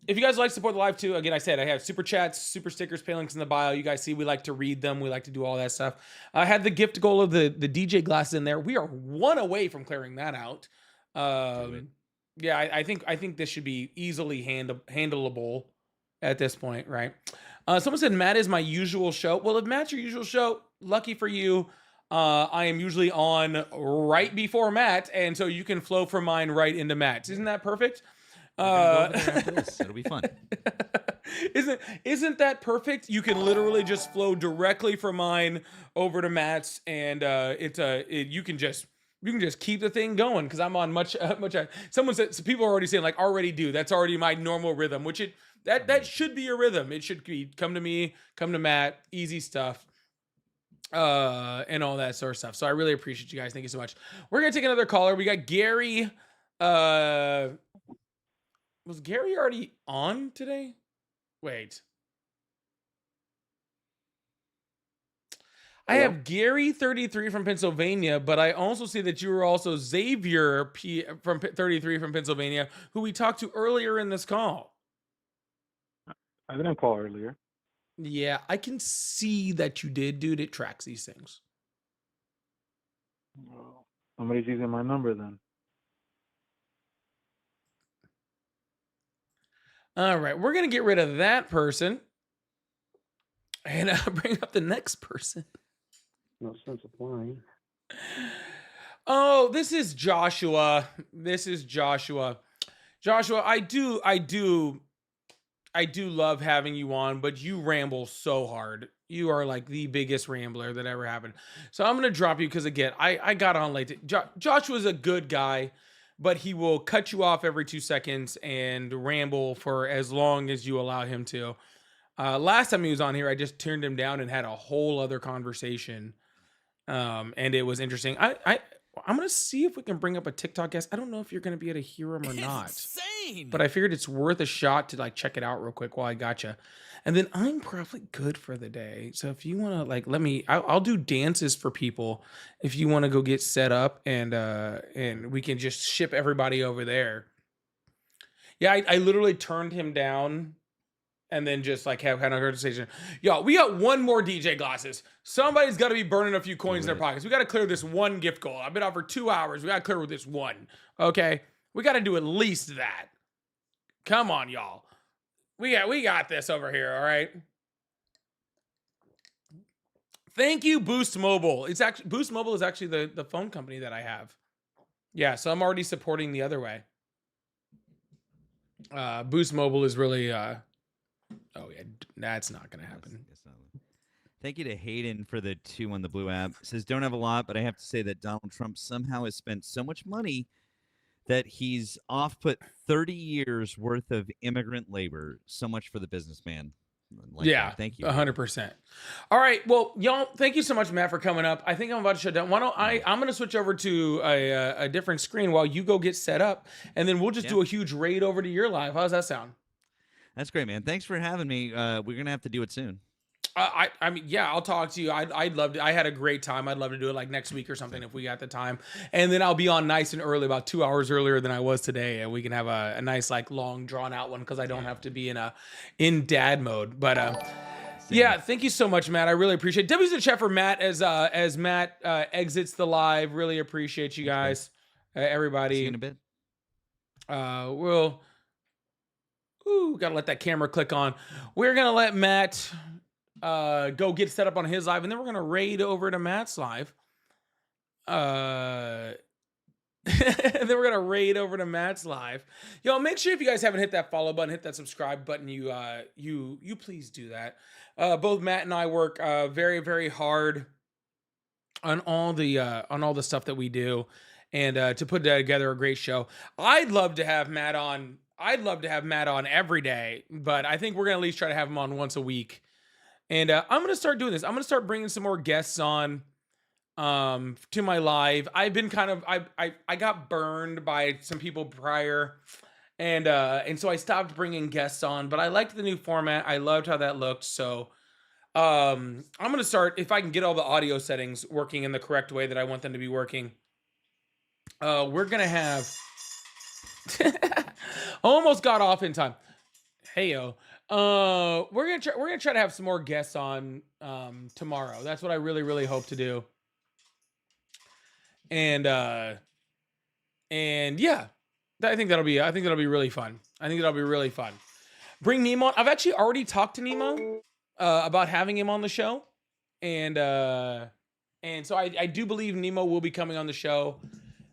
If you guys like to support the live too, again, I said I have super chats, super stickers, pay links in the bio. You guys see, we like to read them. We like to do all that stuff. I had the gift goal of the DJ glasses in there. We are one away from clearing that out. Yeah, I think this should be easily handleable at this point, right? Someone said Matt is my usual show. Well, if Matt's your usual show, lucky for you. I am usually on right before Matt, and so you can flow from mine right into Matt's. Isn't that perfect? It'll be fun. Isn't that perfect? You can literally just flow directly from mine over to Matt's, and you can just keep the thing going because I'm on much. Someone said, so people are already saying like already do. That's already my normal rhythm, which that should be a rhythm. It should be come to me, come to Matt, easy stuff. And all that sort of stuff. So I really appreciate you guys. Thank you so much. We're gonna take another caller. We got Gary. Was Gary already on today? Wait. I have Gary 33 from Pennsylvania, but I also see that you were also Xavier from 33 from Pennsylvania, who we talked to earlier in this call. I didn't call earlier. Yeah, I can see that you did, dude. It tracks these things. Well, somebody's using my number then. All right, we're going to get rid of that person and bring up the next person. No sense of lying. Oh, this is Joshua. Joshua, I do love having you on, but you ramble so hard. You are like the biggest rambler that ever happened. So I'm going to drop you because, again, I got on late. Joshua's a good guy, but he will cut you off every 2 seconds and ramble for as long as you allow him to. Last time he was on here, I just turned him down and had a whole other conversation. And it was interesting. I'm going to see if we can bring up a TikTok guest. I don't know if you're going to be able to hear him or not. Insane. But I figured it's worth a shot to like check it out real quick while I got you. And then I'm probably good for the day. So if you want to like, I'll do dances for people if you want to go get set up and we can just ship everybody over there. Yeah, I literally turned him down and then just like have kind of a conversation. Yo, we got one more DJ glasses. Somebody's got to be burning a few coins in their pockets. We got to clear this one gift goal. I've been out for 2 hours. We got to clear with this one. Okay, we got to do at least that. Come on, y'all. We got this over here. All right. Thank you, Boost Mobile. Boost Mobile is actually the phone company that I have. Yeah, so I'm already supporting the other way. Boost Mobile is really. Oh yeah, that's not gonna happen. Thank you to Hayden for the 2 on the Blue app. It says, don't have a lot, but I have to say that Donald Trump somehow has spent so much money that he's off-put 30 years worth of immigrant labor. So much for the businessman. Like yeah, that. Thank you. 100%. All right, well, y'all, thank you so much, Matt, for coming up. I think I'm about to shut down. Why don't I'm going to switch over to a different screen while you go get set up, and then we'll just do a huge raid over to your live. How's that sound? That's great, man. Thanks for having me. We're going to have to do it soon. I mean, yeah, I'll talk to you. I'd love to. I had a great time. I'd love to do it like next week or something if we got the time. And then I'll be on nice and early, about 2 hours earlier than I was today, and we can have a nice like long drawn out one because I don't have to be in dad mode. But yeah, thank you so much, Matt. I really appreciate it. W's in the chat for Matt as Matt exits the live. Really appreciate you guys, everybody. See you in a bit. We'll gotta let that camera click on. We're gonna let Matt go get set up on his live, and then we're gonna raid over to Matt's live. And then we're gonna raid over to Matt's live. Yo, make sure if you guys haven't hit that follow button, hit that subscribe button. You please do that. Both Matt and I work very, very hard on all the stuff that we do, and to put together a great show. I'd love to have Matt on. I'd love to have Matt on every day, but I think we're gonna at least try to have him on once a week. And I'm gonna start doing this. I'm gonna start bringing some more guests on to my live. I've been kind of I got burned by some people prior, and so I stopped bringing guests on. But I liked the new format. I loved how that looked. So I'm gonna start, if I can get all the audio settings working in the correct way that I want them to be working. We're gonna have almost got off in time. Heyo. We're gonna try to have some more guests on tomorrow. That's what I really, really hope to do. And yeah, I think that'll be really fun. Bring Nemo on. I've actually already talked to Nemo about having him on the show, and so I do believe Nemo will be coming on the show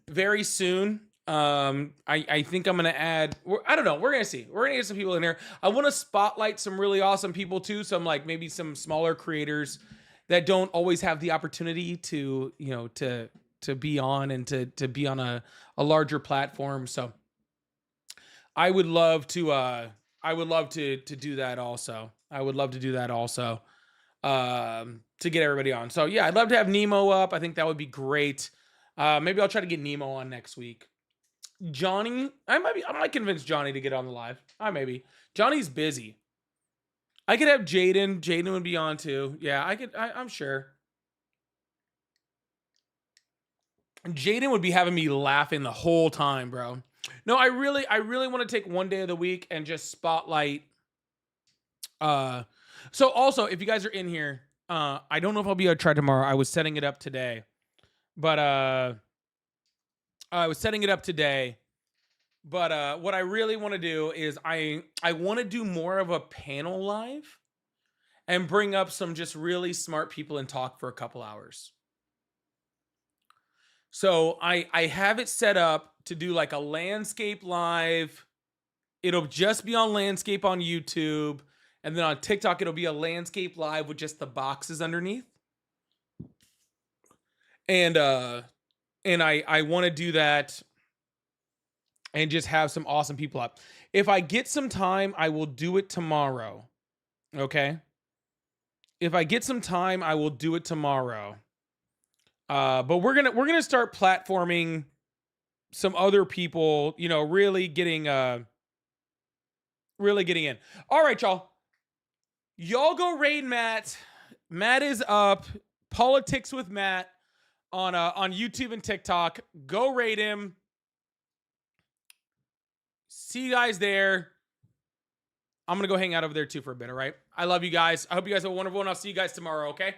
very soon. I think I'm gonna add. I don't know. We're gonna see. We're gonna get some people in here. I want to spotlight some really awesome people too. Some like maybe some smaller creators that don't always have the opportunity to to be on and to be on a larger platform. So I would love to do that also. To get everybody on. So yeah, I'd love to have Nemo up. I think that would be great. Maybe I'll try to get Nemo on next week. Johnny, I might convince Johnny to get on the live. Maybe. Johnny's busy. I could have Jaden. Jaden would be on too. Yeah, I'm sure. Jaden would be having me laughing the whole time, bro. No, I really want to take one day of the week and just spotlight. So also, if you guys are in here, I don't know if I'll be able to try tomorrow. I was setting it up today, but what I really want to do is I want to do more of a panel live and bring up some just really smart people and talk for a couple hours. So I have it set up to do like a landscape live. It'll just be on landscape on YouTube. And then on TikTok, it'll be a landscape live with just the boxes underneath. And I want to do that and just have some awesome people up. If I get some time, I will do it tomorrow. Okay? If I get some time, I will do it tomorrow. But we're gonna start platforming some other people, really getting in. All right, y'all. Y'all go raid Matt. Matt is up. Politics with Matt on YouTube and TikTok. Go raid him. See you guys there. I'm gonna go hang out over there too for a bit. All right. I love you guys. I hope you guys have a wonderful one. I'll see you guys tomorrow. Okay.